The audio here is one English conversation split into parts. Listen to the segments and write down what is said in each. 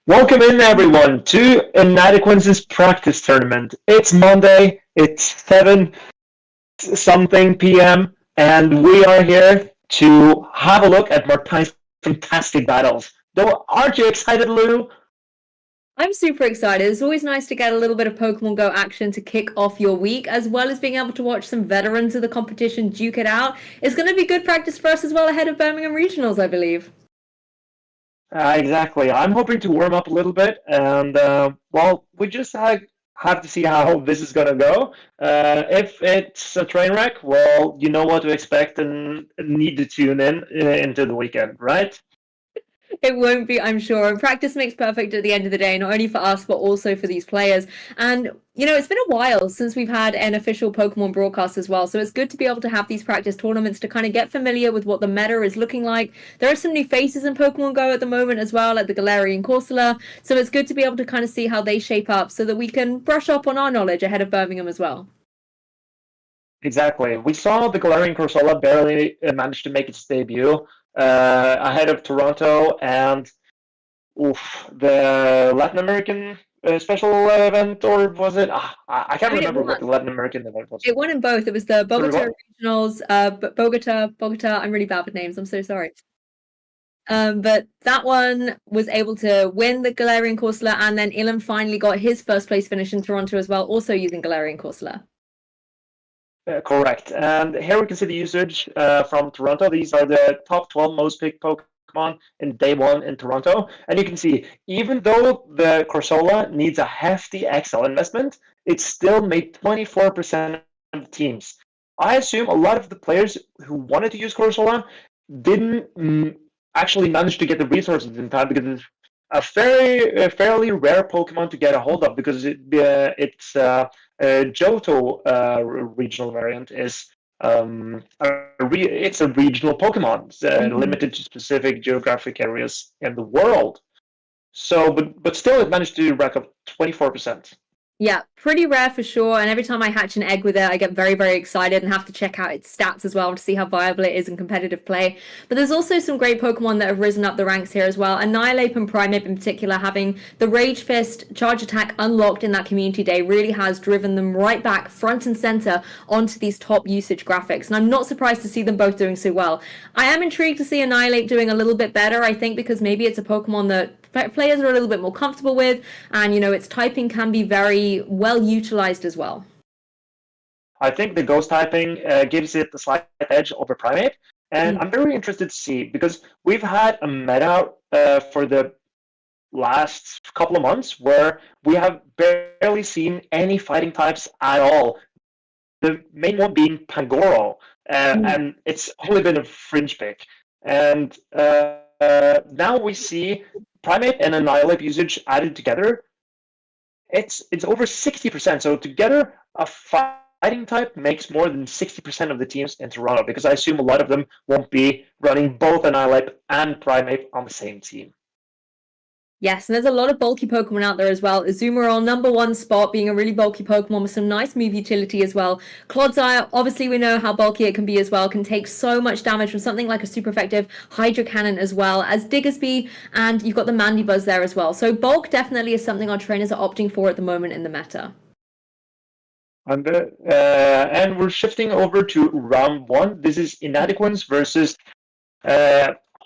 Welcome in, everyone, to Inadequence's practice tournament. It's Monday, it's 7 something p.m., and we are here to have a look at Martine's fantastic battles. Though, aren't you excited, Lou? I'm super excited. It's always nice to get a little bit of Pokemon Go action to kick off your week, as well as being able to watch some veterans of the competition duke it out. It's going to be good practice for us as well ahead of Birmingham Regionals, I believe. Exactly. I'm hoping to warm up a little bit, and well, we just have to see how this is gonna go. If it's a train wreck, well, you know what to expect and need to tune in into the weekend, right? It won't be, I'm sure. And practice makes perfect at the end of the day, not only for us, but also for these players. And, it's been a while since we've had an official Pokemon broadcast as well. So it's good to be able to have these practice tournaments to kind of get familiar with what the meta is looking like. There are some new faces in Pokemon Go at the moment as well, like the Galarian Corsola. So it's good to be able to kind of see how they shape up so that we can brush up on our knowledge ahead of Birmingham as well. Exactly. We saw the Galarian Corsola barely manage to make its debut ahead of Toronto and the Latin American special event, or was it? I can't remember what the Latin American event was. It won in both. It was the Bogota Regionals, Bogota. I'm really bad with names. I'm so sorry. But that one was able to win the Galarian Corsola, and then Ilan finally got his first place finish in Toronto as well, also using Galarian Corsola. Correct. And here we can see the usage from Toronto. These are the top 12 most picked Pokemon in day one in Toronto. And you can see, even though the Corsola needs a hefty XL investment, it still made 24% of the teams. I assume a lot of the players who wanted to use Corsola didn't actually manage to get the resources in time because it's a fairly rare Pokemon to get a hold of because it's Johto regional variant is it's a regional Pokemon limited to specific geographic areas in the world. So, but still, it managed to rack up 24%. Yeah, pretty rare for sure. And every time I hatch an egg with it, I get very, very excited and have to check out its stats as well to see how viable it is in competitive play. But there's also some great Pokemon that have risen up the ranks here as well. Annihilape and Primeape in particular, having the Rage Fist charge attack unlocked in that community day really has driven them right back front and center onto these top usage graphics. And I'm not surprised to see them both doing so well. I am intrigued to see Annihilape doing a little bit better, I think, because maybe it's a Pokemon that players are a little bit more comfortable with, and its typing can be very well utilized as well. I think the ghost typing gives it the slight edge over Primeape, and I'm very interested to see because we've had a meta for the last couple of months where we have barely seen any fighting types at all. The main one being Pangoro, and it's only been a fringe pick. And now we see Primeape and Annihilape usage added together. It's over 60%. So together, a fighting type makes more than 60% of the teams in Toronto because I assume a lot of them won't be running both Annihilape and Primeape on the same team. Yes, and there's a lot of bulky Pokemon out there as well. Azumarill, #1 spot, being a really bulky Pokemon with some nice move utility as well. Clodsire, obviously we know how bulky it can be as well, can take so much damage from something like a super effective Hydro Cannon as well as Diggersby, and you've got the Mandibuzz there as well. So bulk definitely is something our trainers are opting for at the moment in the meta. And we're shifting over to round one. This is Inadequence versus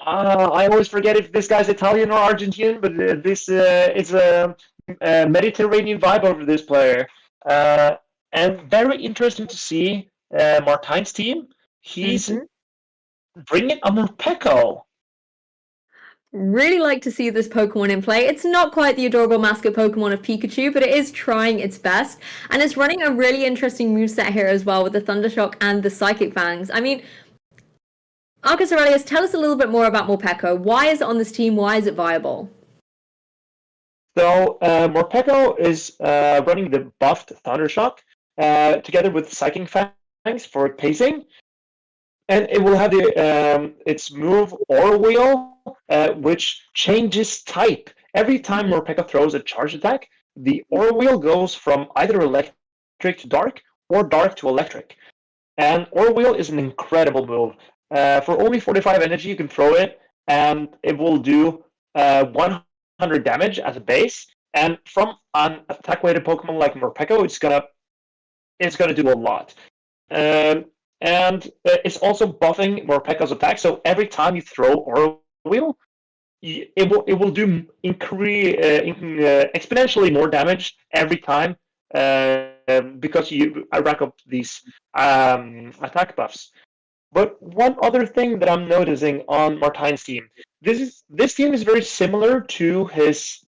I always forget if this guy's Italian or Argentinian, but this is a Mediterranean vibe over this player. And very interesting to see Martine's team. He's bringing a Morpeko. Really like to see this Pokemon in play. It's not quite the adorable mascot Pokemon of Pikachu, but it is trying its best. And it's running a really interesting moveset here as well with the Thundershock and the Psychic Fangs. I mean, ArceusAurelius, tell us a little bit more about Morpeko. Why is it on this team? Why is it viable? So Morpeko is running the buffed Thundershock together with Psychic Fangs for pacing. And it will have its move Aura Wheel, which changes type. Every time Morpeko throws a charge attack, the Aura Wheel goes from either electric to dark or dark to electric. And Aura Wheel is an incredible move. For only 45 energy, you can throw it, and it will do 100 damage as a base, and from an attack-weighted Pokemon like Morpeko, it's gonna do a lot. And it's also buffing Morpeko's attack, so every time you throw Aura Wheel, it will do exponentially more damage every time because you rack up these attack buffs. But one other thing that I'm noticing on Martine's team, this team is very similar to his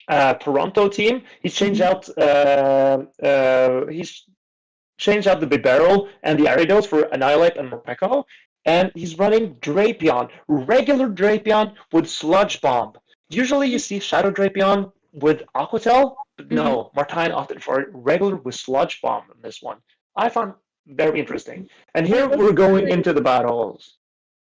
Toronto team. He's changed out the Bibarel and the Aridos for Annihilape and Morpeko, and he's running Drapion, regular Drapion with Sludge Bomb. Usually you see Shadow Drapion with Aqua Tail, but no, Martine opted for regular with Sludge Bomb in this one. I found very interesting. And here we're going into the battles.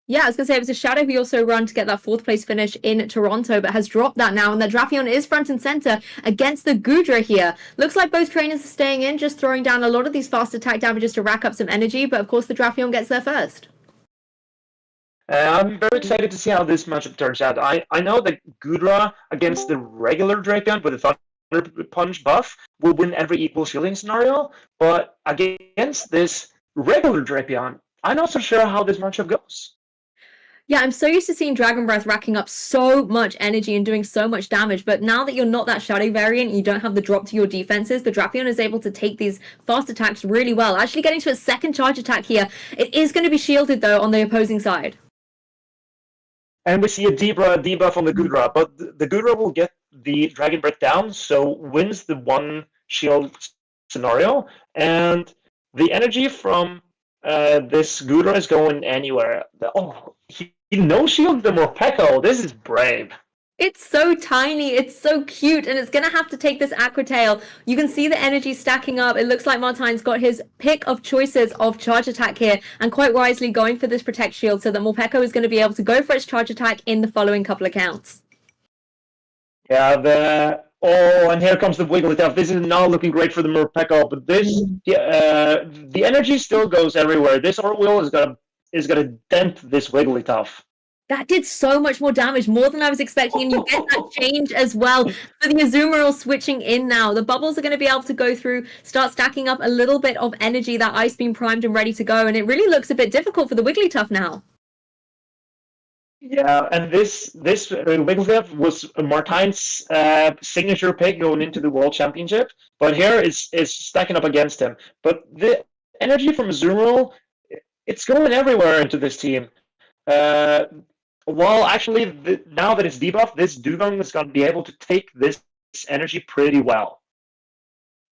Yeah, I was going to say, it was a Shadow he also run to get that 4th place finish in Toronto, but has dropped that now, and the Drapion is front and center against the Goodra here. Looks like both trainers are staying in, just throwing down a lot of these fast attack damages to rack up some energy, but of course the Drapion gets there first. I'm very excited to see how this matchup turns out. I know that Goodra against the regular Drapion with a Thunder Punch buff will win every equal shielding scenario, but against this regular Drapion, I'm not so sure how this matchup goes. Yeah, I'm so used to seeing Dragon Breath racking up so much energy and doing so much damage, but now that you're not that Shadow variant, you don't have the drop to your defenses, the Drapion is able to take these fast attacks really well. Actually getting to a second charge attack here. It is going to be shielded, though, on the opposing side. And we see a debuff on the Goodra, but the Goodra will get the Dragon Breath down, so wins the one shield scenario, and the energy from this Goodra is going anywhere. Oh, he no-shields the Morpeko. This is brave. It's so tiny, it's so cute, and it's going to have to take this Aqua Tail. You can see the energy stacking up. It looks like Martine's got his pick of choices of charge attack here, and quite wisely going for this Protect Shield so that Morpeko is going to be able to go for its charge attack in the following couple of counts. Yeah, and here comes the Wigglytuff. This is not looking great for the Morpeko, but the energy still goes everywhere. This Aura Wheel is gonna dent this Wigglytuff. That did so much more damage, more than I was expecting, and you get that change as well. So the Azumarill switching in now. The bubbles are going to be able to go through, start stacking up a little bit of energy, that Ice Beam primed and ready to go, and it really looks a bit difficult for the Wigglytuff now. Yeah, and this Wigglytuff was Martine's signature pick going into the World Championship, but here is stacking up against him. But the energy from Azumarill, it's going everywhere into this team. Well, actually, now that it's debuffed, this Dugong is going to be able to take this energy pretty well.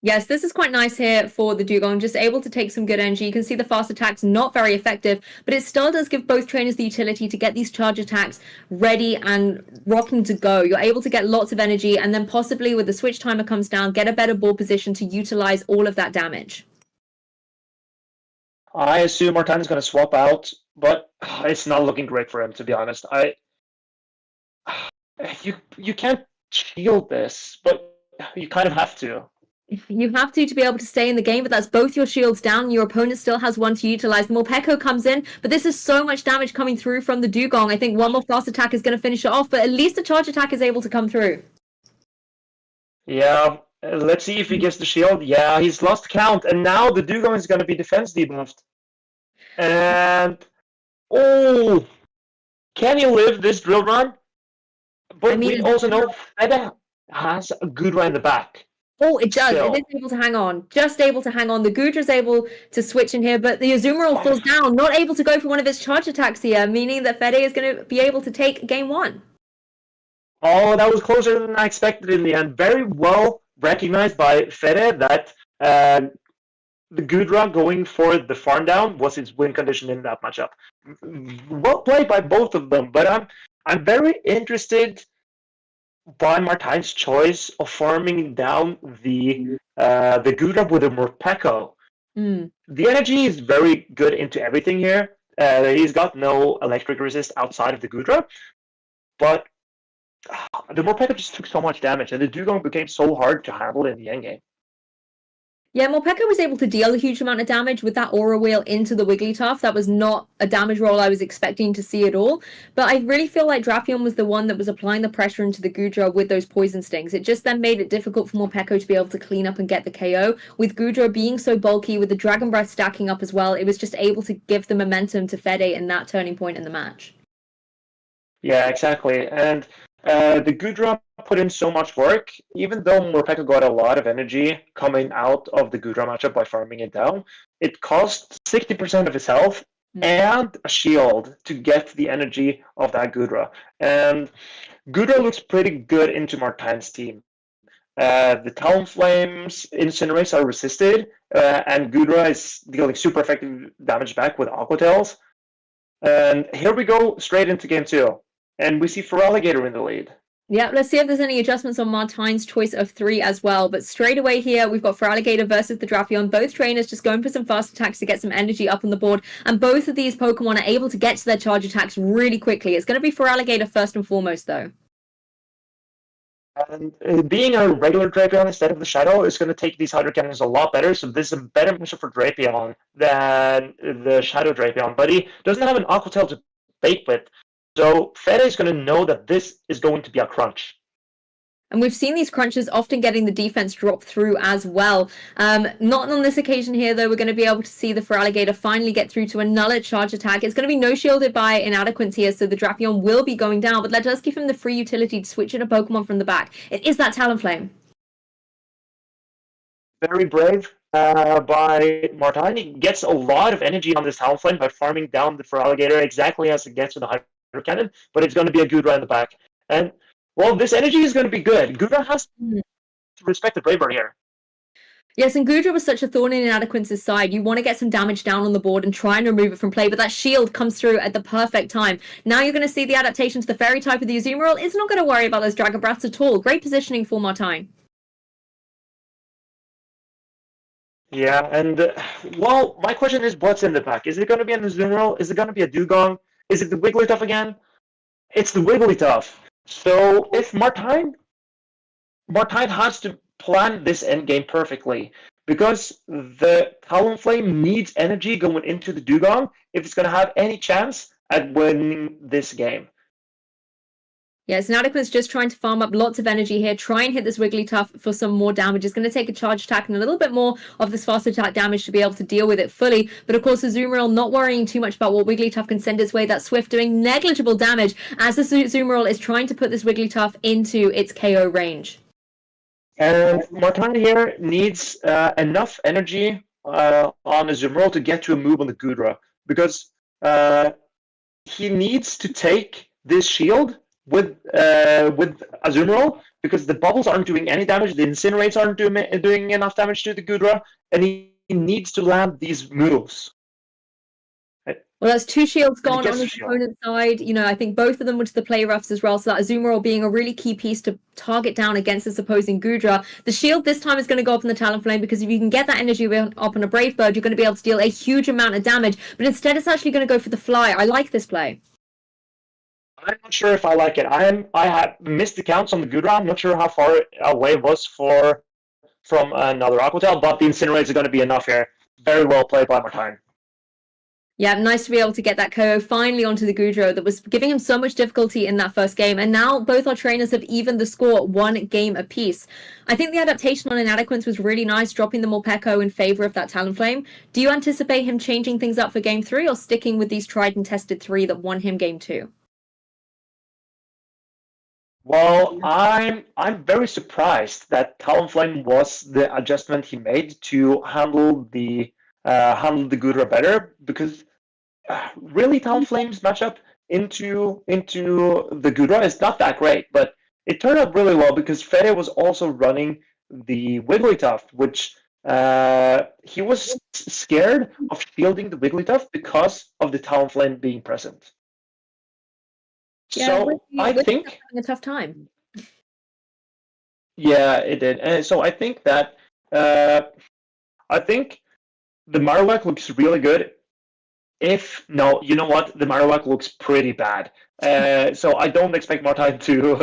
Yes, this is quite nice here for the Dugong, just able to take some good energy. You can see the fast attacks not very effective, but it still does give both trainers the utility to get these charge attacks ready and rocking to go. You're able to get lots of energy, and then possibly with the switch timer comes down, get a better ball position to utilize all of that damage. I assume Martine is going to swap out, but it's not looking great for him, to be honest. You can't shield this, but you kind of have to. You have to be able to stay in the game, but that's both your shields down. Your opponent still has one to utilize. The Morpeko comes in, but this is so much damage coming through from the Dugong. I think one more fast attack is going to finish it off, but at least the charge attack is able to come through. Yeah, let's see if he gets the shield. Yeah, he's lost count, and now the Dugong is going to be defense debuffed. And can he live this drill run? But we also know Feda has a good run in the back. Oh, it does. Still. It is able to hang on. Just able to hang on. The Goodra's able to switch in here, but the Azumarill falls down, not able to go for one of its charge attacks here, meaning that Fede is going to be able to take game one. Oh, that was closer than I expected in the end. Very well recognized by Fede that the Goodra going for the farm down was his win condition in that matchup. Well played by both of them, but I'm very interested by Martine's choice of farming down the Goodra with a Morpeko. The energy is very good into everything here. He's got no electric resist outside of the Goodra, but the Morpeko just took so much damage, and the Dugong became so hard to handle in the endgame. Yeah, Morpeko was able to deal a huge amount of damage with that Aura Wheel into the Wigglytuff. That was not a damage roll I was expecting to see at all. But I really feel like Drapion was the one that was applying the pressure into the Goodra with those Poison Stings. It just then made it difficult for Morpeko to be able to clean up and get the KO. With Goodra being so bulky, with the Dragon Breath stacking up as well, it was just able to give the momentum to Fede in that turning point in the match. Yeah, exactly. And the Goodra put in so much work, even though Morpeko got a lot of energy coming out of the Goodra matchup by farming it down, it cost 60% of his health and a shield to get the energy of that Goodra. And Goodra looks pretty good into Martine's team. The Talonflame's Incinerates are resisted, and Goodra is dealing super effective damage back with Aqua Tails. And here we go straight into game 2. And we see Feraligatr in the lead. Yeah, let's see if there's any adjustments on Martine's choice of 3 as well. But straight away here, we've got Feraligatr versus the Drapion. Both trainers just going for some fast attacks to get some energy up on the board. And both of these Pokemon are able to get to their charge attacks really quickly. It's going to be Feraligatr first and foremost, though. And being a regular Drapion instead of the Shadow is going to take these Hydro Cannons a lot better. So this is a better matchup for Drapion than the Shadow Drapion. But he doesn't have an Aqua Tail to bait with. So Fede is going to know that this is going to be a crunch. And we've seen these crunches often getting the defense drop through as well. Not on this occasion here, though. We're going to be able to see the Feraligatr finally get through to a null charge attack. It's going to be no shielded by Inadequates here, so the Drapion will be going down. But that does give him the free utility to switch in a Pokemon from the back. It is that Talonflame. Very brave by Martine. He gets a lot of energy on this Talonflame by farming down the Feraligatr exactly as it gets with the Hydro Cannon, but it's going to be a Goodra in the back. And well, this energy is going to be good. Goodra has to respect the Braver here. Yes, and Goodra was such a thorn in Inadequates' side. You want to get some damage down on the board and try and remove it from play, but that shield comes through at the perfect time. Now you're going to see the adaptation to the Fairy type of the Azumarill is not going to worry about those Dragon Breaths at all. Great positioning for Martine. Yeah, and well, my question is, what's in the pack? Is it going to be an Azumarill? Is it going to be a Dugong? Is it the Wigglytuff again? It's the Wigglytuff. So if Martine has to plan this endgame perfectly, because the Talonflame needs energy going into the Dugong if it's going to have any chance at winning this game. Yes, Inadequate's just trying to farm up lots of energy here, try and hit this Wigglytuff for some more damage. It's going to take a charge attack and a little bit more of this fast attack damage to be able to deal with it fully. But of course, Azumarill not worrying too much about what Wigglytuff can send its way. That Swift doing negligible damage as the Azumarill is trying to put this Wigglytuff into its KO range. And Martine here needs enough energy on Azumarill to get to a move on the Goodra, because he needs to take this shield with Azumarill, because the bubbles aren't doing any damage, the Incinerates aren't doing enough damage to the Goodra, and he needs to land these moves. Well, that's 2 shields gone on his opponent's side. You know, I think both of them were to the play roughs as well, so that Azumarill being a really key piece to target down against this opposing Goodra. The shield this time is going to go up in the Talonflame, because if you can get that energy up on a Brave Bird, you're going to be able to deal a huge amount of damage, but instead it's actually going to go for the Fly. I like this play. I'm not sure if I like it. I had missed the counts on the Goodra. I'm not sure how far away it was from another Aqua Tail, but the Incinerates are going to be enough here. Very well played by Martine. Yeah, nice to be able to get that KO finally onto the Goodra that was giving him so much difficulty in that first game. And now both our trainers have evened the score 1 game apiece. I think the adaptation on Inadequates was really nice, dropping the Morpeko in favor of that Talonflame. Do you anticipate him changing things up for game 3 or sticking with these tried and tested 3 that won him game 2? Well, I'm very surprised that Talonflame was the adjustment he made to handle the Goodra better, because really Talonflame's matchup into the Goodra is not that great, but it turned out really well because Fede was also running the Wigglytuff, which he was scared of shielding the Wigglytuff because of the Talonflame being present. Yeah, so I think having a tough time. Yeah, it did. And so I think that the Marowak looks really good. No, you know what? The Marowak looks pretty bad. So I don't expect Martine to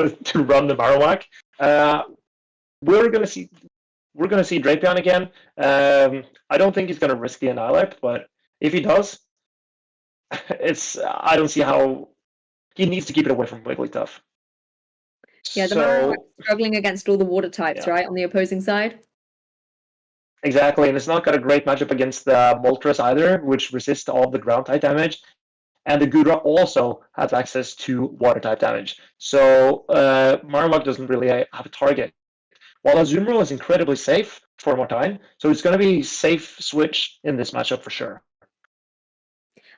run the Marowak. We're gonna see we're going to see Drapion again. I don't think he's going to risk the Annihilape, but if he does, I don't see how he needs to keep it away from Wigglytuff. Yeah, the Marowak struggling against all the water types, yeah. right, on the opposing side. Exactly, and it's not got a great matchup against the Moltres either, which resists all the ground type damage. And the Gudra also has access to water type damage. So Marowak doesn't really have a target. While Azumarill is incredibly safe for Mortine, so it's going to be safe switch in this matchup for sure.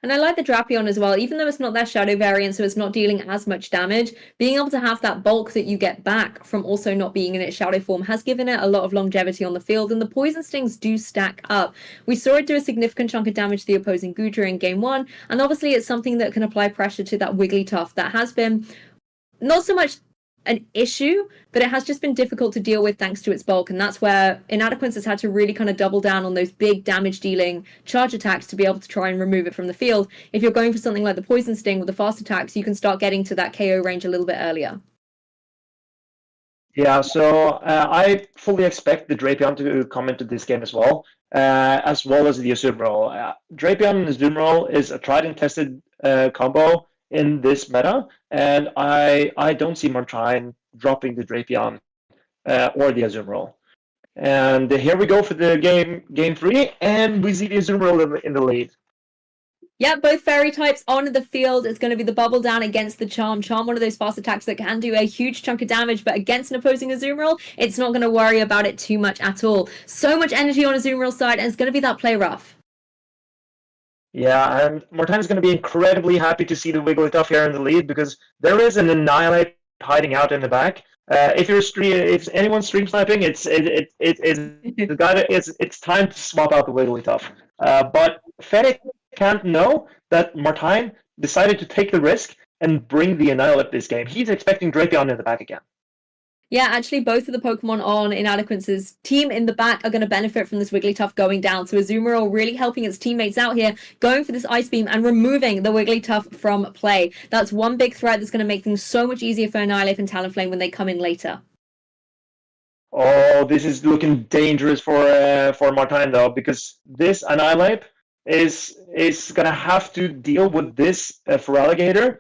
And I like the Drapion as well, even though it's not their shadow variant, so it's not dealing as much damage. Being able to have that bulk that you get back from also not being in its shadow form has given it a lot of longevity on the field, and the poison stings do stack up. We saw it do a significant chunk of damage to the opposing Gudra in game 1, and obviously it's something that can apply pressure to that Wigglytuff that has been not so much an issue, but it has just been difficult to deal with thanks to its bulk, and that's where Inadequance has had to really kind of double down on those big damage dealing charge attacks to be able to try and remove it from the field. If you're going for something like the Poison Sting with the fast attacks, you can start getting to that KO range a little bit earlier. Yeah, so I fully expect the Drapion to come into this game as well as the Azumarill. Drapion and Azumarill is a tried and tested combo in this meta, and I don't see Mortine dropping the Drapion or the Azumarill. And here we go for the game 3, and we see the Azumarill in the lead. Yeah, both fairy types on the field. It's going to be the Bubble Down against the Charm. Charm, one of those fast attacks that can do a huge chunk of damage, but against an opposing Azumarill, it's not going to worry about it too much at all. So much energy on Azumarill's side, and it's going to be that play rough. Yeah, and Mortine's going to be incredibly happy to see the Wigglytuff here in the lead because there is an Annihilape hiding out in the back. If anyone's stream sniping, it's time to swap out the Wigglytuff. But Fede can't know that Mortine decided to take the risk and bring the Annihilape this game. He's expecting Drapion in the back again. Yeah, actually, both of the Pokemon on Inadequance's team in the back are going to benefit from this Wigglytuff going down. So Azumarill really helping its teammates out here, going for this Ice Beam and removing the Wigglytuff from play. That's one big threat that's going to make things so much easier for Annihilape and Talonflame when they come in later. Oh, this is looking dangerous for Mortine, though, because this Annihilape is going to have to deal with this Feraligatr,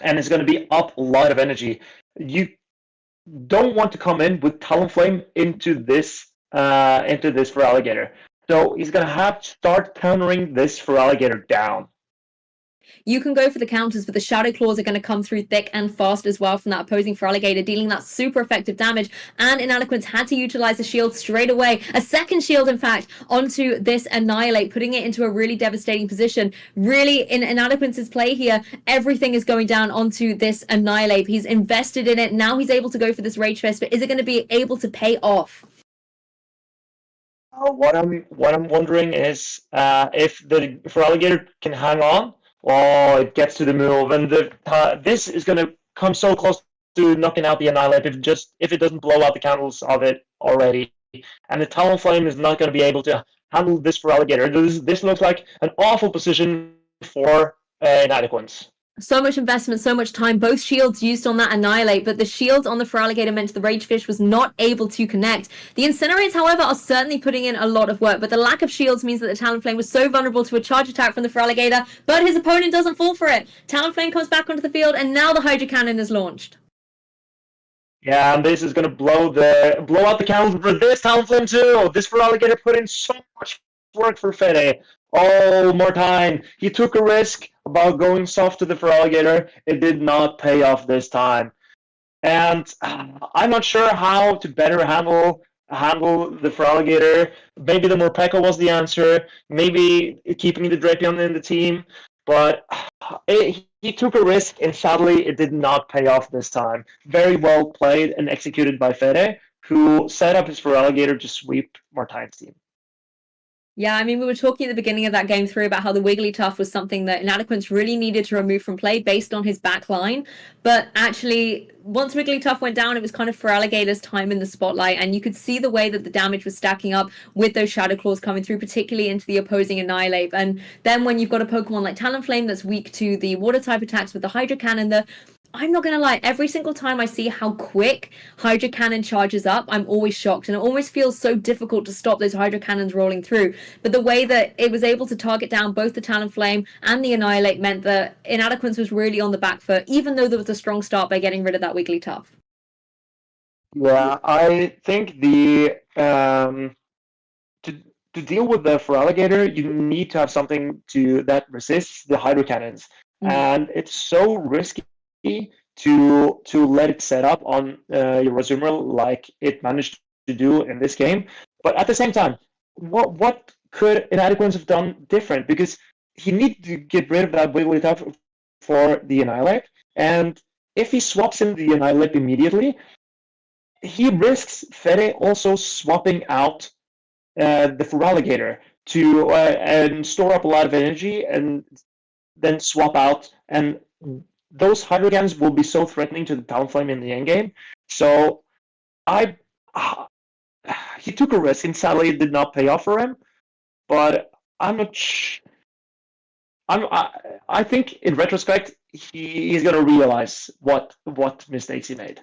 and it's going to be up a lot of energy. You don't want to come in with Talonflame into this Feraligatr. So he's going to have to start countering this Feraligatr down. You can go for the counters, but the Shadow Claws are going to come through thick and fast as well from that opposing Feraligatr, dealing that super effective damage. And Inadequance had to utilize the shield straight away, a second shield, in fact, onto this Annihilape, putting it into a really devastating position. Really, in Inadequance's play here, everything is going down onto this Annihilape. He's invested in it. Now he's able to go for this Rage Fist, but is it going to be able to pay off? What I'm wondering is if the Feraligatr can hang on. Oh, it gets to the move, and this is going to come so close to knocking out the Annihilape if it doesn't blow out the candles of it already. And the Talonflame is not going to be able to handle this Feraligatr. This looks like an awful position for Inadequance. So much investment, so much time, both shields used on that Annihilape, but the shield on the Feraligatr meant the Rage Fish was not able to connect. The Incinerates, however, are certainly putting in a lot of work, but the lack of shields means that the Talonflame was so vulnerable to a charge attack from the Feraligatr, but his opponent doesn't fall for it. Talonflame comes back onto the field, and now the Hydro Cannon is launched. Yeah, and this is going to blow out the candles for this Talonflame too. This Feraligatr put in so much work for Fede. Oh, Mortine, he took a risk about going soft to the Feraligatr. It did not pay off this time. And I'm not sure how to better handle the Feraligatr. Maybe the Morpeko was the answer. Maybe keeping the Drapion in the team. But he took a risk, and sadly, it did not pay off this time. Very well played and executed by Fede, who set up his Feraligatr to sweep Mortine's team. Yeah, I mean, we were talking at the beginning of that game 3 about how the Wigglytuff was something that Inadequance really needed to remove from play based on his back line. But actually, once Wigglytuff went down, it was kind of Feraligator's time in the spotlight, and you could see the way that the damage was stacking up with those Shadow Claws coming through, particularly into the opposing Annihilape. And then when you've got a Pokemon like Talonflame that's weak to the water type attacks with the Hydro Cannon, the I'm not gonna lie, every single time I see how quick Hydro Cannon charges up, I'm always shocked, and it almost feels so difficult to stop those Hydro Cannons rolling through. But the way that it was able to target down both the Talonflame and the Annihilape meant that Inadequance was really on the back foot, even though there was a strong start by getting rid of that Wigglytuff. Yeah, I think to deal with the Feraligatr, you need to have something that resists the Hydro Cannons, and it's so risky to let it set up on your Azumarill like it managed to do in this game. But at the same time, what could Inadequance have done different? Because he needed to get rid of that Wigglytuff for the Annihilape, and if he swaps in the Annihilape immediately, he risks Fede also swapping out the Feraligatr to and store up a lot of energy and then swap out, and those Hydro Cannons will be so threatening to the Talonflame in the endgame. So he took a risk, and sadly it did not pay off for him. But I'm not. I think in retrospect he's going to realize what mistakes he made.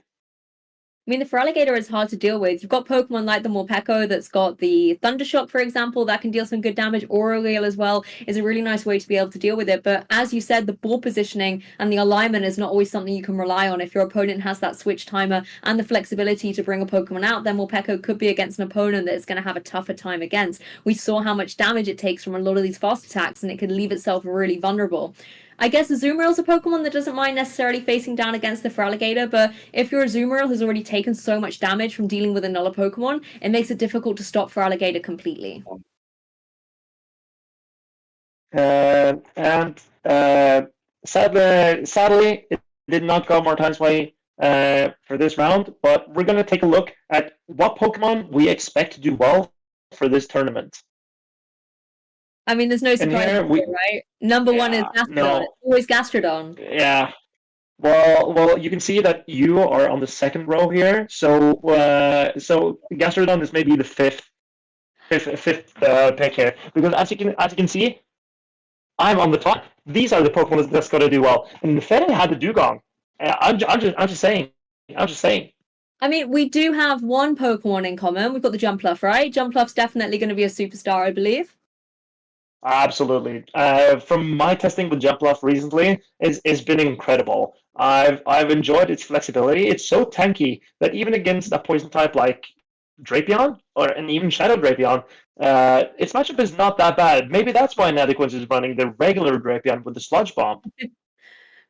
I mean, the Feraligatr is hard to deal with. You've got Pokemon like the Morpeko that's got the Thundershock, for example, that can deal some good damage. Aurelius as well is a really nice way to be able to deal with it. But as you said, the ball positioning and the alignment is not always something you can rely on. If your opponent has that switch timer and the flexibility to bring a Pokemon out, then Morpeko could be against an opponent that is going to have a tougher time against. We saw how much damage it takes from a lot of these fast attacks, and it could leave itself really vulnerable. I guess Azumarill is a Pokemon that doesn't mind necessarily facing down against the Feraligatr, but if your Azumarill has already taken so much damage from dealing with another Pokemon, it makes it difficult to stop Feraligatr completely. Sadly, it did not go Martin's way for this round, but we're going to take a look at what Pokemon we expect to do well for this tournament. I mean, there's no surprise here, right? Number one is Gastrodon. No. It's always Gastrodon. Yeah. Well, you can see that you are on the second row here, so Gastrodon is maybe the fifth pick here, because as you can see, I'm on the top. These are the Pokemon that's going to do well, and Fede had the Dugong. I'm just saying. I mean, we do have one Pokemon in common. We've got the Jumpluff, right? Jumpluff's definitely going to be a superstar, I believe. Absolutely. From my testing with Jumpluff recently, it's been incredible. I've enjoyed its flexibility. It's so tanky that even against a poison type like Drapion and even Shadow Drapion, its matchup is not that bad. Maybe that's why Inadequance is running the regular Drapion with the Sludge Bomb.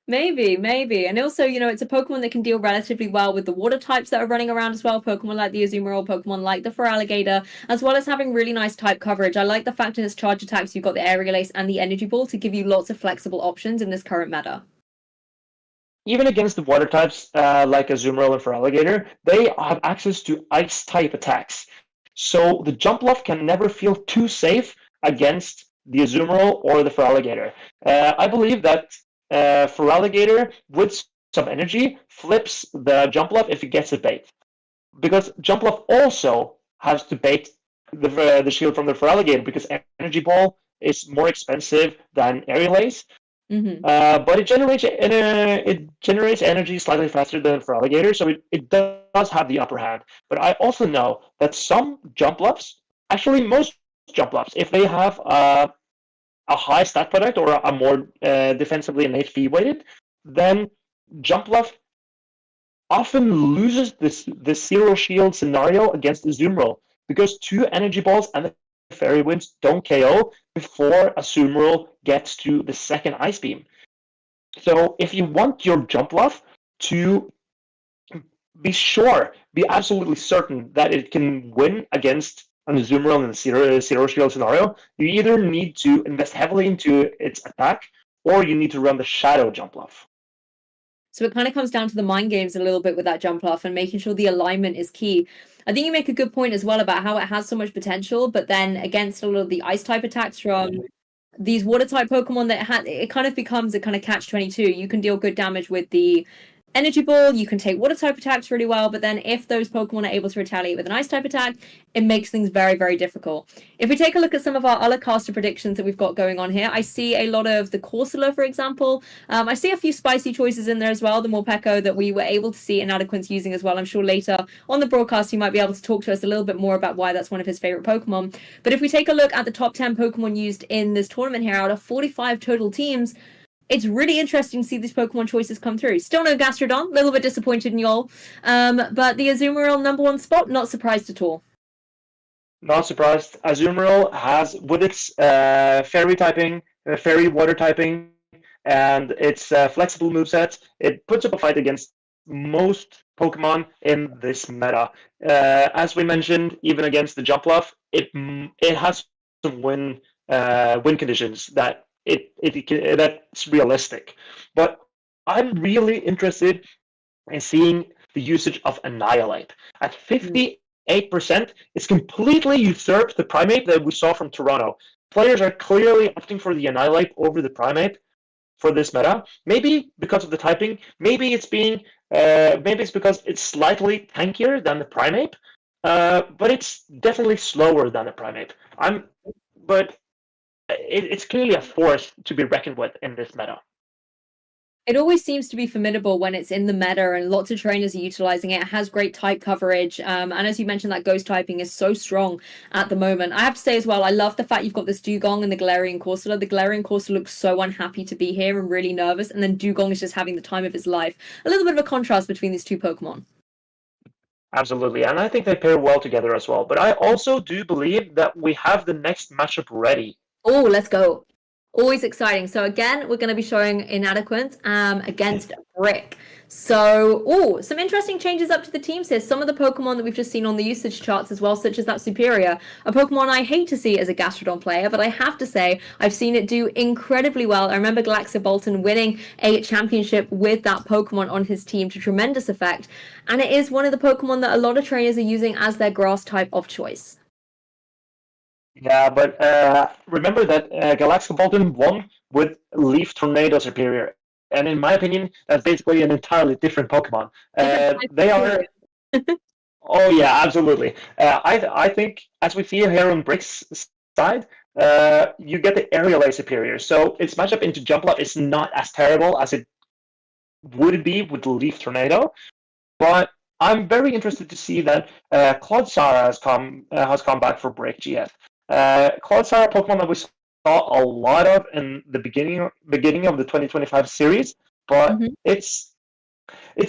Maybe. And also, it's a Pokemon that can deal relatively well with the water types that are running around as well. Pokemon like the Azumarill, Pokemon like the Feraligatr, as well as having really nice type coverage. I like the fact in its charge attacks, you've got the Aerial Ace and the Energy Ball to give you lots of flexible options in this current meta. Even against the water types like Azumarill and Feraligatr, they have access to ice type attacks. So the Jumpluff can never feel too safe against the Azumarill or the Feraligatr. I believe that Feraligatr, with some energy, flips the Jumpluff if it gets a bait. Because Jumpluff also has to bait the shield from the Feraligatr, because Energy Ball is more expensive than Aerial Ace. Mm-hmm. But it generates energy slightly faster than Feraligatr, so it does have the upper hand. But I also know that some Jumpluffs, actually most Jumpluffs, if they have a high stat product or a more defensively and HP weighted, then Jumpluff often loses the zero shield scenario against the Azumarill, because 2 Energy Balls and the Fairy Winds don't KO before Azumarill gets to the second Ice Beam. So if you want your Jumpluff to be absolutely certain that it can win against an Azumarill in the zero shield scenario, you either need to invest heavily into its attack, or you need to run the Shadow Jumpluff. So it kind of comes down to the mind games a little bit with that Jumpluff and making sure the alignment is key. I think you make a good point as well about how it has so much potential, but then against a lot of the ice type attacks from these water type Pokemon, it kind of becomes a kind of catch-22. You can deal good damage with the Energy Ball, you can take water type attacks really well, but then if those Pokemon are able to retaliate with an ice type attack, it makes things very, very difficult. If we take a look at some of our other caster predictions that we've got going on here, I see a lot of the Corsola, for example. I see a few spicy choices in there as well, the Morpeko that we were able to see Inadequance using as well. I'm sure later on the broadcast you might be able to talk to us a little bit more about why that's one of his favorite Pokemon. But if we take a look at the top 10 Pokemon used in this tournament here out of 45 total teams, it's really interesting to see these Pokemon choices come through. Still no Gastrodon, a little bit disappointed in y'all. But the Azumarill #1 spot, not surprised at all. Not surprised. Azumarill has, with its fairy typing, fairy water typing, and its flexible moveset, it puts up a fight against most Pokemon in this meta. As we mentioned, even against the Jumpluff, it has some win conditions that that's realistic. But I'm really interested in seeing the usage of Annihilape. At 58%, it's completely usurped the Primeape that we saw from Toronto. Players are clearly opting for the Annihilape over the Primeape for this meta. Maybe because of the typing, maybe it's because it's slightly tankier than the Primeape, but it's definitely slower than the Primeape. But it's clearly a force to be reckoned with in this meta. It always seems to be formidable when it's in the meta and lots of trainers are utilizing it. It has great type coverage. And as you mentioned, that ghost typing is so strong at the moment. I have to say as well, I love the fact you've got this Dugong and the Galarian Corsola. The Galarian Corsola looks so unhappy to be here and really nervous. And then Dugong is just having the time of his life. A little bit of a contrast between these two Pokemon. Absolutely, and I think they pair well together as well. But I also do believe that we have the next matchup ready. Oh, let's go. Always exciting. So again, we're going to be showing Inadequate against Brick. So, some interesting changes up to the teams here. Some of the Pokemon that we've just seen on the usage charts as well, such as that Superior, a Pokemon I hate to see as a Gastrodon player, but I have to say I've seen it do incredibly well. I remember Galaxia Bolton winning a championship with that Pokemon on his team to tremendous effect, and it is one of the Pokemon that a lot of trainers are using as their grass type of choice. Yeah, but remember that Galaxia Bolton won with Leaf Tornado Superior. And in my opinion, that's basically an entirely different Pokemon. They are... Oh, yeah, absolutely. I think, as we see here on Brick's side, you get the Aerial Superior. So its matchup into Jumpluff is not as terrible as it would be with Leaf Tornado. But I'm very interested to see that Clodsara has come back for Brick GF. Clodsara, Pokemon that we saw a lot of in the beginning of the 2025 series, but its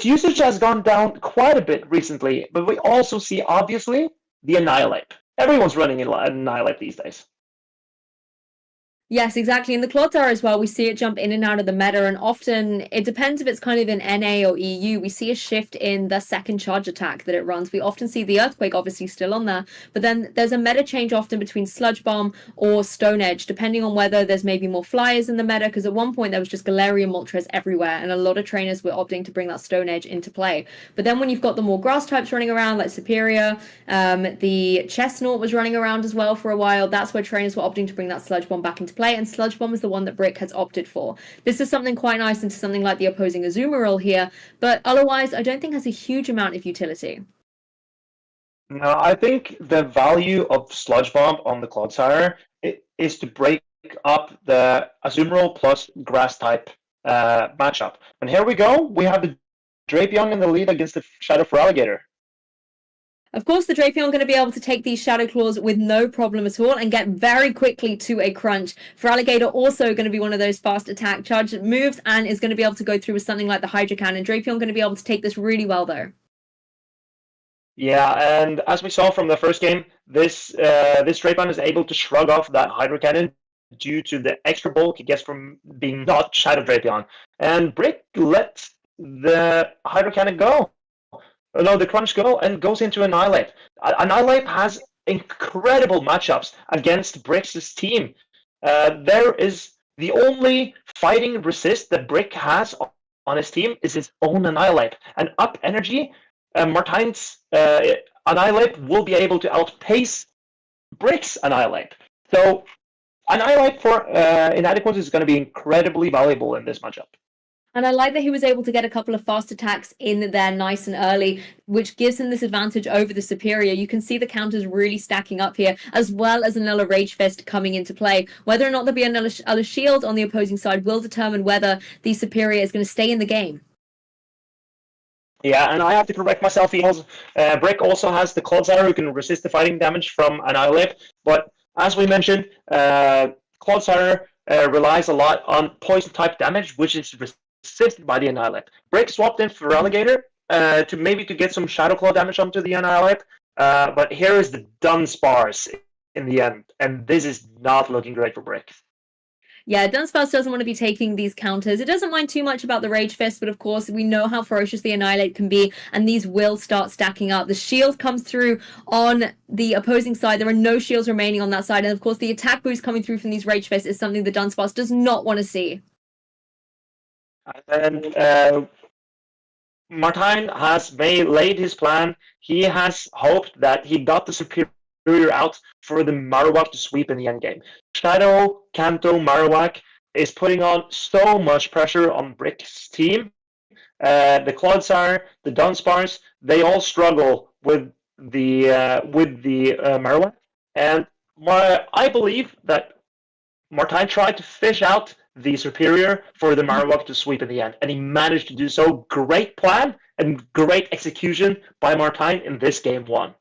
usage has gone down quite a bit recently. But we also see, obviously, the Annihilape. Everyone's running Annihilape these days. Yes, exactly. In the Clodsire as well, we see it jump in and out of the meta, and often it depends if it's kind of in NA or EU. We see a shift in the second charge attack that it runs. We often see the Earthquake obviously still on there, but then there's a meta change often between Sludge Bomb or Stone Edge, depending on whether there's maybe more flyers in the meta, because at one point there was just Galarian Moltres everywhere, and a lot of trainers were opting to bring that Stone Edge into play. But then when you've got the more grass types running around, like Superior, the Chestnut was running around as well for a while, that's where trainers were opting to bring that Sludge Bomb back into play, and Sludge Bomb is the one that Brick has opted for. This is something quite nice into something like the opposing Azumarill here, but otherwise I don't think has a huge amount of utility. No, I think the value of Sludge Bomb on the Clodsire is to break up the Azumarill plus Grass type matchup. And here we go. We have the Drapion in the lead against the Shadow Feraligatr. Of course, the Drapion going to be able to take these Shadow Claws with no problem at all and get very quickly to a crunch. Feraligatr also going to be one of those fast attack charge moves and is going to be able to go through with something like the Hydro Cannon. Drapion going to be able to take this really well, though. Yeah, and as we saw from the first game, this Drapion is able to shrug off that Hydro Cannon due to the extra bulk it gets from being not Shadow Drapion. And Brick lets the Hydro Cannon go. No, the crunch go and goes into Annihilape. Annihilape has incredible matchups against Brick's team. There is the only fighting resist that Brick has on his team is his own Annihilape. And up energy, Martine's Annihilape will be able to outpace Brick's Annihilape. So Annihilape for Inadequate is going to be incredibly valuable in this matchup. And I like that he was able to get a couple of fast attacks in there nice and early, which gives him this advantage over the Superior. You can see the counters really stacking up here, as well as another Rage Fist coming into play. Whether or not there'll be another shield on the opposing side will determine whether the Superior is going to stay in the game. Yeah, and I have to correct myself. Brick also has the Clodsire who can resist the fighting damage from Annihilape, but as we mentioned, Clodsire relies a lot on poison-type damage, which is resisted by the Annihilape. Brick swapped in for Alligator to get some Shadow Claw damage onto the Annihilape, but here is the Dunsparce in the end, and this is not looking great for Brick. Yeah, Dunsparce doesn't want to be taking these counters. It doesn't mind too much about the Rage Fist, but of course we know how ferocious the Annihilape can be, and these will start stacking up. The shield comes through on the opposing side. There are no shields remaining on that side, and of course the attack boost coming through from these Rage Fists is something the Dunsparce does not want to see. And Martijn has laid his plan. He has hoped that he got the Superior out for the Marowak to sweep in the endgame. Shadow, Kanto, Marowak is putting on so much pressure on Brick's team. The Clodsire, the Dunsparce, they all struggle with the Marowak. And I believe that Martijn tried to fish out the Superior for the Marowak to sweep in the end, and he managed to do so. Great plan and great execution by Martijn in this game 1.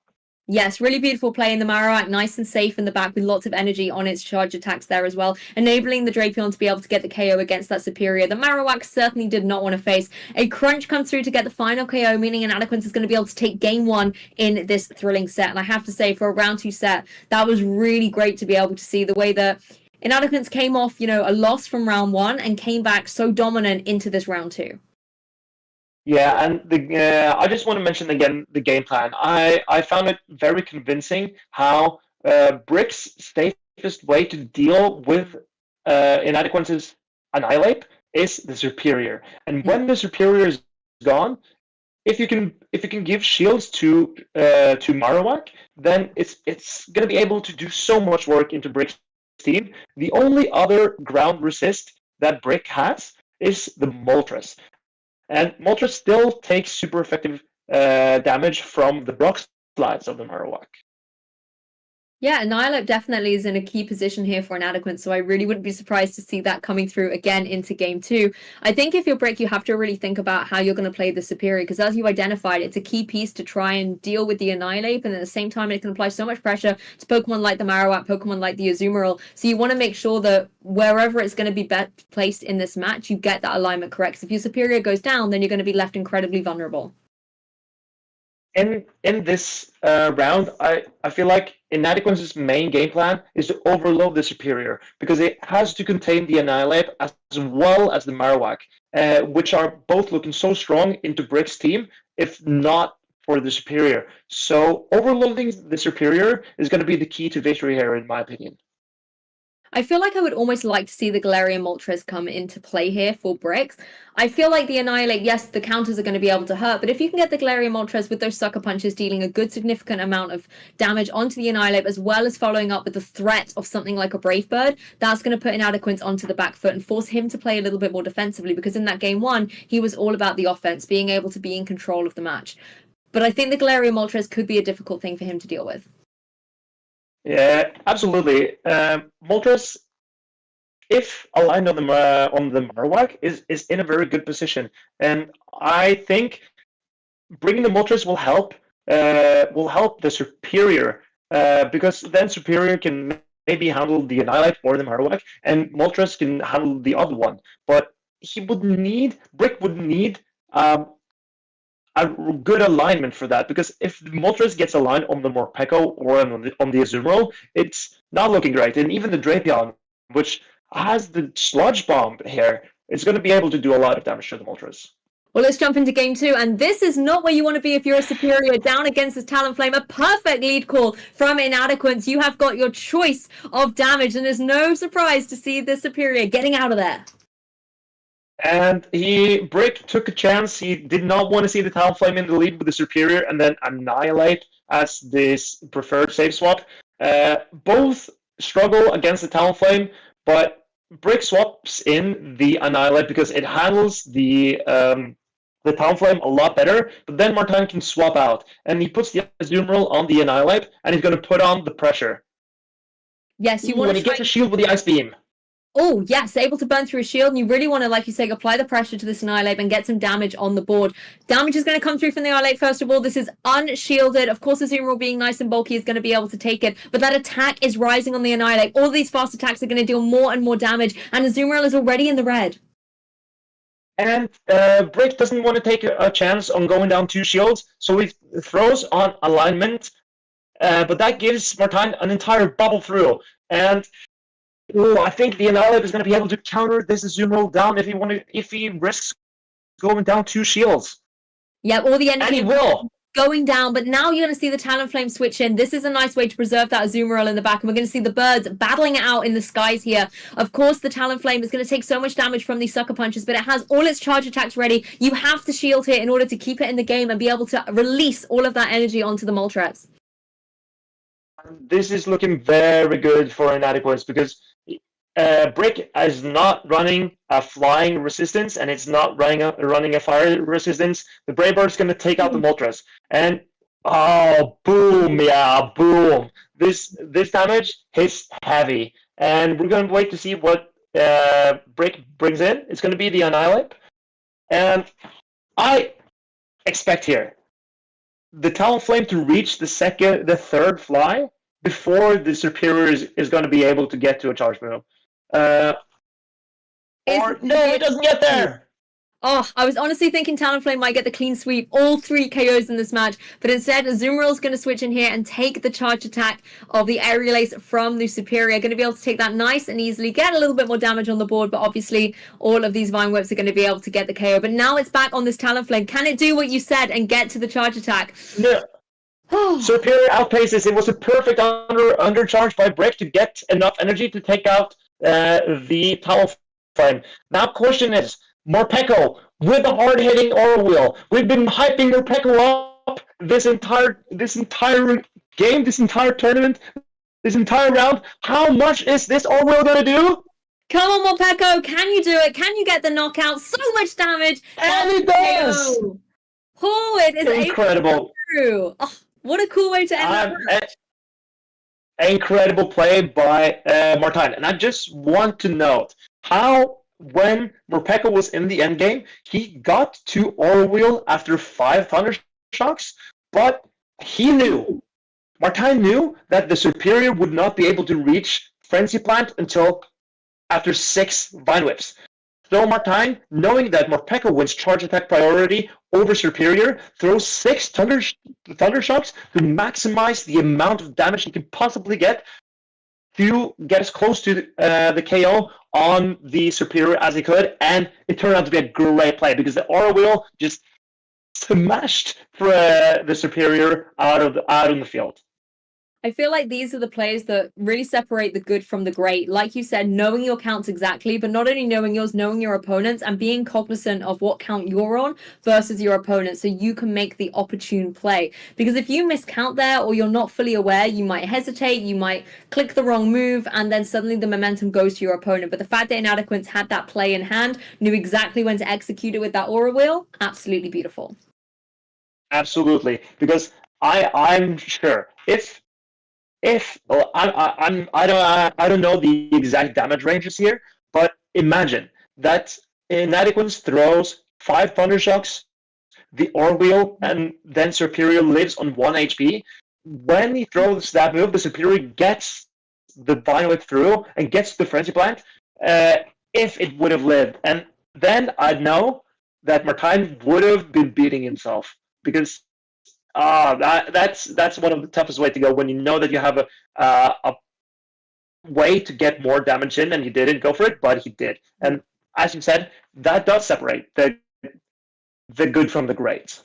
Yes, really beautiful play in the Marowak, nice and safe in the back with lots of energy on its charge attacks there as well, enabling the Drapion to be able to get the KO against that Superior. The Marowak certainly did not want to face. A crunch comes through to get the final KO, meaning Inadequance is going to be able to take game 1 in this thrilling set. And I have to say, for a round 2 set, that was really great to be able to see the way that Inadequance came off, a loss from round 1 and came back so dominant into this round 2. Yeah, and I just want to mention again the game plan. I found it very convincing how Brick's safest way to deal with Inadequance's Annihilape is the Superior. And when the Superior is gone, if you can give shields to Marowak, then it's going to be able to do so much work into Brick's team. The only other ground resist that Brick has is the Moltres. And Moltres still takes super effective damage from the Brock slides of the Marowak. Yeah, Annihilape definitely is in a key position here for Inadequance, so I really wouldn't be surprised to see that coming through again into game 2. I think if you're Brick, you have to really think about how you're going to play the Superior, because as you identified, it's a key piece to try and deal with the Annihilape, and at the same time, it can apply so much pressure to Pokemon like the Marowak, Pokemon like the Azumarill, so you want to make sure that wherever it's going to be best placed in this match, you get that alignment correct. So if your Superior goes down, then you're going to be left incredibly vulnerable. In this round, I feel like Inadequance's main game plan is to overload the Superior, because it has to contain the Annihilape as well as the Marowak, which are both looking so strong into Brick's team, if not for the Superior. So overloading the Superior is going to be the key to victory here, in my opinion. I feel like I would almost like to see the Galarian Moltres come into play here for Bricks. I feel like the Annihilape, yes, the counters are going to be able to hurt, but if you can get the Galarian Moltres with those sucker punches dealing a good significant amount of damage onto the Annihilape, as well as following up with the threat of something like a Brave Bird, that's going to put Inadequance onto the back foot and force him to play a little bit more defensively, because in that game 1, he was all about the offense, being able to be in control of the match. But I think the Galarian Moltres could be a difficult thing for him to deal with. Yeah, absolutely. Moltres, if aligned on the Marowak, is in a very good position, and I think bringing the Moltres will help the Superior, because then Superior can maybe handle the Annihilape or the Marowak, and Moltres can handle the other one. But Brick would need a good alignment for that, because if Moltres gets aligned on the Morpeko or on the Azumarill, it's not looking great. And even the Drapion, which has the Sludge Bomb here, is going to be able to do a lot of damage to the Moltres. Well, let's jump into game 2, and this is not where you want to be if you're a Superior down against this Talonflame. A perfect lead call from Inadequance. You have got your choice of damage, and there's no surprise to see the Superior getting out of there. And Brick took a chance. He did not want to see the Talonflame in the lead with the Superior and then Annihilape as this preferred save swap. Both struggle against the Talonflame, but Brick swaps in the Annihilape because it handles the Talonflame a lot better, but then Martin can swap out, and he puts the Azumarill on the Annihilape, and he's going to put on the pressure. Yes, you want when he gets a shield with the Ice Beam. Oh, yes, able to burn through a shield, and you really want to, like you say, apply the pressure to this Annihilape and get some damage on the board. Damage is going to come through from the Annihilape, first of all. This is unshielded. Of course, Azumarill being nice and bulky is going to be able to take it, but that attack is rising on the Annihilape. All these fast attacks are going to deal more and more damage, and Azumarill is already in the red. And Brick doesn't want to take a chance on going down 2 shields, so he throws on alignment, but that gives Martin an entire bubble through. And I think the Annihilape is going to be able to counter this Azumarill down if he risks going down 2 shields. Yeah, all the energy. And he will. Going down, but now you're going to see the Talonflame switch in. This is a nice way to preserve that Azumarill in the back, and we're going to see the birds battling it out in the skies here. Of course, the Talonflame is going to take so much damage from these sucker punches, but it has all its charge attacks ready. You have to shield here in order to keep it in the game and be able to release all of that energy onto the Moltres. This is looking very good for Inadequates because Brick is not running a flying resistance, and it's not running a fire resistance. The Brave Bird's going to take out the Moltres, and boom, yeah, boom. This damage hits heavy, and we're going to wait to see what Brick brings in. It's going to be the Annihilape, and I expect here the Talonflame to reach the third fly before the Superior is going to be able to get to a charge move. No, it doesn't get there. Oh, I was honestly thinking Talonflame might get the clean sweep, all 3 KOs in this match, but instead Azumarill's going to switch in here and take the charge attack of the Aerial Ace from the Superior. Going to be able to take that nice and easily, get a little bit more damage on the board, but obviously all of these Vine Whips are going to be able to get the KO. But now it's back on this Talonflame. Can it do what you said and get to the charge attack? No. Superior outpaces. It was a perfect undercharge by Brick to get enough energy to take out the Talonflame. Now, question is, Morpeko with the hard-hitting Aura Wheel. We've been hyping Morpeko up this entire game, this entire tournament, this entire round. How much is this Aura Wheel gonna do? Come on, Morpeko, can you do it? Can you get the knockout? So much damage, and it does. Oh, it is incredible. Oh, what a cool way to end that. Incredible play by Martin. And I just want to note how, when Morpeko was in the endgame, he got to Aura Wheel after 5 Thunder Shocks, but Martin knew that the Superior would not be able to reach Frenzy Plant until after 6 Vine Whips. So Martin, knowing that Morpeko wins charge attack priority over Superior, throws 6 Thunder Shocks to maximize the amount of damage he can possibly get to get as close to the KO on the Superior as he could, and it turned out to be a great play because the Aura Wheel just smashed the Superior out of the field. I feel like these are the plays that really separate the good from the great. Like you said, knowing your counts exactly, but not only knowing yours, knowing your opponents and being cognizant of what count you're on versus your opponent so you can make the opportune play. Because if you miscount there or you're not fully aware, you might hesitate, you might click the wrong move, and then suddenly the momentum goes to your opponent. But the fact that Inadequates had that play in hand, knew exactly when to execute it with that Aura Wheel, absolutely beautiful. Absolutely, because I'm sure I don't know the exact damage ranges here, but imagine that Inadequates throws 5 Thunder Shocks, the Aura Wheel, and then Superior lives on 1 HP. When he throws that move, the Superior gets the Vine Whip through and gets the Frenzy Plant if it would have lived. And then I'd know that Martin would have been beating himself because that's one of the toughest way to go when you know that you have a way to get more damage in and he didn't go for it, but he did. And as you said, that does separate the good from the great.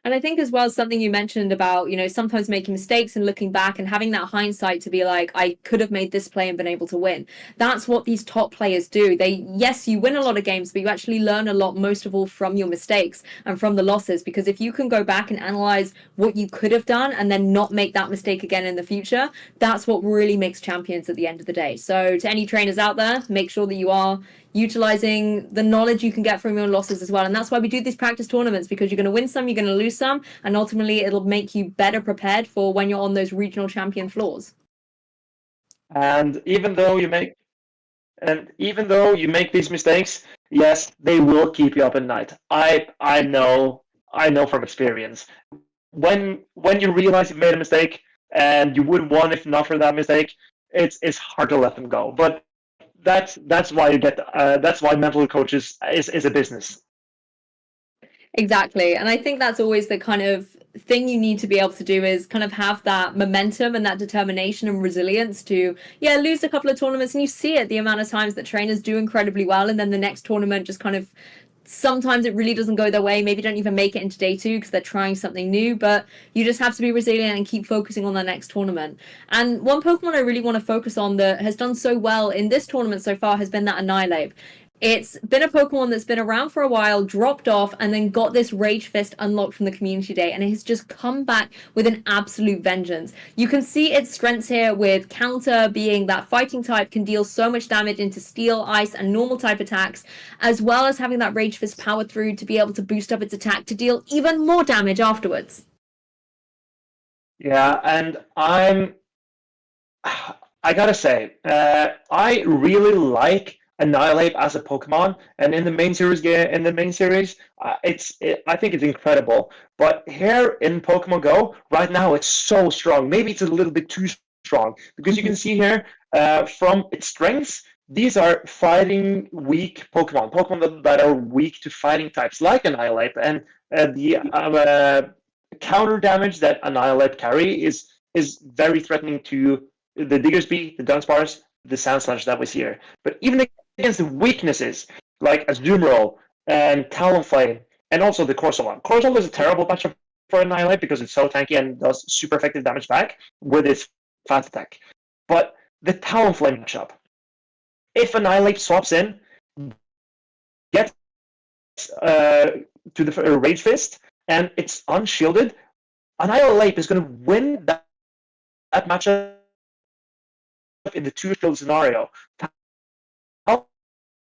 And I think as well, something you mentioned about, sometimes making mistakes and looking back and having that hindsight to be like, I could have made this play and been able to win. That's what these top players do. Yes, you win a lot of games, but you actually learn a lot, most of all from your mistakes and from the losses. Because if you can go back and analyze what you could have done and then not make that mistake again in the future, that's what really makes champions at the end of the day. So to any trainers out there, make sure that you are utilizing the knowledge you can get from your losses as well. And that's why we do these practice tournaments, because you're going to win some, you're going to lose some, and ultimately it'll make you better prepared for when you're on those regional champion floors. And even though you make these mistakes, yes, they will keep you up at night. I know from experience. When you realize you've made a mistake and you would have won if not for that mistake, it's hard to let them go. But that's why mental coaches is a business. Exactly. And I think that's always the kind of thing you need to be able to do, is kind of have that momentum and that determination and resilience to lose a couple of tournaments. And you see it, the amount of times that trainers do incredibly well, and then the next tournament just kind of, sometimes it really doesn't go their way, maybe don't even make it into day 2 because they're trying something new. But you just have to be resilient and keep focusing on the next tournament. And one Pokemon I really want to focus on that has done so well in this tournament so far has been that Annihilape. It's been a Pokemon that's been around for a while, dropped off, and then got this Rage Fist unlocked from the Community Day, and it has just come back with an absolute vengeance. You can see its strengths here, with Counter being that fighting type can deal so much damage into Steel, Ice, and normal type attacks, as well as having that Rage Fist power through to be able to boost up its attack to deal even more damage afterwards. Yeah, and I gotta say, I really like Annihilape as a Pokemon, and in the main series, I think it's incredible. But here in Pokemon Go, right now, it's so strong. Maybe it's a little bit too strong, because you can see here from its strengths, these are fighting weak Pokemon that are weak to fighting types like Annihilape, and the counter damage that Annihilape carry is very threatening to the Diggersby, the Dunsparce, the Sandslash that was here. But even against the weaknesses like Azumarill and Talonflame, and also the Corsola. Corsola is a terrible matchup for Annihilape because it's so tanky and does super effective damage back with its fast attack. But the Talonflame matchup, if Annihilape swaps in, gets to the Rage Fist, and it's unshielded, Annihilape is going to win that matchup in the two-shield scenario.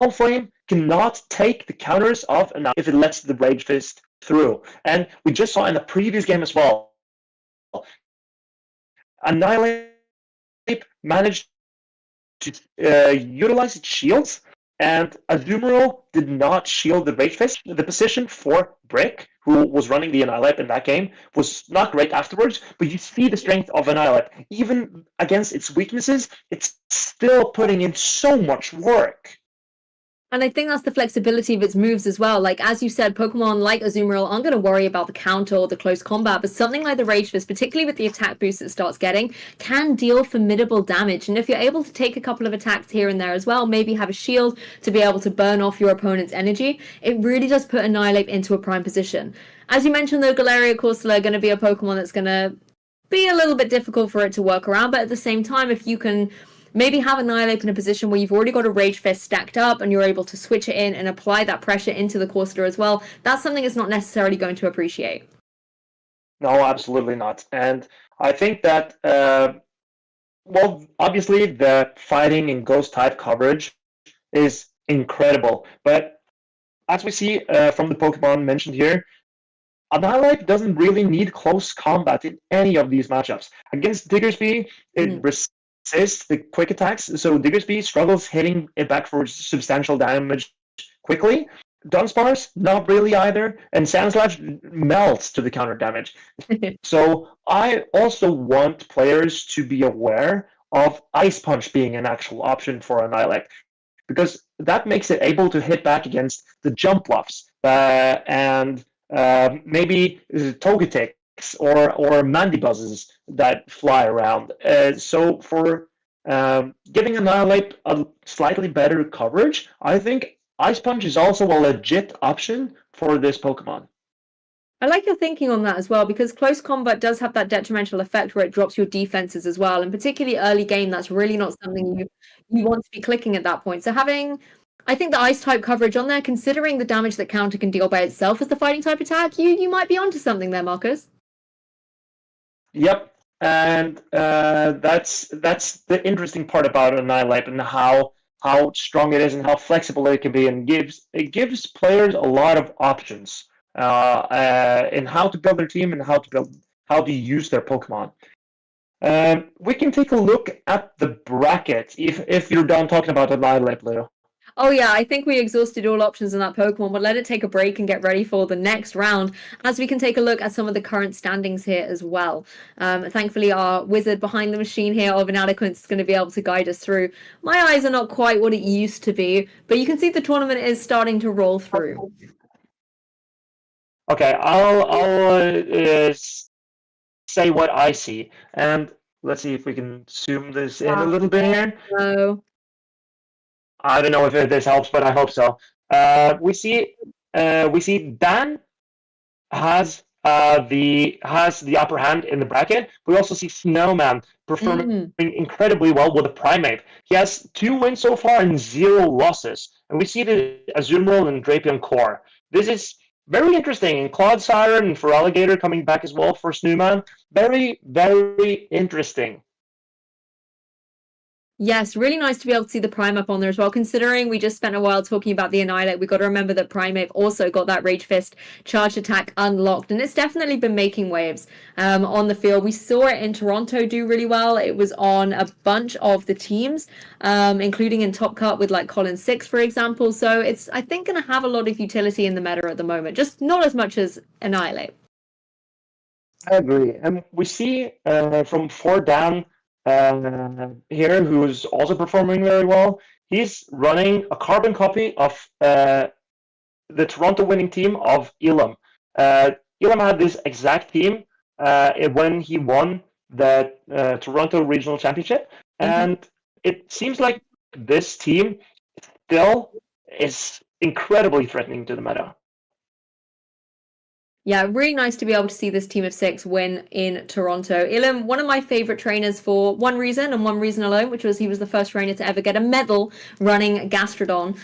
Talonflame cannot take the counters of Annihilape if it lets the Rage Fist through. And we just saw in the previous game as well, Annihilape managed to utilize its shields, and Azumarill did not shield the Rage Fist. The position for Brick, who was running the Annihilape in that game, was not great afterwards, but you see the strength of Annihilape. Even against its weaknesses, it's still putting in so much work. And I think that's the flexibility of its moves as well. Like, as you said, Pokemon like Azumarill aren't going to worry about the counter or the close combat, but something like the Rage Fist, particularly with the attack boost it starts getting, can deal formidable damage. And if you're able to take a couple of attacks here and there as well, maybe have a shield to be able to burn off your opponent's energy, it really does put Annihilape into a prime position. As you mentioned, though, Galarian Corsola are going to be a Pokemon that's going to be a little bit difficult for it to work around, but at the same time, if you can maybe have Annihilape in a position where you've already got a Rage Fist stacked up and you're able to switch it in and apply that pressure into the Corsola as well, that's something it's not necessarily going to appreciate. No, absolutely not. And I think that, obviously the fighting and ghost type coverage is incredible. But as we see from the Pokemon mentioned here, Annihilape doesn't really need close combat in any of these matchups. Against Diggersby, it resists the quick attacks, so Diggersby struggles hitting it back for substantial damage quickly. Dunsparce, not really either, and Sandslash melts to the counter damage. So I also want players to be aware of Ice Punch being an actual option for Annihilape, because that makes it able to hit back against the jump bluffs and maybe Togetic or Mandibuzzes that fly around. So for giving Annihilape a slightly better coverage, I think Ice Punch is also a legit option for this Pokemon. I like your thinking on that as well, because close combat does have that detrimental effect where it drops your defenses as well, and particularly early game, that's really not something you want to be clicking at that point. So having, I think, the ice type coverage on there, considering the damage that counter can deal by itself as the fighting type attack, you might be onto something there, Marcus. Yep, and that's the interesting part about Annihilape and how strong it is and how flexible it can be, and gives players a lot of options in how to build their team and how to use their Pokemon. We can take a look at the bracket if you're done talking about Annihilape, Leo. Oh yeah, I think we exhausted all options in that Pokemon, but let it take a break and get ready for the next round, as we can take a look at some of the current standings here as well. Thankfully, our wizard behind the machine here of Inadequance is going to be able to guide us through. My eyes are not quite what it used to be, but you can see the tournament is starting to roll through. Okay, I'll say what I see, and let's see if we can zoom this in a little bit here. So, I don't know if this helps, but I hope so. We see Dan has the upper hand in the bracket. We also see Snowman performing incredibly well with a Primeape. He has 2 wins so far and 0 losses. And we see the Azumarill and Drapion core. This is very interesting. And Claude Siren and Feraligatr coming back as well for Snowman. Very, very interesting. yes, really nice to be able to see the Primeape on there as well, considering we just spent a while talking about the Annihilape. We've got to remember that Primeape also got that Rage Fist charged attack unlocked, and it's definitely been making waves on the field. We saw it in Toronto do really well. It was on a bunch of the teams, including in Top Cut with like Colin 6, for example. So it's, I think, going to have a lot of utility in the meta at the moment, just not as much as Annihilape. I agree. And we see from 4 down here, who's also performing very well. He's running a carbon copy of the Toronto winning team of Elam. Elam had this exact team when he won the Toronto Regional Championship, and it seems like this team still is incredibly threatening to the meta. Yeah, really nice to be able to see this team of 6 win in Toronto. Ilum, one of my favorite trainers for one reason and one reason alone, which was he was the first trainer to ever get a medal running Gastrodon.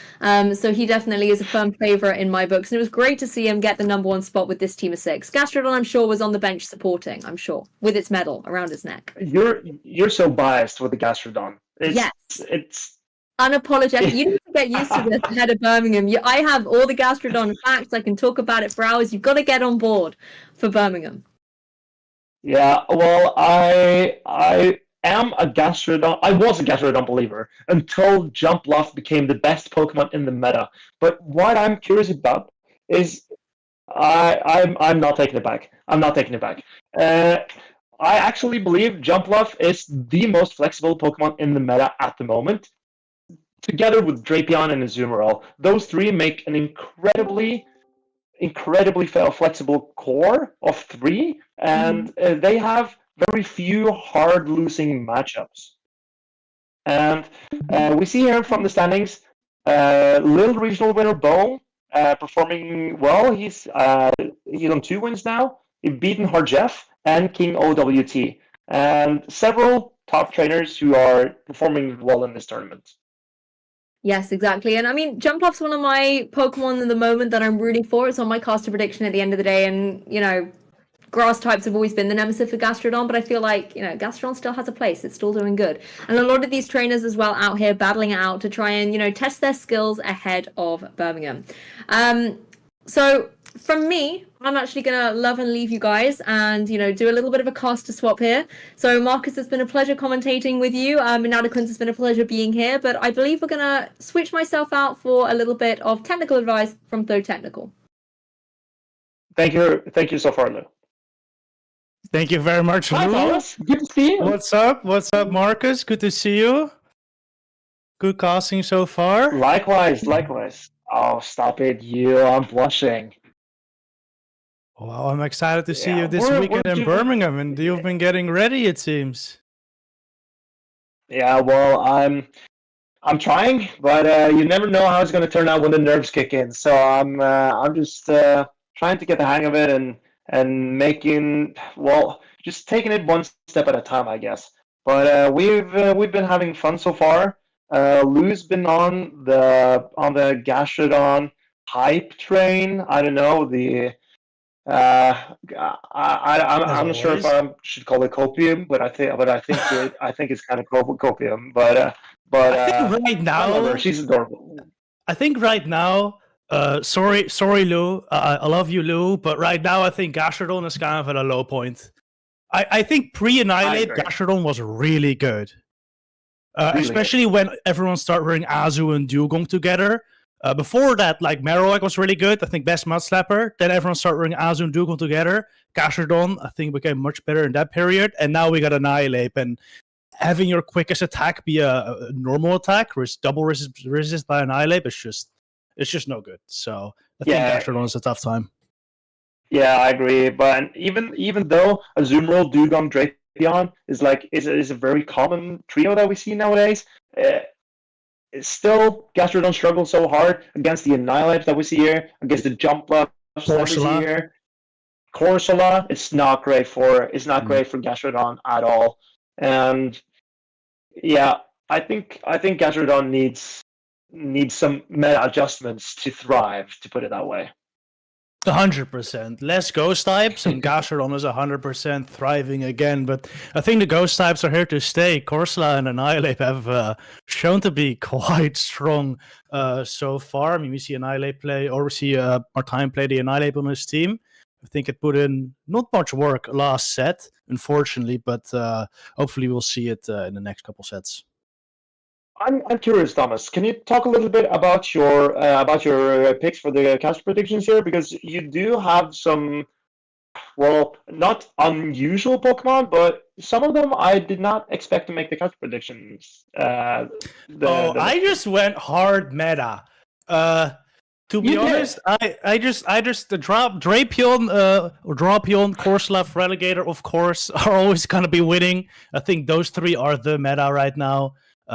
So he definitely is a firm favorite in my books. And it was great to see him get the #1 spot with this team of 6. Gastrodon, I'm sure, was on the bench supporting, I'm sure, with its medal around its neck. You're so biased with the Gastrodon. It's unapologetic. You need to get used to this ahead of Birmingham. I have all the Gastrodon facts. I can talk about it for hours. You've got to get on board for Birmingham. Yeah, well, I am a Gastrodon. I was a Gastrodon believer until Jumpluff became the best Pokemon in the meta. But what I'm curious about is I'm not taking it back. I'm not taking it back. I actually believe Jumpluff is the most flexible Pokemon in the meta at the moment. Together with Drapion and Azumarill, those 3 make an incredibly flexible core of 3, and they have very few hard losing matchups. And we see here from the standings, Little Regional winner Bo performing well. He's on 2 wins now. He's beaten Harjeff and King OWT, and several top trainers who are performing well in this tournament. Yes, exactly. And I mean, Jumpluff's one of my Pokemon in the moment that I'm rooting for. It's on my caster prediction at the end of the day. And, you know, grass types have always been the nemesis for Gastrodon, but I feel like, you know, Gastrodon still has a place. It's still doing good. And a lot of these trainers as well out here battling it out to try and, you know, test their skills ahead of Birmingham. So from me, I'm actually going to love and leave you guys and, you know, do a little bit of a caster swap here. So Marcus, it's been a pleasure commentating with you. Inadequance, it's been a pleasure being here, but I believe we're going to switch myself out for a little bit of technical advice from ThoTechtical. Thank you so far, Lou. Thank you very much, Lou. Hi, Thomas. Good to see you. What's up? What's up, Marcus? Good to see you. Good casting so far. Likewise. Oh, stop it, you. I'm blushing. Well, I'm excited to see you this weekend in Birmingham, and you've been getting ready, it seems. Yeah, well, I'm trying, but you never know how it's going to turn out when the nerves kick in. So I'm just trying to get the hang of it and making just taking it one step at a time, I guess. But we've been having fun so far. Lou's been on the Gastrodon hype train. I don't know the. I'm not sure if I should call it copium, but I think it's kind of copium. But I think right now, I love her. She's adorable. I think right now, sorry, Lou. I love you, Lou, but right now I think Gastrodon is kind of at a low point. I think pre-Annihilate, Gastrodon was really good. Really especially good. When everyone started running Azu and Dugong together. Before that, like Marowak was really good. I think best Mud Slapper. Then everyone started running Azu and Dugong together. Gastrodon, I think, became much better in that period. And now we got Annihilape. And having your quickest attack be a normal attack, double resist by Annihilape, it's just no good. So I think Gastrodon is a tough time. Yeah, I agree. But even though Azumarill, Dugong, Drapion is a very common trio that we see nowadays, still Gastrodon struggles so hard against the Annihilape that we see here, against the jump ups that we see here. Corsola, it's not great for Gastrodon at all. And yeah, I think Gastrodon needs some meta adjustments to thrive, to put it that way. 100%. Less ghost types, and Gastrodon is 100% thriving again. But I think the ghost types are here to stay. Corsola and Annihilape have shown to be quite strong so far. I mean, we see Annihilape play, or we see Martijn play the Annihilape on his team. I think it put in not much work last set, unfortunately, but hopefully we'll see it in the next couple sets. I'm curious, Thomas. Can you talk a little bit about your picks for the caster predictions here? Because you do have some, not unusual Pokemon, but some of them I did not expect to make the caster predictions. I just went hard meta. To be honest, I just Drapion, Corsola, Feraligatr, of course, are always gonna be winning. I think those three are the meta right now.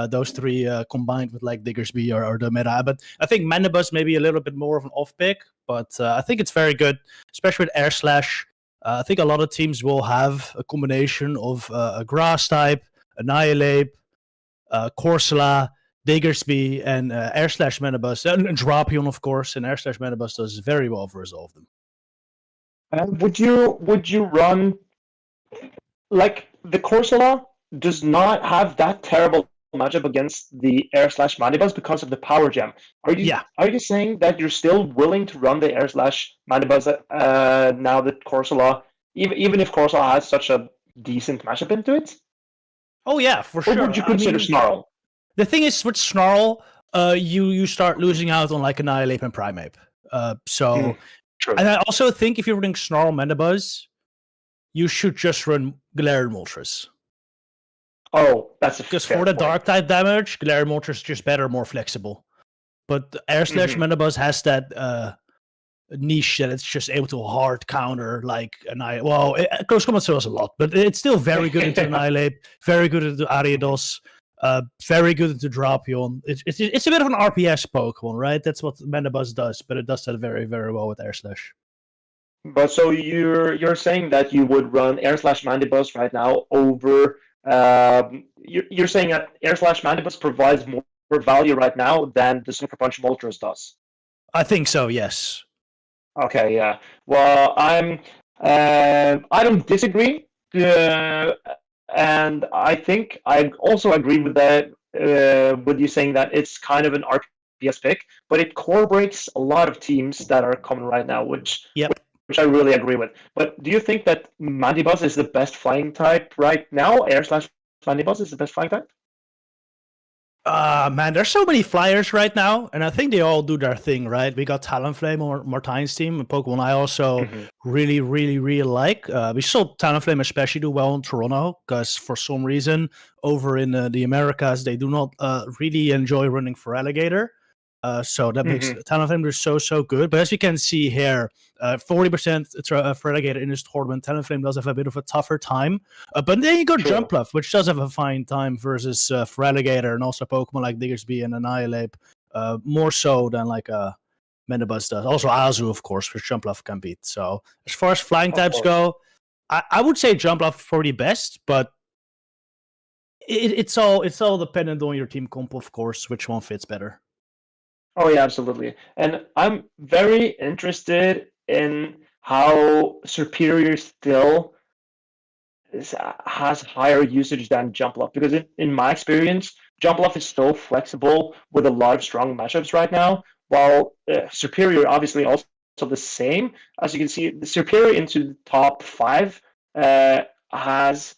Those three combined with like Diggersby are the meta. But I think Mandibuzz may be a little bit more of an off pick, but I think it's very good, especially with Air Slash. I think a lot of teams will have a combination of a Grass type, Annihilape, Corsola, Diggersby, and Air Slash Mandibuzz, and Drapion, of course. And Air Slash Mandibuzz does very well versus all of them. Would you run, like, the Corsola does not have that terrible matchup against the Air Slash Mandibuzz because of the Power Gem. Are you saying that you're still willing to run the Air Slash Mandibuzz now that Corsola, even if Corsola has such a decent matchup into it? Oh yeah, for sure. Or would you consider Snarl? The thing is, with Snarl, you start losing out on like Annihilape and Primeape. True. And I also think if you're running Snarl Mandibuzz, you should just run Galarian Moltres. Oh, that's because for the dark type damage, Galarian Moltres is just better, more flexible. But Air Slash Mandibuzz has that niche that it's just able to hard counter like Annihilape. Well, Close Combat Sales a lot, but it's still very good into Annihilape, very good into Aridos, very good into Drapion. It's a bit of an RPS Pokemon, right? That's what Mandibuzz does, but it does that very, very well with Air Slash. But so you're saying that you would run Air Slash Mandibuzz right now over. You're saying that Air Slash Mandibuzz provides more value right now than the Sucker Punch Moltres does? I think so, yes. Okay, yeah. Well, I don't disagree, and I think I also agree with that. With you saying that it's kind of an RPS pick, but it core breaks a lot of teams that are coming right now, which I really agree with. But do you think that Mandibuzz is the best flying type right now? Air Slash Mandibuzz is the best flying type? Man, there's so many flyers right now, and I think they all do their thing, right? We got Talonflame on Martijn's team, a Pokemon I also really, really, really like. We saw Talonflame especially do well in Toronto, because for some reason, over in the Americas, they do not really enjoy running Feraligatr. So that makes Talonflame do so good. But as you can see here, 40% Feraligatr in this tournament. Talonflame does have a bit of a tougher time. But then you got Jumpluff, which does have a fine time versus Feraligatr and also Pokemon like Diggersby and Annihilape. More so than like a Menabus does. Also Azu, of course, which Jumpluff can beat. So as far as flying Of types course. go, I would say Jumpluff is probably best, but it's all dependent on your team comp, of course, which one fits better. Oh yeah, absolutely. And I'm very interested in how Superior still has higher usage than Jumpluff, because in my experience, Jumpluff is so flexible with a lot of strong matchups right now, while Superior obviously also the same. As you can see, the Superior into the top 5 has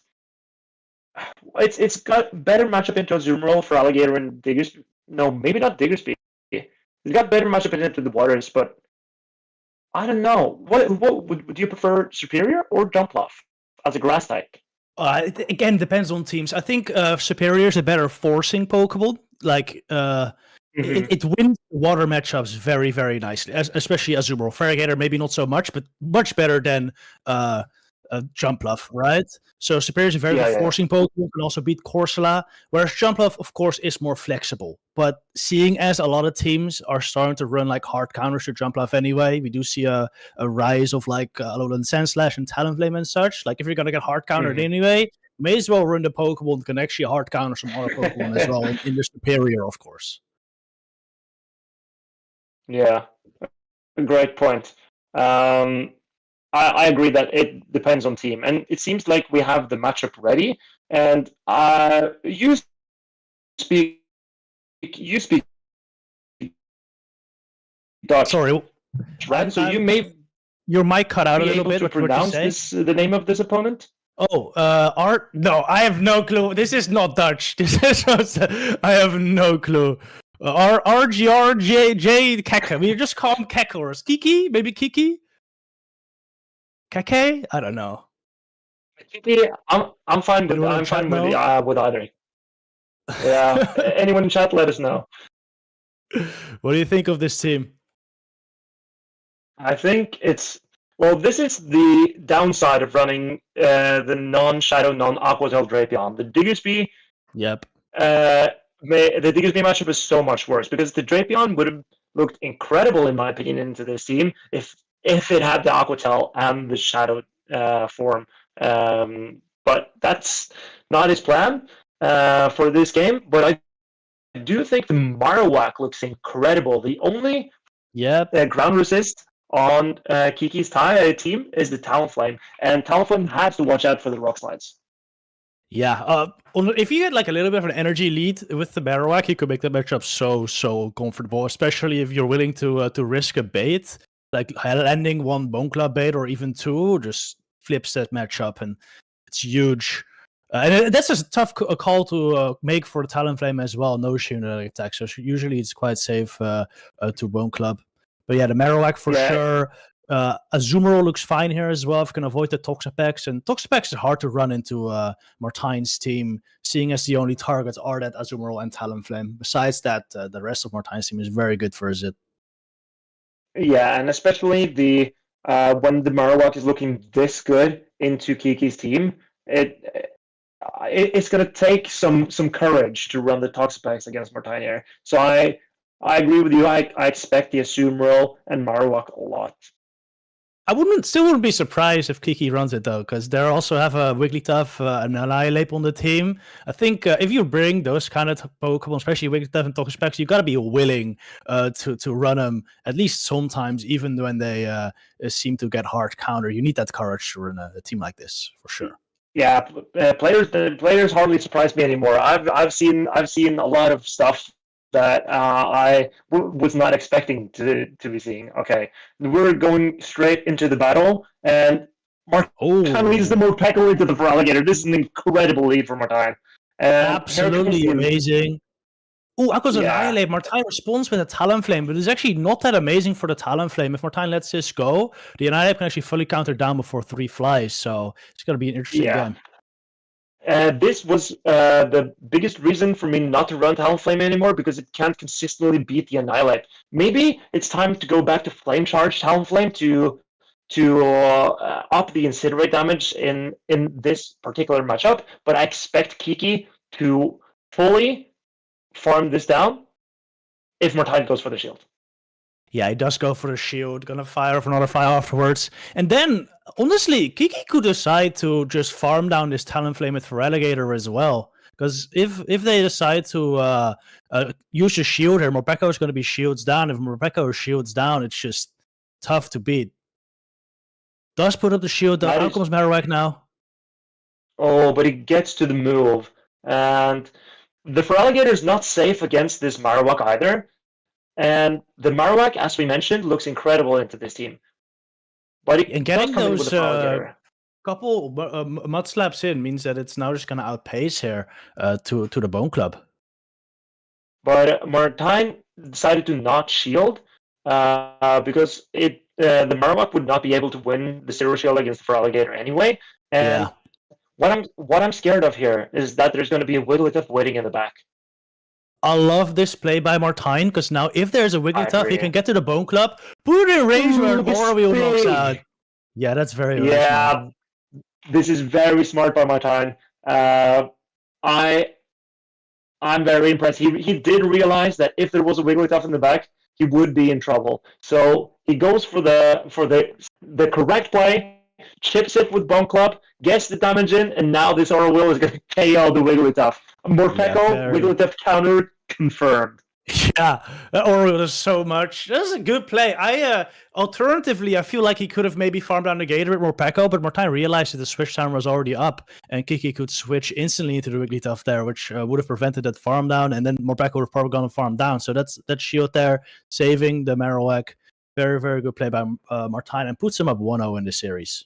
it's got better matchup into Azumarill for Alligator and Diggersby. No, maybe not Diggersby. It's got better matchup into the Waters, but I don't know. What would you prefer, Superior or Jumpluff as a grass type? Again, depends on teams. I think Superior is a better forcing Pokeball. Like it wins water matchups very, very nicely, especially Azumarill. Feraligatr maybe not so much, but much better than Jumpluff, right? So Superior is a very good forcing Pokemon, can also beat Corsola, whereas Jumpluff, of course, is more flexible. But seeing as a lot of teams are starting to run like hard counters to Jumpluff anyway, we do see a rise of like Alolan Sandslash and Talonflame and such. Like if you're gonna get hard countered anyway, may as well run the Pokemon that can actually hard counter some other Pokemon as well in the Superior, of course. Yeah, great point. I agree that it depends on team, and it seems like we have the matchup ready. And you speak Dutch. Sorry, right? So you may your mic cut out a be little able bit. to pronounce the name of this opponent. Oh, Art? No, I have no clue. This is not Dutch. This is I have no clue. RGRJ Keke. We just call him Keke or Kiki? Maybe Kiki? Keke? I don't know. Kiki, I'm fine with with either. Yeah, anyone in chat, let us know. What do you think of this team? I think this is the downside of running the non-Shadow, non-Aqua-Tail Drapion. The Diggersby, yep. The Diggersby matchup is so much worse because the Drapion would have looked incredible, in my opinion, into this team if it had the Aqua-Tail and the Shadow form. But that's not his plan for this game. But I do think the Marowak looks incredible. The only ground resist on Kiki's team is the Talonflame, and Talonflame has to watch out for the Rock Slides. Yeah, if you get like a little bit of an energy lead with the Marowak, you could make the matchup so comfortable, especially if you're willing to risk a bait, like landing one Bone Club bait or even two, just flips that matchup, and it's huge. And that's a tough call to make for the Talonflame as well, no shield attack, so usually it's quite safe to Bone Club. But yeah, the Marowak for sure. Azumarill looks fine here as well if you can avoid the Toxapex. And Toxapex is hard to run into Martine's team, seeing as the only targets are that Azumarill and Talonflame. Besides that, the rest of Martine's team is very good for Zit. Yeah, and especially when the Marowak is looking this good into Kiki's team, it's going to take some courage to run the Toxapex against Martine here. So I agree with you. I expect the Azumarill and Marowak a lot. I still wouldn't be surprised if Kiki runs it though, because they also have a Wigglytuff and Annihilape on the team. I think if you bring those kind of Pokemon, especially Wigglytuff and Toxapex, you got to be willing to run them at least sometimes, even when they seem to get hard counter. You need that courage to run a team like this for sure. Yeah, players hardly surprise me anymore. I've seen a lot of stuff that I was not expecting to be seeing. Okay, we're going straight into the battle, and Martine leads the Morpeko into the Feraligatr. This is an incredible lead for Martine. Absolutely amazing. Oh, I goes Annihilate. Martine responds with a Talonflame, but it's actually not that amazing for the Talonflame. If Martine lets this go, the Annihilate can actually fully counter down before 3 flies, so it's going to be an interesting game. This was the biggest reason for me not to run Talonflame anymore, because it can't consistently beat the Annihilape. Maybe it's time to go back to Flame Charge Talonflame to up the Incinerate damage in this particular matchup, but I expect Kiki to fully farm this down if Martine goes for the shield. Yeah, he does go for the shield, gonna fire off another fire afterwards. And then, honestly, Kiki could decide to just farm down this Talonflame with Feraligatr as well. Because if they decide to use the shield here, Morpeko is going to be shields down. If Morpeko is shields down, it's just tough to beat. Does put up the shield down. Out comes Marowak now. Oh, but he gets to the move. And the Feraligatr is not safe against this Marowak either. And the Marowak, as we mentioned, looks incredible into this team. But he and getting those couple mud slaps in means that it's now just going to outpace here to the Bone Club. But Martine decided to not shield because the Marowak would not be able to win the zero shield against the Feraligatr anyway. And what I'm scared of here is that there's going to be a Wigglytuff waiting in the back. I love this play by Martine, because now if there's a Wigglytuff, he can get to the Bone Club, put it in range where Orawheel knocks out. Yeah, that's very smart. This is very smart by Martine. I'm very impressed. He did realize that if there was a Wigglytuff in the back, he would be in trouble. So he goes for the correct play, chips it with Bone Club, gets the damage in, and now this Orawheel is going to KO the Wigglytuff. Morpeko, Wigglytuff counter confirmed. Yeah, Orawheel does so much. That's a good play. Alternatively, I feel like he could have maybe farmed down the Gator with Morpeko, but Martine realized that the switch timer was already up, and Kiki could switch instantly into the Wigglytuff there, which would have prevented that farm down, and then Morpeko would have probably gone to farm down. So that's that shield there, saving the Marowak. Very, very good play by Martine, and puts him up 1-0 in the series.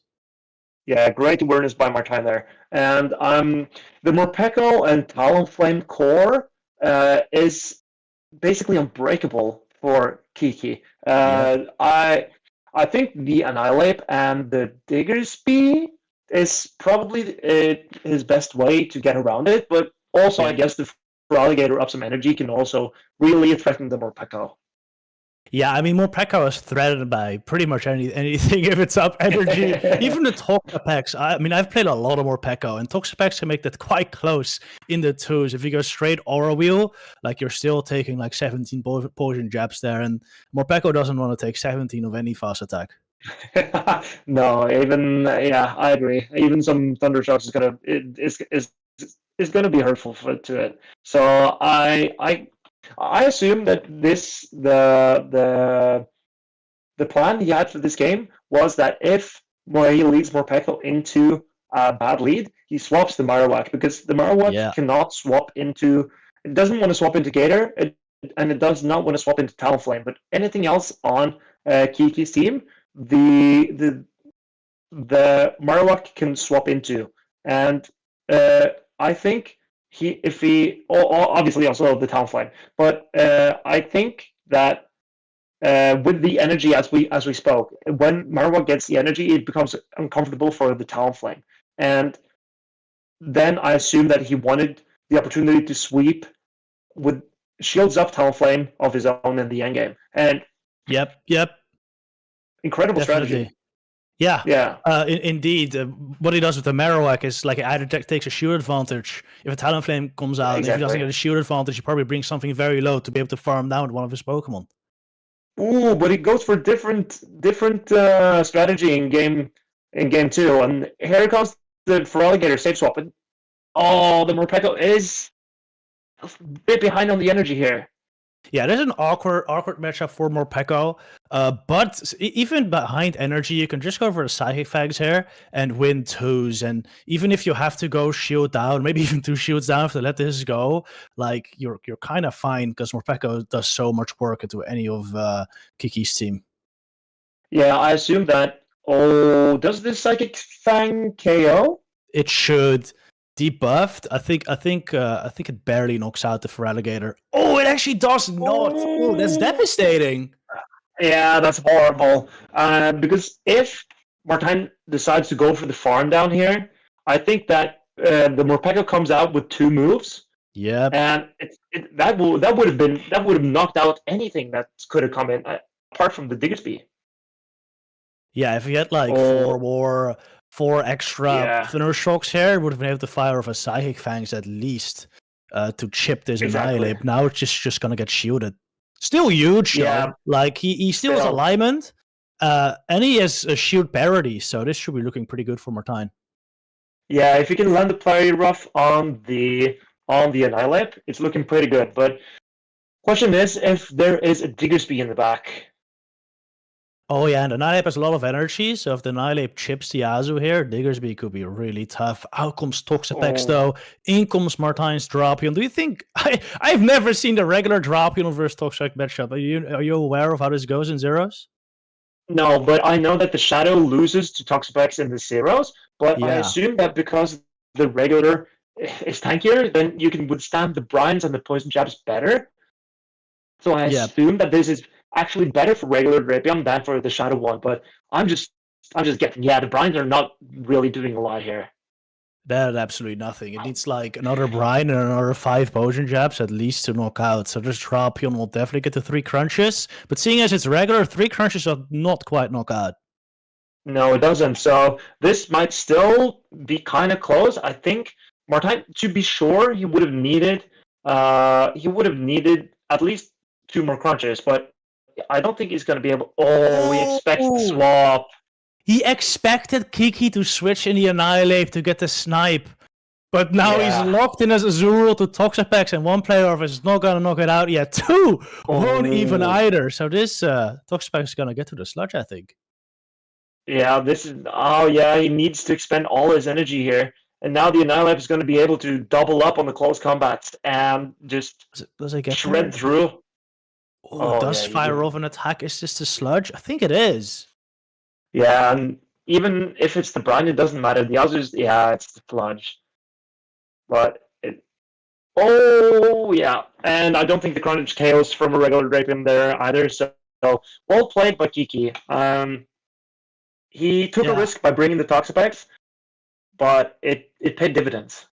Yeah, great awareness by Martine there. And the Morpeko and Talonflame core is basically unbreakable for Kiki. I think the Annihilape and the Diggersby is probably his best way to get around it, but also I guess the Feraligatr up some energy can also really threaten the Morpeko. Yeah, I mean, Morpeko is threatened by pretty much anything if it's up energy. Even the Toxapex. I mean, I've played a lot of Morpeko, and Toxapex can make that quite close in the twos. If you go straight Orawheel, like you're still taking like 17 poison jabs there, and Morpeko doesn't want to take 17 of any fast attack. No, I agree. Even some Thunder Shocks is gonna be hurtful to it. So I assume that the plan he had for this game was that if he leads Morpeko into a bad lead, he swaps the Marowak, because the Marowak cannot swap into. It doesn't want to swap into Gator, and it does not want to swap into Talonflame. But anything else on Kiki's team, the Marowak can swap into, and I think. Obviously also the Talonflame, but I think that with the energy as we spoke, when Marowak gets the energy, it becomes uncomfortable for the Talonflame, and then I assume that he wanted the opportunity to sweep with shields up Talonflame of his own in the endgame, and yep, incredible strategy. Yeah. Indeed. What he does with the Marowak is like either takes a shield advantage. If a Talonflame comes out, if he doesn't get a shield advantage, he probably brings something very low to be able to farm down one of his Pokemon. Ooh, but he goes for different strategy in game 2, and here comes the Feraligatr safe swap. And the Morpeko is a bit behind on the energy here. Yeah, there's an awkward matchup for Morpeko, but even behind energy, you can just go for the Psychic Fangs here and win twos. And even if you have to go shield down, maybe even 2 shields down if they let this go, like you're kind of fine, because Morpeko does so much work into any of Kiki's team. Yeah, I assume that. Oh, does this Psychic Fang KO? It should. Debuffed, I think it barely knocks out the Feraligatr. Oh, it actually does not. Oh, that's devastating. Yeah, that's horrible. Because if Martine decides to go for the farm down here, I think that the Morpeko comes out with 2 moves. Yeah, and that would have knocked out anything that could have come in apart from the Diggersby. Yeah, if you had like 4 extra Thunder Shocks here, would have been able to fire off a Psychic Fangs at least to chip this Annihilape. Now it's just going to get shielded. Still huge, Yeah. though. Like, he still has Still. alignment, and he has a shield parity, so this should be looking pretty good for Martijn. Yeah, if you can land the parry rough on the Annihilape, it's looking pretty good. But question is if there is a Diggersby in the back. Oh yeah, and the Annihilape has a lot of energy, so if the Annihilape chips the Azu here, Diggersby could be really tough. Out comes Toxapex though, in comes Martijn's Drapion. Do you think... I've never seen the regular Drapion versus Toxapex matchup. Are you aware of how this goes in Zeros? No, but I know that the Shadow loses to Toxapex in the Zeros, but I Yeah. assume that because the regular is tankier, then you can withstand the brines and the poison jabs better. So I Yeah. assume that this is actually better for regular Drapion than for the Shadow one, but I'm just guessing. Yeah, the brines are not really doing a lot here. That absolutely nothing. It needs like another brine and another 5 potion jabs at least to knock out. So this Drapion will definitely get to 3 crunches. But seeing as it's regular, 3 crunches are not quite knock out. No, it doesn't. So this might still be kind of close. I think Martijn, to be sure, he would have needed at least 2 more crunches, but I don't think he's going to be able. Oh, he expects the swap. He expected Kiki to switch in the Annihilape to get the snipe. But now Yeah. he's locked in as Azurill to Toxapex, and one player of us is not going to knock it out yet. 2 won't even either. So this Toxapex is going to get to the sludge, I think. Yeah, this is. Oh, yeah, he needs to expend all his energy here. And now the Annihilape is going to be able to double up on the close combats and just Does it get shred there? through. Oh, it does yeah, fire off an attack. Is this the sludge? I think it is. Yeah, and even if it's the brine, it doesn't matter. The others, yeah, it's the sludge. But it. Oh, yeah. And I don't think the Carnage KOs from a regular Drapion there either. So well played by Kiki. He took a risk by bringing the Toxapex, but it paid dividends.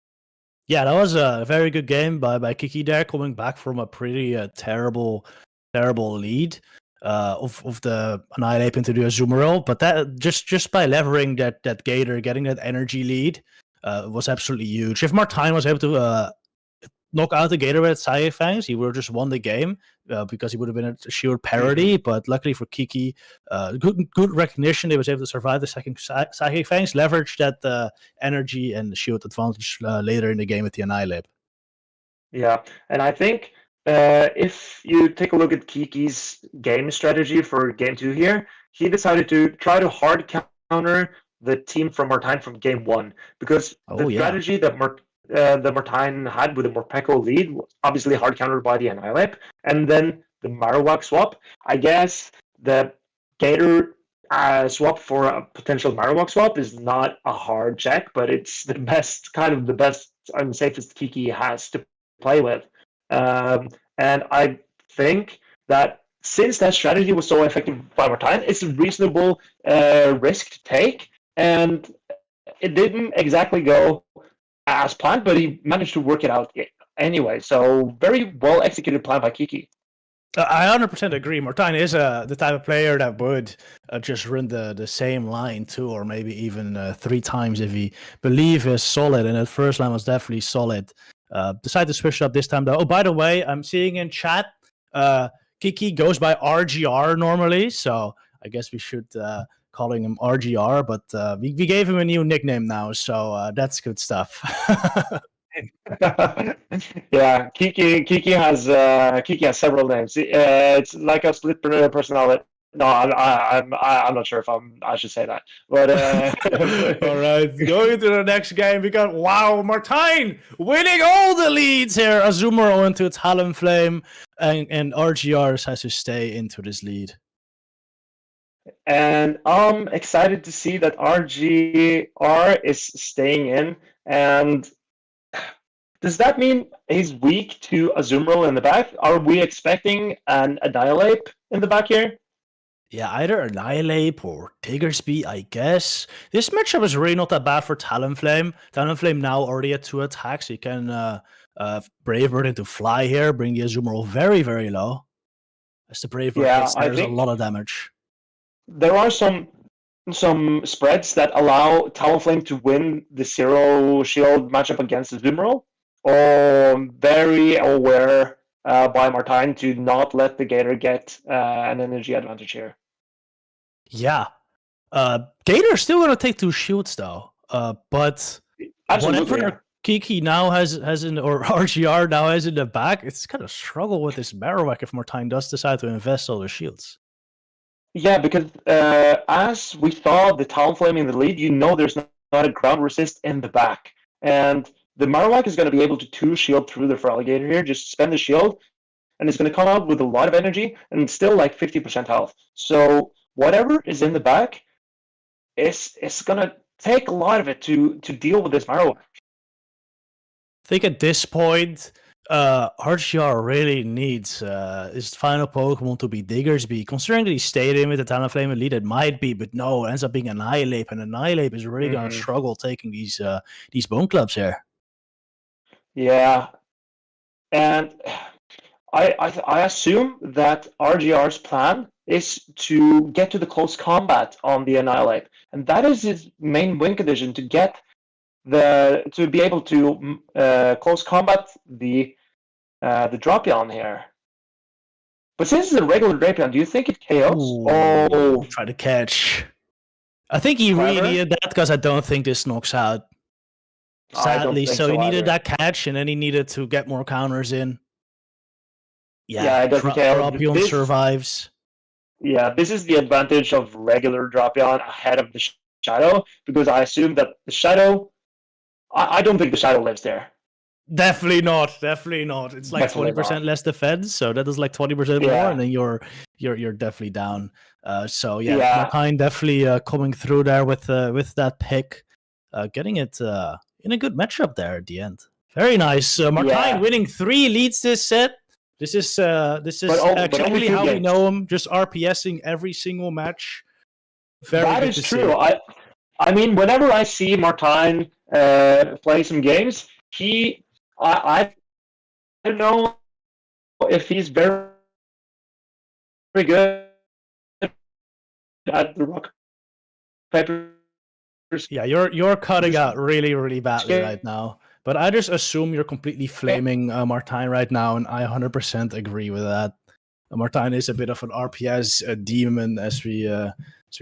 Yeah, that was a very good game by Kiki there, coming back from a pretty terrible lead of the Annihilape into the Azumarill. But that just by levering that Gator, getting that energy lead, was absolutely huge. If Martijn was able to knock out the Gator with Psychic Fangs, he would have just won the game because he would have been a sheer parity. But luckily for Kiki, good recognition. They was able to survive the second Psychic Fangs, leverage that energy and shield advantage later in the game with the Annihilape. Yeah, and I think if you take a look at Kiki's game strategy for game 2 here, he decided to try to hard counter the team from Martijn from game 1 because strategy that Martijn had with the Morpeko lead was obviously hard countered by the Annihilape, and then the Marowak swap. I guess the Gator swap for a potential Marowak swap is not a hard check, but it's the best and safest Kiki has to play with. And I think that since that strategy was so effective by Martijn, it's a reasonable risk to take, and it didn't exactly go as planned, but he managed to work it out anyway. So very well executed plan by Kiki. I 100% agree. Martijn is the type of player that would just run the same line 2 or maybe even 3 times if he believe is solid. And that first line was definitely solid. Decided to switch it up this time though. Oh, by the way, I'm seeing in chat, Kiki goes by RGR normally, so I guess we should calling him RGR, but we gave him a new nickname now, so that's good stuff. Yeah, Kiki has several names. It's like a split personality. No, I'm not sure if I should say that. But all right, going to the next game, we got Martijn winning all the leads here. Azumarill into Talonflame, and RGR has to stay into this lead. And I'm excited to see that RGR is staying in. And does that mean he's weak to Azumarill in the back? Are we expecting an Annihilape in the back here? Yeah, either Annihilape or Diggersby, I guess. This matchup is really not that bad for Talonflame. Talonflame now already at 2 attacks. He can Brave Bird into Fly here, bring the Azumarill very, very low. As the Brave Bird hits, there's a lot of damage. There are some spreads that allow Talonflame to win the 0 shield matchup against Azumarill. Very aware by Martine to not let the Gator get an energy advantage here. Yeah. Gator's still going to take 2 shields, though. But Absolutely. whatever Kiki now has in, or RGR now has in the back, it's going to struggle with this Marowak if Martine does decide to invest all the shields. Yeah, because as we saw the Talonflame in the lead, there's not a ground resist in the back. And the Marowak is going to be able to 2-shield through the Feraligatr here, just spend the shield, and it's going to come out with a lot of energy and still like 50% health. So whatever is in the back, it's going to take a lot of it to deal with this Marowak. I think at this point, RGR really needs his final Pokemon to be Diggersby. Considering that he stayed in with the Talonflame and lead, it might be, but no, it ends up being Annihilape, and Annihilape is really going to struggle taking these Bone Clubs here. Yeah, and I assume that RGR's plan is to get to the close combat on the Annihilape, and that is his main win condition, to be able to close combat the Drapion here. But since it's a regular Drapion, do you think it KOs? Oh, try to catch. I think he really needed that because I don't think this knocks out. Sadly, so he needed that catch, and then he needed to get more counters in. Yeah, it doesn't KO. Drapion survives. Yeah, this is the advantage of regular Drapion ahead of the Shadow, because I assume that the Shadow, I don't think the Shadow lives there. Definitely not. It's like 20% less defense, so that is like 20% more, and then you're definitely down. Martine definitely coming through there with that pick, getting it in a good matchup there at the end. Very nice. Martine winning 3 leads this set. This is actually how we know him, just RPSing every single match. That is true. I mean, whenever I see Martine play some games, I don't know if he's very, very good at the rock paper. Yeah, you're cutting out really, really badly right now. But I just assume you're completely flaming Martine right now, and I 100% agree with that. Martine is a bit of an RPS demon, as we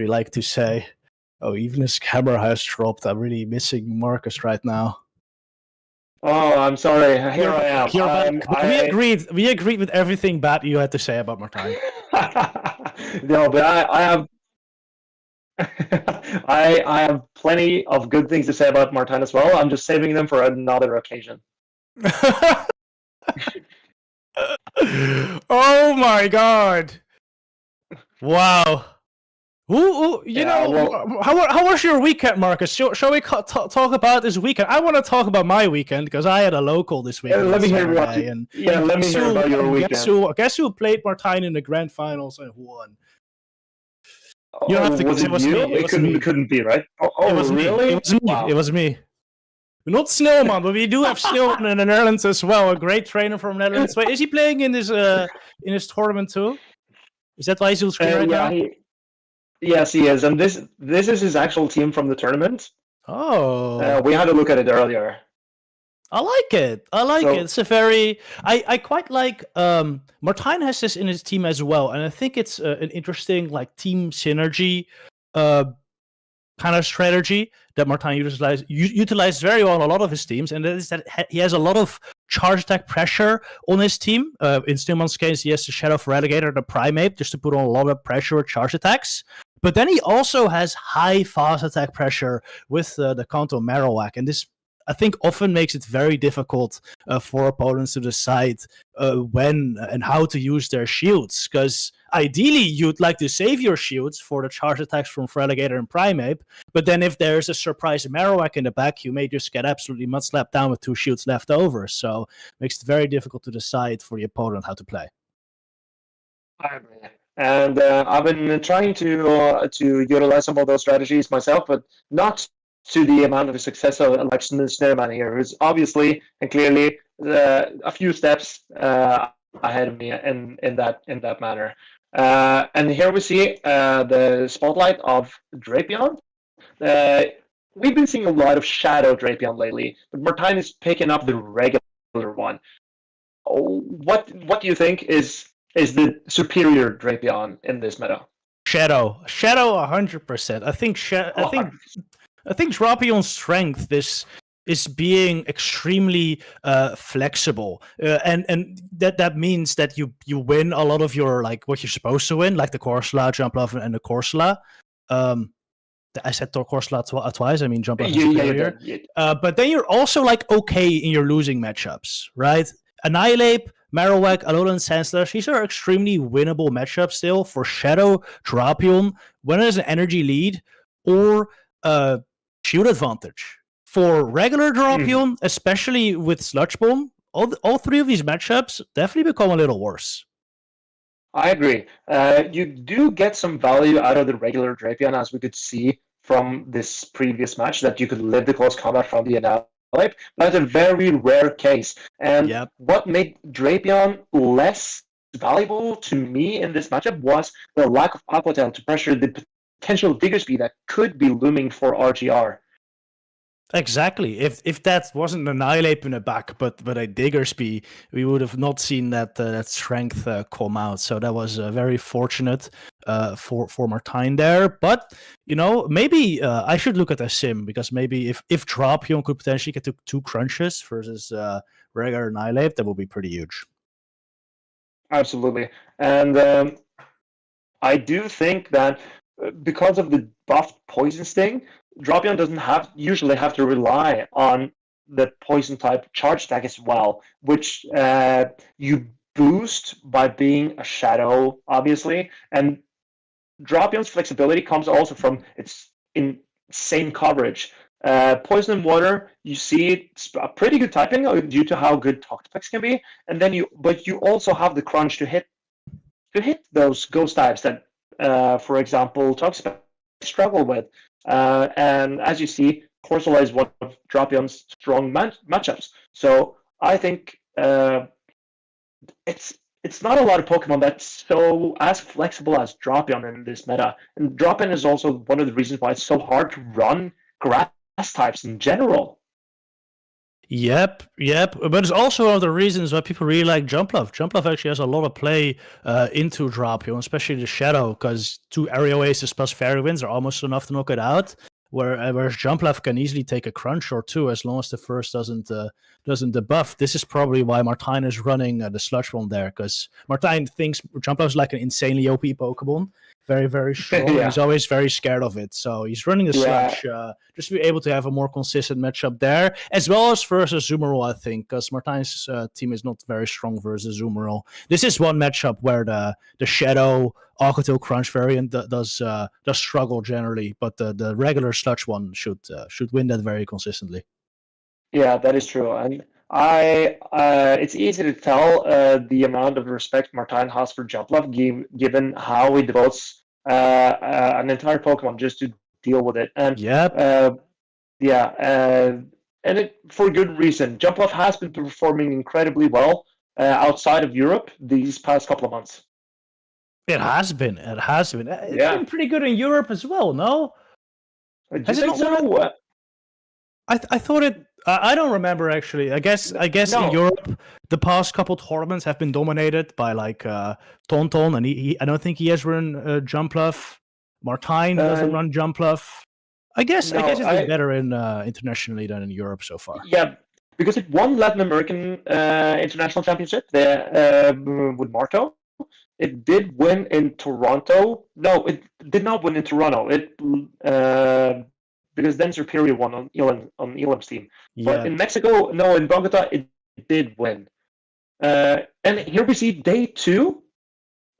like to say. Oh, even his camera has dropped. I'm really missing Marcus right now. Oh, I'm sorry. Here I am. We agreed with everything bad you had to say about Martine. No, but I have I have plenty of good things to say about Martine as well. I'm just saving them for another occasion. Oh my god! Wow. How was your weekend, Marcus? Shall we talk about this weekend? I want to talk about my weekend because I had a local this weekend. Let me hear about your weekend. Guess who played Martine in the grand finals and won? You have to guess. It was me. It couldn't be, right? It was really? Me. It was me. Not Snowman, but we do have Snowman in the Netherlands as well. A great trainer from the Netherlands. Wait, is he playing in this tournament too? Is that why he's on screen right now? Yes, he is, and this is his actual team from the tournament. Oh, we had a look at it earlier. I like it. It's a very I quite like. Martine has this in his team as well, and I think it's an interesting like team synergy kind of strategy that Martine utilizes very well on a lot of his teams, and that is that he has a lot of charge attack pressure on his team. In Stillman's case, he has the Shadow Feraligatr, the Primeape, just to put on a lot of pressure with charge attacks. But then he also has high fast attack pressure with the Kanto Marowak, and this I think often makes it very difficult for opponents to decide when and how to use their shields. Because ideally, you'd like to save your shields for the charge attacks from Feraligatr and Primeape. But then if there's a surprise Marowak in the back, you may just get absolutely mud slapped down with 2 shields left over. So it makes it very difficult to decide for the opponent how to play. I agree. And I've been trying to utilize some of those strategies myself, but not to the amount of success of like Snowman here, who's obviously and clearly a few steps ahead of me in that manner. And here we see the spotlight of Drapion. We've been seeing a lot of Shadow Drapion lately, but Martine is picking up the regular one. what do you think is the superior Drapion in this meta? Shadow 100%. I think Drapion's strength is being extremely flexible, and that means that you win a lot of your like what you're supposed to win, like the Corsola, Jumpluff, and the Corsola. I said Corsola twice. I mean Jumpluff is superior. But then you're also like okay in your losing matchups, right? Annihilape, Marowak, Alolan Sandslash, these are extremely winnable matchups still for Shadow, Drapion, when there's an energy lead, or shield advantage. For regular Drapion, especially with Sludge Bomb, all three of these matchups definitely become a little worse. I agree. You do get some value out of the regular Drapion, as we could see from this previous match, that you could live the close combat from the Annihilape. That's a very rare case. And what made Drapion less valuable to me in this matchup was the lack of Aqua Tail to pressure the potential Diggersby that could be looming for RGR. Exactly. If that wasn't an Annihilape in the back, but a Diggersby, we would have not seen that strength come out. So that was very fortunate for Martijn there. But maybe I should look at a sim, because maybe if Drapion could potentially get to 2 crunches versus regular Annihilape, that would be pretty huge. Absolutely, and I do think that because of the buffed Poison Sting, Drapion doesn't usually have to rely on the poison type charge stack as well, which you boost by being a Shadow, obviously. And Drapion's flexibility comes also from its insane coverage. Poison and Water, you see it's a pretty good typing due to how good ThoTechtical can be, and then you also have the crunch to hit those ghost types that, for example, ThoTechtical struggle with. And as you see, Corsola is one of Drapion's strong matchups. So I think it's not a lot of Pokemon that's so as flexible as Drapion in this meta. And Drapion is also one of the reasons why it's so hard to run grass types in general. Yep. But it's also one of the reasons why people really like Jumpluff. Jumpluff actually has a lot of play into Drapion, especially the Shadow, because 2 Aerial Aces plus Fairy Winds are almost enough to knock it out. Whereas Jumpluff can easily take a crunch or 2 as long as the first doesn't debuff. This is probably why Martijn is running the Sludge Bomb there, because Martijn thinks Jumpluff is like an insanely OP Pokemon. Very, very strong. Yeah. He's always very scared of it. So he's running the Sludge just to be able to have a more consistent matchup there, as well as versus Azumarill, I think, because Martijn's team is not very strong versus Azumarill. This is one matchup where the Shadow Aqua Tail Crunch variant does struggle generally, but the regular Sludge one should win that very consistently. Yeah, that is true. And it's easy to tell the amount of respect Martijn has for Jumpluff, given how he devotes an entire Pokemon just to deal with it. And and it for good reason. Jumpluff has been performing incredibly well outside of Europe these past couple of months. It has been. It's been pretty good in Europe as well. No, has it not so? I thought it. I don't remember actually. I guess in Europe the past couple tournaments have been dominated by like Tonton, and I don't think he has run Jumpluff. Martijn doesn't run Jumpluff. I guess it's been better in internationally than in Europe so far. Yeah, because it won Latin American International Championship there with Marto. It did win in Toronto. No, it did not win in Toronto. It because then Superior won on Elam's team. But in Mexico, in Bogota, it did win. And here we see day 2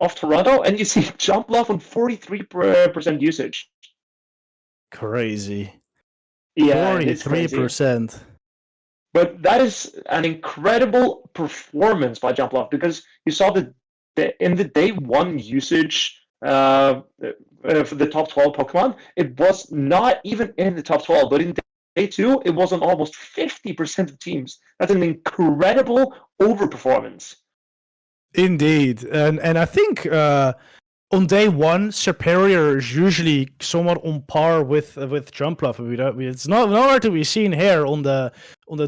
of Toronto, and you see Jumpluff on 43% usage. Crazy. Yeah, 43%. But that is an incredible performance by Jumpluff, because you saw in the day 1 usage for the top 12 Pokemon, it was not even in the top 12, but in day 2, it was on almost 50% of teams. That's an incredible overperformance. Indeed, and I think on day 1, Superior is usually somewhat on par with Jumpluff. It's nowhere to be seen here on the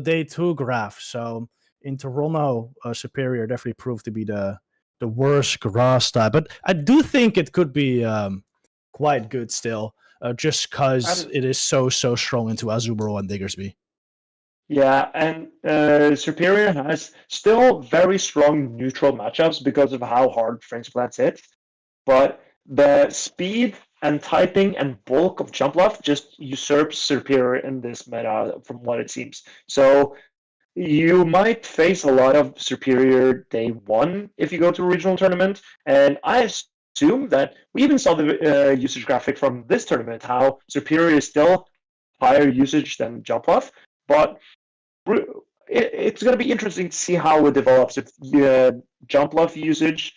day 2 graph. So in Toronto, Superior definitely proved to be the worst grass type. But I do think it could be quite good still, just because it is so strong into Azumarill and Diggersby. Yeah, and Superior has still very strong neutral matchups because of how hard French Plants hit. But the speed and typing and bulk of Jumpluff just usurps Superior in this meta, from what it seems. So you might face a lot of Superior day one if you go to a regional tournament, and I assume that we even saw the usage graphic from this tournament, how Superior is still higher usage than Jumpluff, but it's going to be interesting to see how it develops. If Jumpluff usage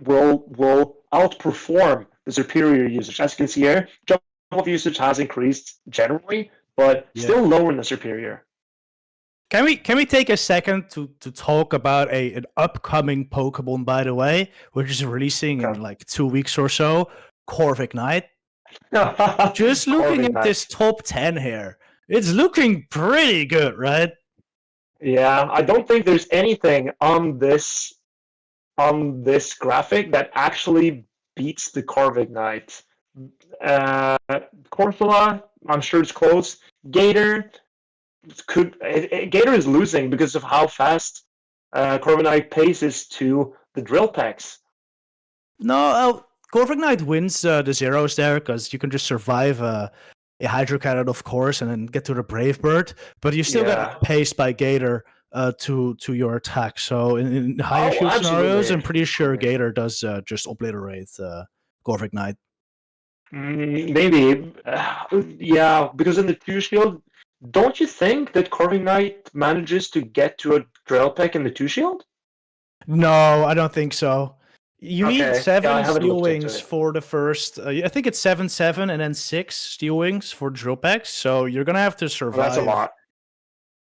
will outperform the Superior usage. As you can see here, Jumpluff usage has increased generally, but still lower in the Superior. Can we take a second to talk about an upcoming Pokemon, by the way, which is releasing in like 2 weeks or so, Corviknight. Just looking at this top 10 here, it's looking pretty good, right? Yeah, I don't think there's anything on this graphic that actually beats the Corviknight. Corsola, I'm sure it's close. Gator Gator is losing because of how fast Corviknight paces to the drill packs. No, Corviknight wins the zeros there because you can just survive a Hydro Cannon, of course, and then get to the Brave Bird, but you still get paced by Gator to your attack. So in higher shield scenarios, I'm pretty sure Gator does just obliterate Corviknight. Maybe, yeah, because in the 2 shield, don't you think that Corviknight manages to get to a drill pack in the 2 shield? No, I don't think so. You need 7 Steel Wings for the first. I think it's 7/7 and then 6 Steel Wings for drill packs. So you're gonna have to survive. That's a lot.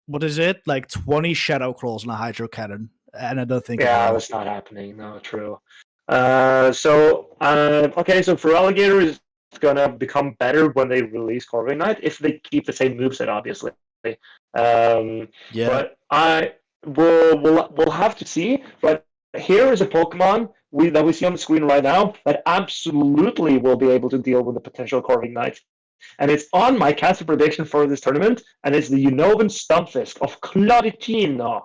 What is it? Like 20 Shadow Claws and a Hydro Cannon, and I don't think. Yeah, that's not happening. No, true. Okay, so Feraligatr is gonna become better when they release Corviknight if they keep the same moveset, obviously. But we'll have to see. But here is a Pokemon that we see on the screen right now that absolutely will be able to deal with the potential Corviknight. And it's on my caster prediction for this tournament, and it's the Unova Stunfisk of Claudicino.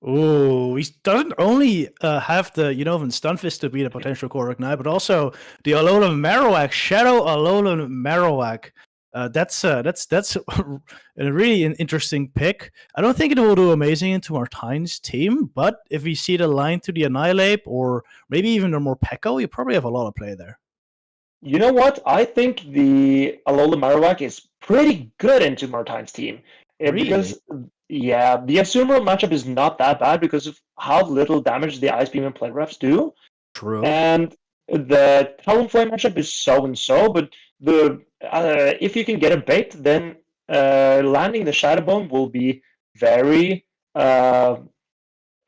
Ooh, he doesn't only have the Unova Stunfisk to be the potential Corviknight, but also the Alolan Marowak, Shadow Alolan Marowak. That's a really an interesting pick. I don't think it will do amazing into Martine's team, but if we see the line to the Annihilape or maybe even the Morpeko, you probably have a lot of play there. You know what? I think the Alolan Marowak is pretty good into Martine's team. Really? Because, yeah, the Azumarill matchup is not that bad because of how little damage the Ice Beam and Play Refs do. True. And the Talonflame matchup is so-and-so, but if you can get a bait, then landing the Shadow Bone will be very...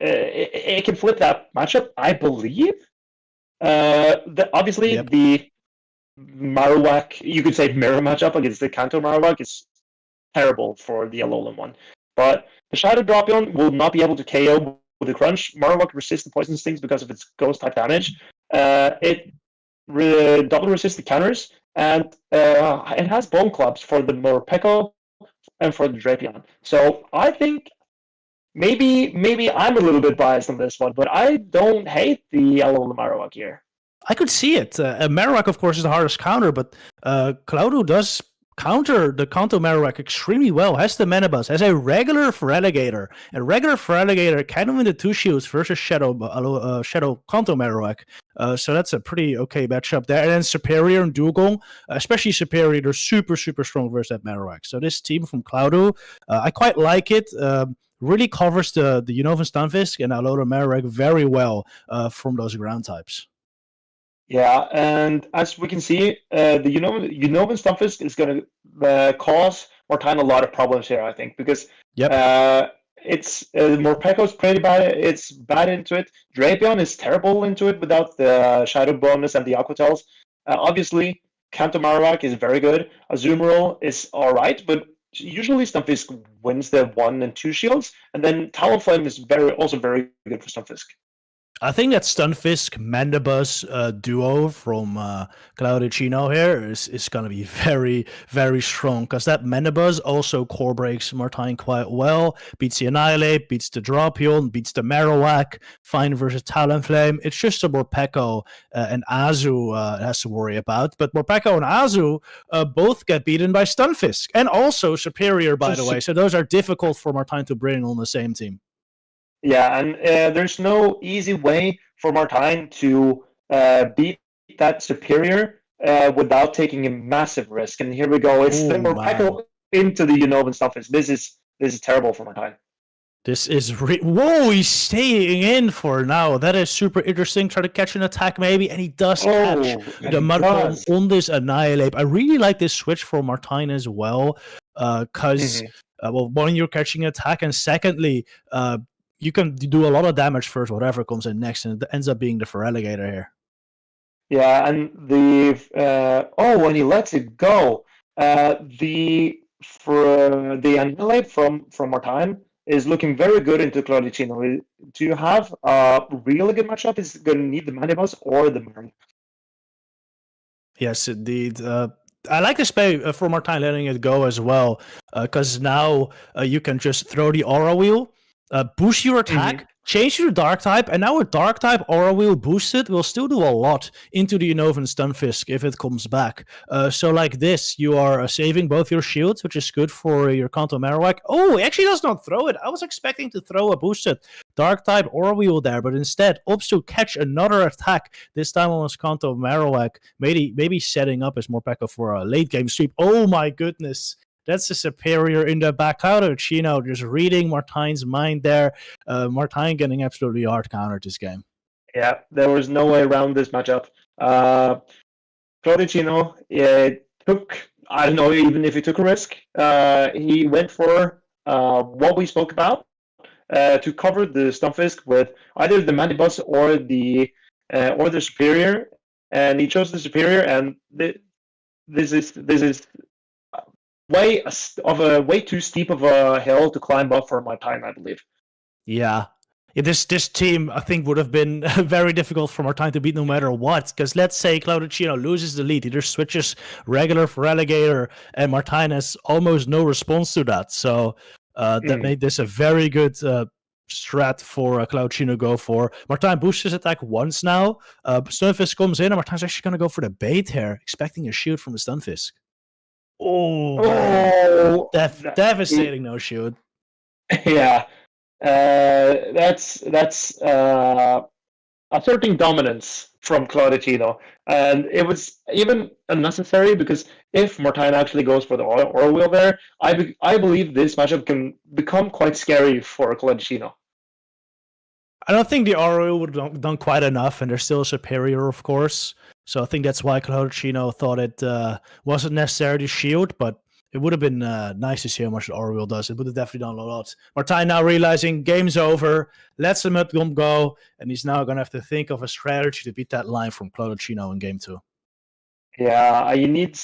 it can flip that matchup, I believe. Obviously, the Marowak, you could say mirror matchup against the Kanto Marowak is terrible for the Alolan one. But the Shadow Drapion will not be able to KO with the Crunch. Marowak resists the Poison Stings because of its Ghost-type damage. It double resists the counters, and it has Bone Clubs for the Morpeko and for the Drapion. So I think maybe I'm a little bit biased on this one, but I don't hate the Alolan Marowak here. I could see it. Marowak, of course, is the hardest counter, but Claudio does counter the Kanto Marowak extremely well. Has the Manabuzz, has a regular Feraligatr. A regular Feraligatr kind of in the 2 shields versus Shadow Kanto Marowak. So that's a pretty okay matchup there. And then Superior and Dugong, especially Superior, they're super strong versus that Marowak. So this team from Claudio, I quite like it. Really covers the Unova Stunfisk and Alolan Marowak very well from those ground types. Yeah, and as we can see, the Unova Stunfisk is going to cause Martine a lot of problems here, I think, because it's Morpeko's pretty bad. It's bad into it. Drapion is terrible into it without the Shadow bonus and the Aqua Tails. Obviously, Kanto Marowak is very good. Azumarill is all right, but usually Stunfisk wins the 1 and 2 shields, and then Talonflame is also very good for Stunfisk. I think that Stunfisk Mandibuzz duo from Cloudicino here is going to be very, very strong, because that Mandibuzz also core breaks Martine quite well, beats the Annihilape, beats the Drapion, beats the Marowak, fine versus Talonflame. It's just a Morpeko and Azu has to worry about, but Morpeko and Azu both get beaten by Stunfisk, and also Superior, by the way, so those are difficult for Martine to bring on the same team. Yeah, and there's no easy way for Martine to beat that Superior without taking a massive risk. And here we go. It's the Morpeko into the Unova Stunfisk. This is terrible for Martine. This is whoa! He's staying in for now. That is super interesting. Try to catch an attack maybe, and he does catch the Mudbomb on this Annihilape. I really like this switch for Martine as well, because well, one, you're catching an attack, and secondly, you can do a lot of damage first, whatever comes in next, and it ends up being the Feraligatr here. Yeah, and when he lets it go, the Annihilape from Martine is looking very good into Cloudicino. To have a really good matchup, is going to need the Mandibuzz or the Marowak. Yes, indeed. I like this play for Martine letting it go as well, because now you can just throw the Aura Wheel, boost your attack, change to the Dark type, and now with Dark type Aura Wheel boosted, will still do a lot into the Unova and Stunfisk if it comes back. So like this, you are saving both your shields, which is good for your Kanto Marowak. Oh, he actually does not throw it. I was expecting to throw a boosted Dark type Aura Wheel there, but instead opts to catch another attack, this time on his Kanto Marowak, maybe setting up his Morpeko for a late game sweep. Oh my goodness. That's a Superior in the back. Cloudicino just reading Martine's mind there. Martine getting absolutely hard countered this game. Yeah, there was no way around this matchup. Cloudicino took, I don't know even if he took a risk. He went for what we spoke about to cover the Stunfisk with either the Mandibuzz or the Superior, and he chose the Superior. And this is way too steep of a hill to climb up for Martine, I believe. Yeah. This team, I think, would have been very difficult for Martine to beat no matter what. Because let's say Cloudicino loses the lead, he just switches regular Feraligatr, and Martine has almost no response to that. So that made this a very good strat for Cloudicino go for. Martine boosts his attack once now. Stunfisk comes in, and Martine's actually going to go for the bait here, expecting a shield from the Stunfisk. Devastating no shield. Yeah, that's asserting dominance from Cloudicino, and it was even unnecessary because if Martine actually goes for the Aura Wheel there, I believe this matchup can become quite scary for Cloudicino. I don't think the Aura Wheel would have done quite enough, and they're still superior, of course. So I think that's why Cloudicino thought it wasn't necessary to shield, but it would have been nice to see how much the Aura Wheel does. It would have definitely done a lot. Martine now realizing game's over, lets the Mudbomb go, and he's now going to have to think of a strategy to beat that line from Cloudicino in game 2. Yeah,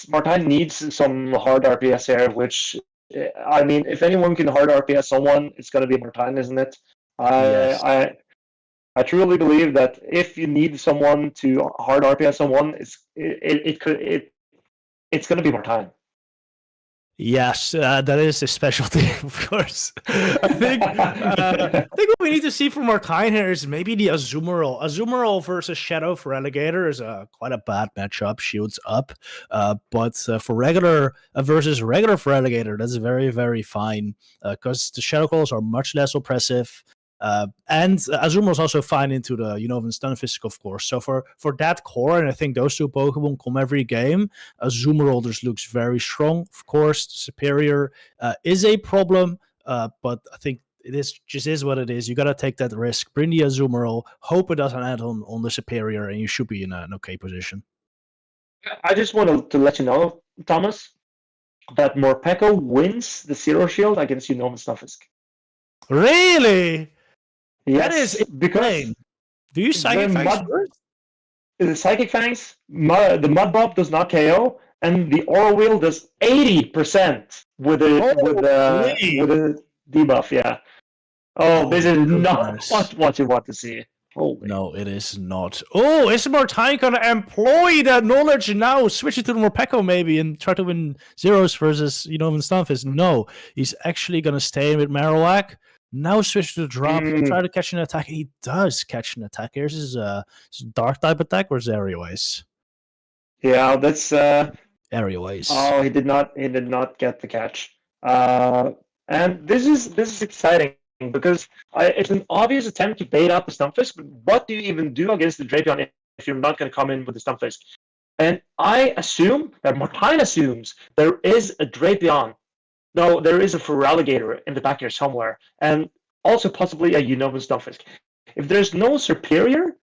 Martine needs some hard RPS here, which, I mean, if anyone can hard RPS someone, it's going to be Martine, isn't it? Yes. I truly believe that if you need someone to hard RPS someone, it's going to be Martine. Yes, that is a specialty, of course. I think what we need to see from Martine here is maybe the Azumarill. Azumarill versus Shadow Feraligatr is quite a bad matchup. Shields up, but for regular versus regular Feraligatr, that's very, very fine because the Shadow Calls are much less oppressive. And Azumarill is also fine into the Unova and Stunfisk, of course. So for that core, and I think those two Pokemon come every game, Azumarill just looks very strong. Of course, Superior is a problem, but I think it is what it is. You got to take that risk. Bring the Azumarill, hope it doesn't add on the Superior, and you should be in an okay position. I just wanted to let you know, Thomas, that Morpeko wins the Zero Shield against Unova and Stunfisk. Really? Yes, that is because do you Psychic Fangs first? The Psychic Fangs, the Mudbomb does not KO, and the aura wheel does 80% with a debuff. Yeah. Oh, this is not what you want to see. Holy. No, it is not. Oh, is Martine gonna employ that knowledge now? Switch it to the Morpeko maybe and try to win zeros versus even Stunfisk? No, he's actually gonna stay with Marowak. Now switch to the drop. Try to catch an attack. He does catch an attack. Here's his dark type attack or is it area wise? Yeah, that's area wise. Oh, he did not get the catch. And this is exciting because it's an obvious attempt to bait out the Stunfisk, but what do you even do against the Drapion if you're not going to come in with the Stunfisk? And I assume that Martine assumes there is a Drapion. No, there is a Feraligatr in the back here somewhere, and also possibly a Unova Stunfisk. If there's no Superior,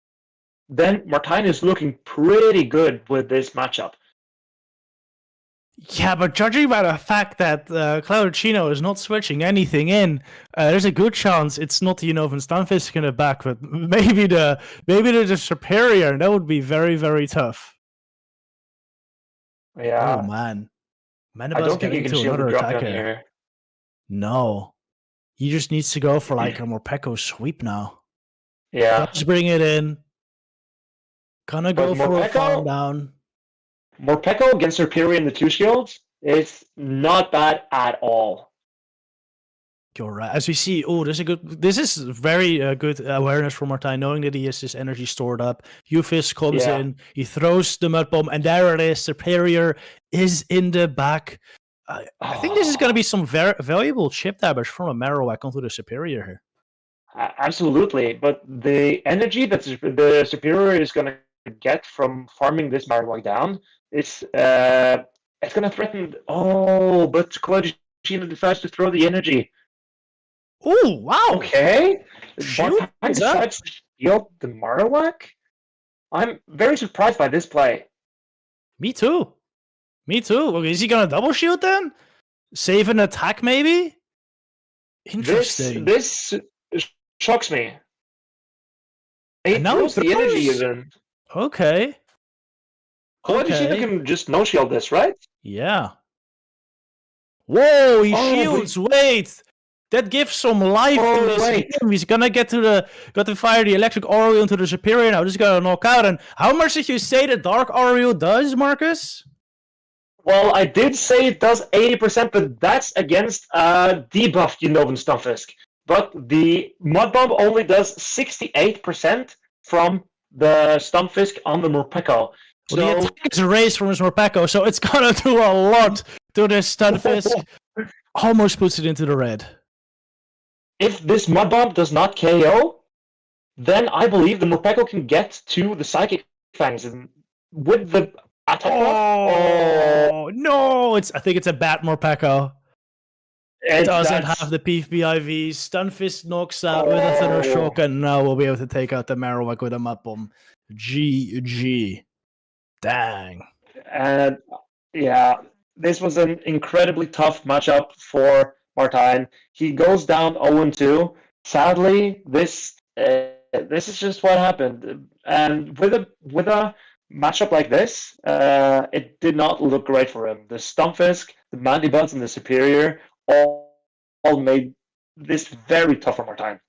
then Martine is looking pretty good with this matchup. Yeah, but judging by the fact that Cloudicino is not switching anything in, there's a good chance it's not the Unovan Stunfisk in the back, but maybe the Superior, and that would be very, very tough. Yeah. Oh man, I don't think you can shield the Drapion here. No, he just needs to go for like a Morpeko sweep now. Yeah. Let's bring it in. Gonna go for a farm down. Morpeko against Superior in the 2 shields is not bad at all. You're right. As we see, this is very good awareness from Martine, knowing that he has his energy stored up. Ufisk comes in, he throws the Mud Bomb, and there it is. Superior is in the back. I think this is going to be some very valuable chip damage from a Marowak onto the Superior here. Absolutely, but the energy that the Superior is going to get from farming this Marowak down, it's going to threaten. Oh, but Cloudicino decides to throw the energy. Oh, wow. Okay. Martine decides to shield the Marowak? I'm very surprised by this play. Me too. Okay, is he going to double shield then? Save an attack maybe? Interesting. This shocks me. He throws the energy even. Okay. Cloudicino can just no-shield this, right? Yeah. Whoa, he shields. Wait. That gives some life to this game. He's gonna got to fire the electric Oreo into the Superior now. This is gonna knock out. And how much did you say the Dark Oreo does, Marcus? Well, I did say it does 80%, but that's against debuffed Unovan Stunfisk. But the Mud Bomb only does 68% from the Stunfisk on the Morpeko. Well, the attack is raised from his Morpeko, so it's gonna do a lot to this Stunfisk. Almost puts it into the red. If this Mud Bomb does not KO, then I believe the Morpeko can get to the Psychic Fangs and with the attack. Oh no! I think it's a bad Morpeko. It doesn't have the PVIV. Stunfisk knocks out with a Thunder Shock, and now we'll be able to take out the Marowak with a Mud Bomb. GG. Dang. And yeah, this was an incredibly tough matchup for Martine. He goes down 0-2. Sadly, this is just what happened. And with a matchup like this, it did not look great for him. The Stunfisk, the Mandibuds, and the Superior all made this very tough for Martine.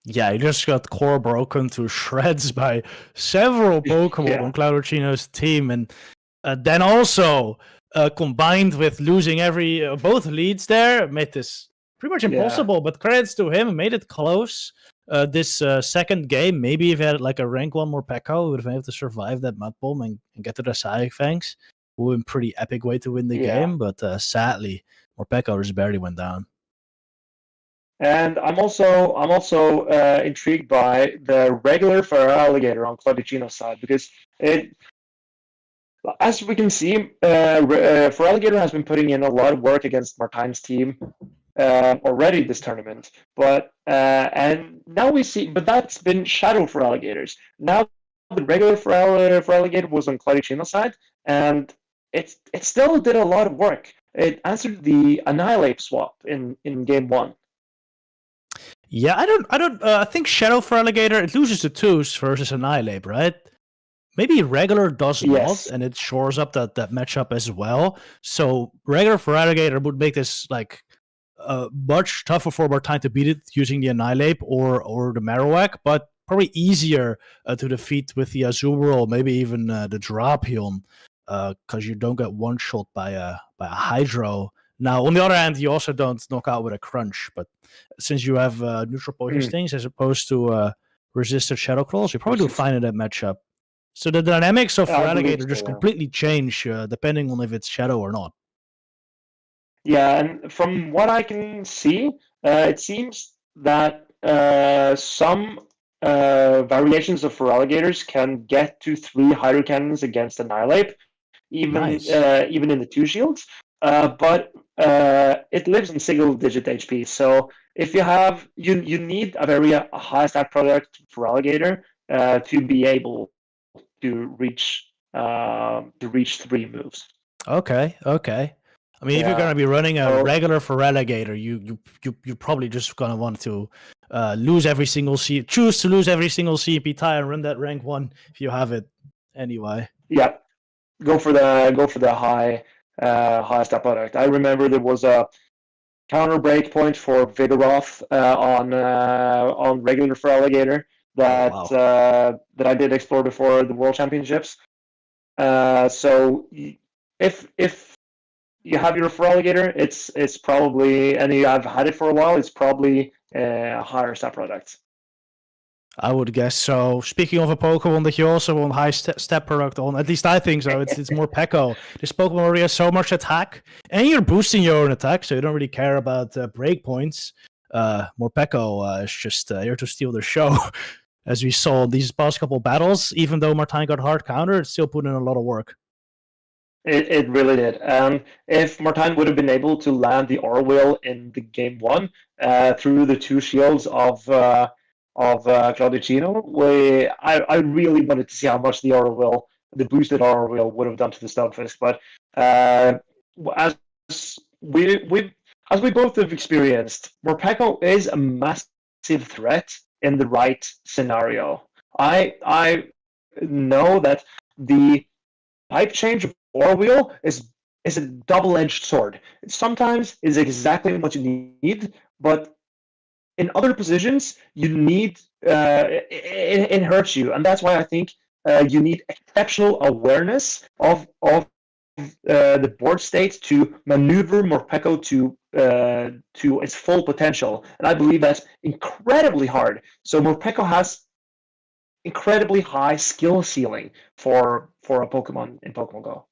Yeah, he just got core broken to shreds by several Pokemon on Cloudicino's team, and then also combined with losing both leads there, made this pretty much impossible. But credits to him, made it close. This second game, maybe if he had like a rank 1 Morpeko, would have been able to survive that Mud Bomb and get to the Psychic Fangs. Would have been a pretty epic way to win the game, but sadly, Morpeko just barely went down. And I'm also intrigued by the regular Feraligatr on Cloudicino's side, because as we can see, Feraligatr has been putting in a lot of work against Martine's team already this tournament. But and now we see, but that's been Shadow Feraligatrs. Now the regular Feraligatr was on Cloudicino's side, and it still did a lot of work. It answered the Annihilape swap in game 1. Yeah, I think Shadow Feraligatr, it loses the 2s versus Annihilape, right? maybe regular does Yes. not, and it shores up that matchup as well. So regular Feraligatr would make this like much tougher for Martine to beat it using the Annihilape or the Marowak, but probably easier to defeat with the Azumarill, maybe even the Drapion, because you don't get one shot by a Hydro. Now, on the other hand, you also don't knock out with a Crunch, but since you have neutral poison stings as opposed to resisted Shadow Claws, you probably do fine in that matchup. So the dynamics of Feraligatr just completely change depending on if it's Shadow or not. Yeah, and from what I can see, it seems that some variations of Feraligatrs can get to 3 Hydro Cannons against Annihilape, even in the 2 shields. But it lives in single-digit HP, so if you have you need a very high stat product Feraligatr to be able to reach 3 moves. Okay. I mean, if you're gonna be running a regular Feraligatr, you're probably just gonna want to choose to lose every single CP tie and run that rank 1 if you have it anyway. Yeah, go for the high stat product. I remember there was a counter breakpoint for Vigoroth on regular Feraligatr that I did explore before the World Championships. So if you have your Feraligatr, it's probably, and you have had it for a while, it's probably a higher stat product. I would guess so. Speaking of a Pokemon that you also want high step product on, at least I think so. It's Morpeko. This Pokemon already has so much attack, and you're boosting your own attack, so you don't really care about breakpoints. Morpeko is just here to steal the show, as we saw in these past couple battles. Even though Martine got hard countered, it still put in a lot of work. It really did. If Martine would have been able to land the Orwell in the game 1 through the 2 shields of Claudicino, I really wanted to see how much the boosted Orwell would have done to the Stunfisk. But as we both have experienced, Morpeko is a massive threat in the right scenario. I know that the type change of Orwell is a double-edged sword. Sometimes is exactly what you need, but in other positions, you need it hurts you, and that's why I think you need exceptional awareness of the board state to maneuver Morpeko to its full potential, and I believe that's incredibly hard. So Morpeko has incredibly high skill ceiling for a Pokemon in Pokemon Go.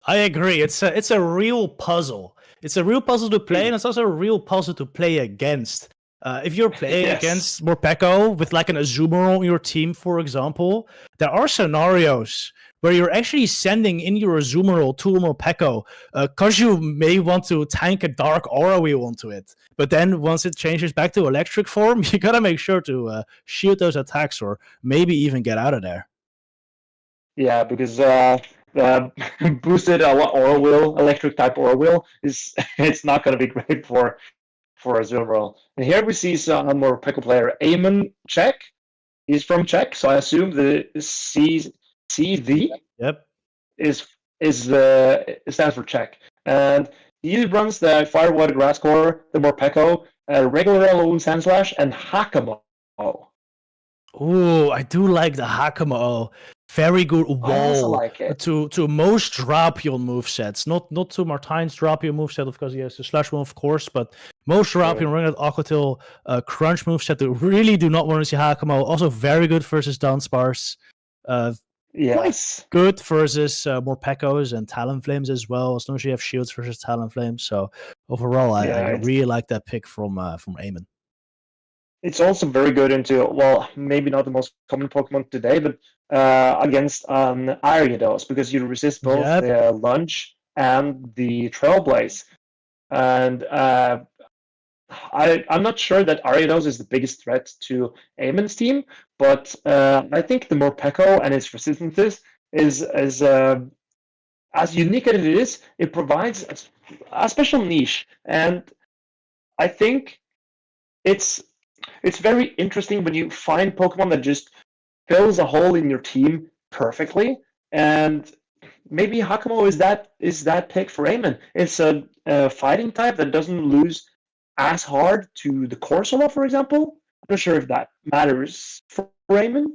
I agree. It's a real puzzle. It's a real puzzle to play, and it's also a real puzzle to play against. If you're playing against Morpeko with like an Azumarill on your team, for example, there are scenarios where you're actually sending in your Azumarill to Morpeko because you may want to tank a Dark Aura Wheel onto it. But then once it changes back to electric form, you gotta make sure to shield those attacks or maybe even get out of there. Yeah, because boosted Aura Wheel, electric type Aura Wheel, it's not going to be great for Azumarill. And here we see some more Morpeko player, Eamon Czech. He's from Czech, so I assume the CV stands for Czech. And he runs the Firewater Grass Core, the Morpeko, regular Alolan Sandslash, and Hakamo. Ooh, I do like the Hakamo. Very good wall like to most Drapion movesets. Not to Martine's Drapion moveset, of course, he has the Slash one, of course, but most Drapion running at Aquatil Crunch moveset that really do not want to see Hakamo. Also very good versus Dunsparce. Yes. Good versus Morpekos and Talonflames as well, as long as you have shields versus Talonflames. So overall, I really like that pick from Eamon. It's also very good into, well, maybe not the most common Pokemon today, but against Aridos, because you resist both the Lunge and the Trailblaze. And I'm not sure that Aridos is the biggest threat to Eamon's team, but I think the Morpeko and its resistances is as unique as it is, it provides a special niche. And I think it's very interesting when you find Pokemon that just fills a hole in your team perfectly. And maybe Hakumo is that pick for Eamon. It's a fighting type that doesn't lose as hard to the Corsola, for example. I'm not sure if that matters for Eamon,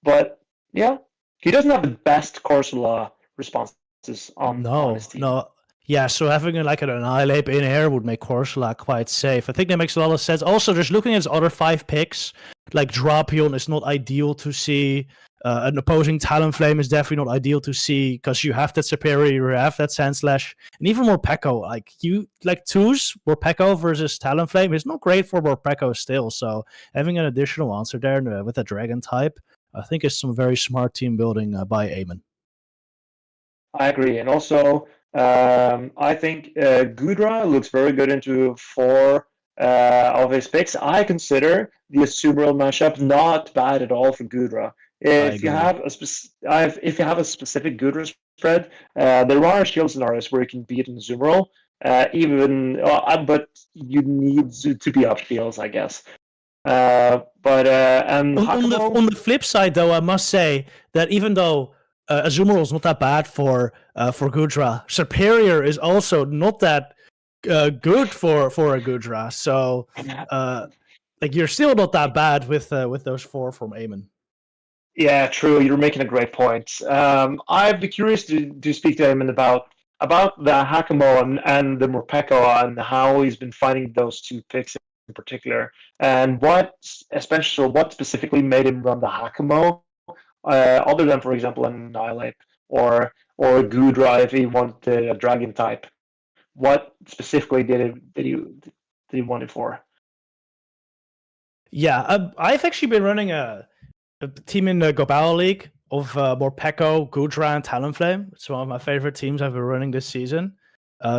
but yeah, he doesn't have the best Corsola responses on his team. No. Yeah, so having like an Annihilape in here would make Corsola quite safe. I think that makes a lot of sense. Also, just looking at his other 5 picks, like Drapion is not ideal to see. An opposing Talonflame is definitely not ideal to see because you have that Superior, you have that Sandslash, and even Morpeko. Like you like twos Morpeko versus Talonflame is not great for Morpeko still. So having an additional answer there with a Dragon type, I think is some very smart team building by Eamon. I agree, and also I think Gudra looks very good into 4 of his picks. I consider the Azumarill matchup not bad at all for Gudra. If you have a specific Gudra spread, there are shield scenarios where you can beat an Azumarill, but you need to be up shields, I guess. And on the flip side, though, I must say that even though Azumarill is not that bad for Gudra, Superior is also not that good for a Gudra. So, like you're still not that bad with those 4 from Eamon. Yeah, true. You're making a great point. I'd be curious to speak to Eamon about the Hakumo and the Morpeko and how he's been finding those 2 picks in particular, and what specifically made him run the Hakumo, other than, for example, an Annihilape or Gudra if he wanted a Dragon type. What specifically did he want it for? Yeah, I've actually been running a team in the Gobao League of Morpeko, Gudra, and Talonflame. It's one of my favorite teams I've been running this season.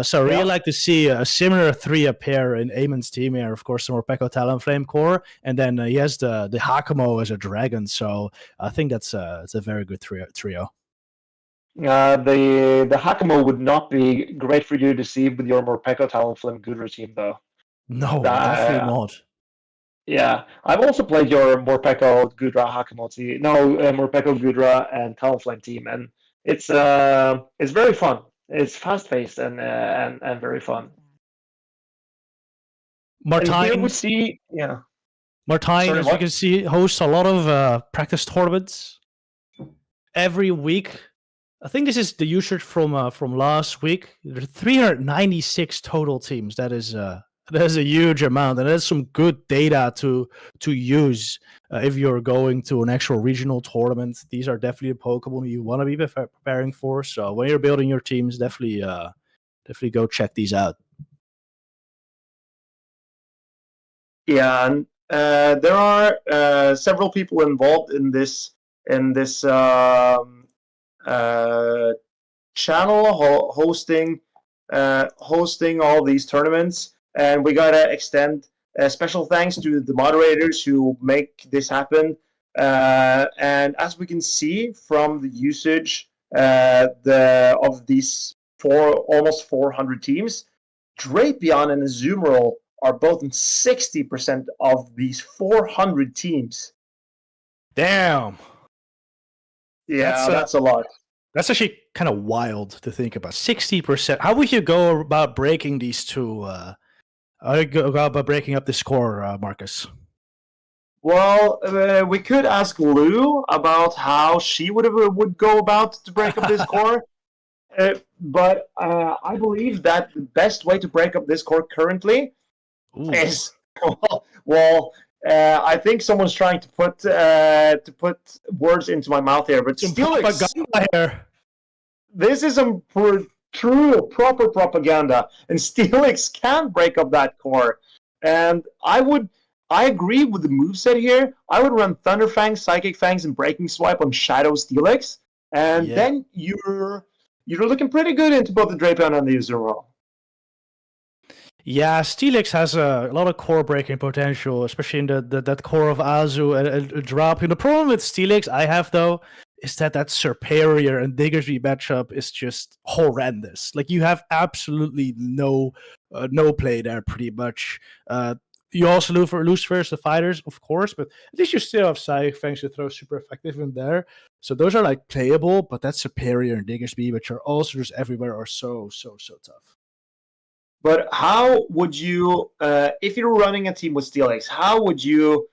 So I really like to see a similar 3 appear in Eamon's team here. Of course, the Morpeko Talonflame core, and then he has the Hakumo as a dragon. So I think it's a very good trio. The Hakumo would not be great for you to see with your Morpeko Talonflame Gudra team, though. No, definitely not. Yeah, I've also played your Morpeko Gudra Hakumo team. No, Morpeko Gudra and Talonflame team, and it's very fun. It's fast paced and very fun. Martine, we see, yeah. Martine, as we can see, hosts a lot of practice tournaments every week. I think this is the usage from last week. There are 396 total teams. That is a huge amount, and that's some good data to use if you're going to an actual regional tournament. These are definitely a Pokemon you want to be preparing for. So when you're building your teams, definitely go check these out. Yeah, and there are several people involved in this channel hosting all these tournaments. And we gotta extend special thanks to the moderators who make this happen. And as we can see from the usage of these almost 400 teams, Drapion and Azumarill are both in 60% of these 400 teams. Damn. Yeah, that's a lot. That's actually kind of wild to think about. 60%. How would you go about breaking these two? How would you go about breaking up the score, Marcus? Well, we could ask Lou about how she would go about to break up this score. But I believe that the best way to break up this score currently is I think someone's trying to put words into my mouth here. But Steelix, this is some proper propaganda, and Steelix can break up that core. And I agree with the moveset here. I would run Thunder Fangs, Psychic Fangs, and Breaking Swipe on Shadow Steelix, and then you're looking pretty good into both the Drapion and the Azumarill. Yeah, Steelix has a lot of core breaking potential, especially in that core of Azu and Drapion. The problem with Steelix I have, though, is that Superior and Diggersby matchup is just horrendous. Like, you have absolutely no play there, pretty much. You also lose versus the fighters, of course, but at least you still have Psyfangs to throw super effective in there. So those are like playable, but that Superior and Diggersby, which are also just everywhere, are so tough. But how would you, if you're running a team with Steelix, how would you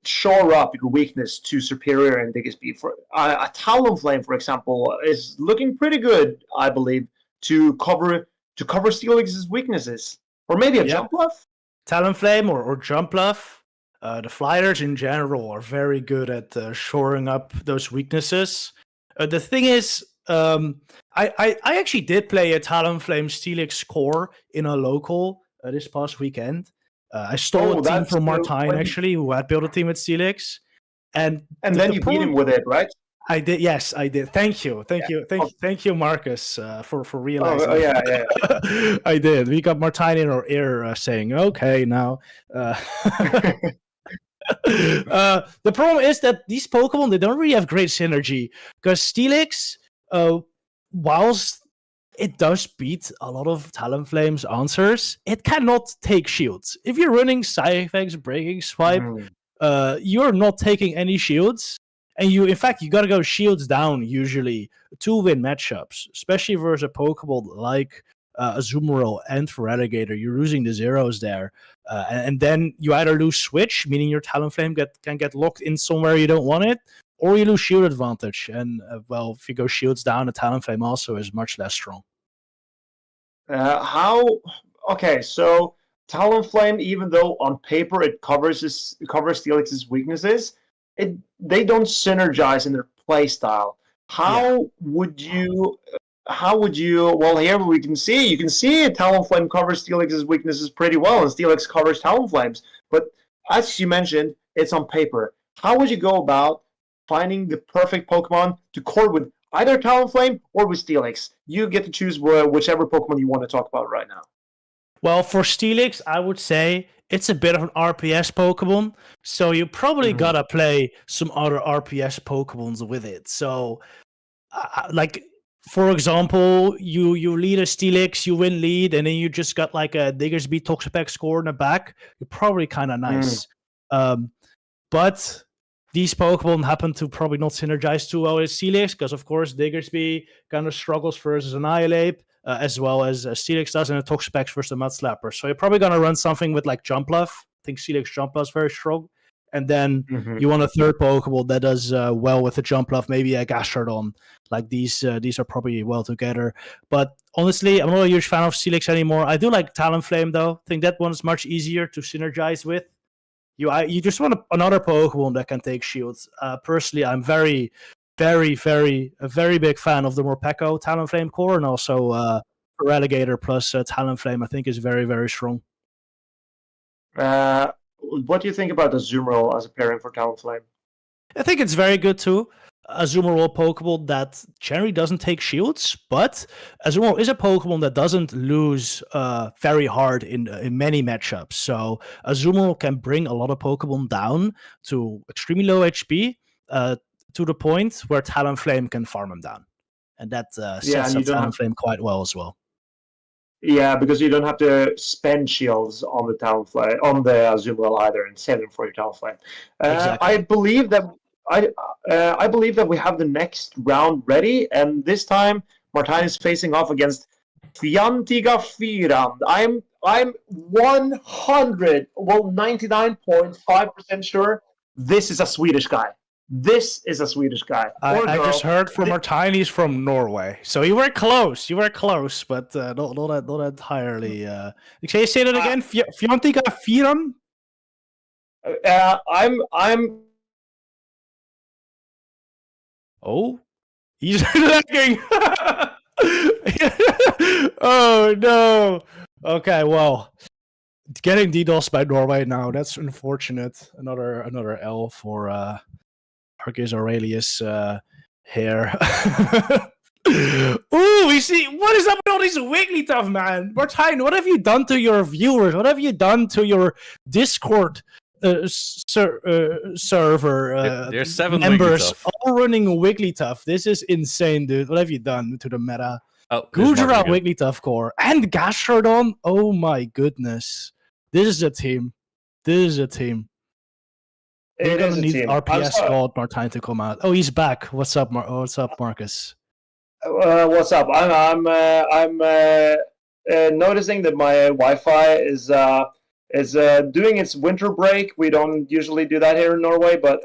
shore up your weakness to Superior and Diggersby? For a Talonflame, for example, is looking pretty good, I believe, to cover Steelix's weaknesses. Or maybe a Jump Bluff? Talonflame or Jump Bluff. The Flyers in general are very good at shoring up those weaknesses. The thing is, I actually did play a Talonflame Steelix core in a local this past weekend. I stole a team from Martijn, actually, who had built a team with Steelix. And then you beat him with it, right? I did. Yes, I did. Thank you, Marcus, for realizing. Oh yeah. I did. We got Martijn in our ear saying, "Okay, now." The problem is that these Pokemon, they don't really have great synergy, because Steelix, whilst it does beat a lot of Talonflame's answers, it cannot take shields. If you're running Psyfangs Breaking Swipe, you're not taking any shields. And you gotta go shields down usually to win matchups, especially versus a Pokemon like Azumarill and Feraligatr. You're losing the zeros there. And then you either lose Switch, meaning your Talonflame can get locked in somewhere you don't want it, or you lose shield advantage. And, if you go shields down, the Talonflame also is much less strong. Okay, so Talonflame, even though on paper it covers Steelix's weaknesses, they don't synergize in their play style. How would you? Well, here you can see Talonflame covers Steelix's weaknesses pretty well, and Steelix covers Talonflame's. But as you mentioned, it's on paper. How would you go about finding the perfect Pokemon to core with either Talonflame or with Steelix? You get to choose whichever Pokemon you want to talk about right now. Well, for Steelix, I would say it's a bit of an RPS Pokemon, so you probably gotta play some other RPS Pokemons with it. So, for example, you lead a Steelix, you win lead, and then you just got like a Diggersby Toxapex score in the back. You're probably kind of nice. But these Pokemon happen to probably not synergize too well with Steelix, because of course Diggersby kind of struggles versus Annihilape, as well as Steelix does, and a Toxapex versus the Mud Slapper. So you're probably going to run something with like Jump Bluff. I think Steelix Jump Bluff is very strong. And then you want a third Pokemon that does well with the Jump Bluff, maybe a Gastrodon. Like these are probably well together. But honestly, I'm not a huge fan of Steelix anymore. I do like Talonflame though. I think that one is much easier to synergize with. You just want another Pokemon that can take shields. Personally, I'm a very big fan of the Morpeko Talonflame core, and also Feraligatr plus Talonflame I think is very, very strong. What do you think about the Azumarill as a pairing for Talonflame? I think it's very good too. Azumarill Pokemon that generally doesn't take shields, but Azumarill is a Pokemon that doesn't lose very hard in many matchups. So Azumarill can bring a lot of Pokemon down to extremely low HP to the point where Talonflame can farm them down. And that sets up Talonflame quite well as well. Yeah, because you don't have to spend shields on the Talonflame, on the Azumarill either, and save them for your Talonflame. Exactly. I believe that we have the next round ready, and this time Martijn is facing off against Fiantiga Firan. I'm 99.5% sure this is a Swedish guy. I just heard from Martijn he's from Norway, so you were close, but not entirely. Can you say that again? Fiantiga Firan? I'm. Oh, he's lagging. Oh no. Okay, well, getting DDoS by Norway now. That's unfortunate. Another L for ArceusAurelius here. Ooh, we see what is up with all these Wigglytuff, man. Martijn, what have you done to your viewers? What have you done to your Discord server? There's 7 members Wigglytuff. all running Wigglytuff. This is insane, dude. What have you done to the meta? Oh, Gudra Wigglytuff core and Gastrodon. Oh my goodness. This is a team. This is a team. We're It gonna is a need team. RPS God Martijn to come out. Oh, he's back. What's up, What's up, Marcus? What's up? I'm noticing that my Wi-Fi is doing its winter break. We don't usually do that here in Norway, but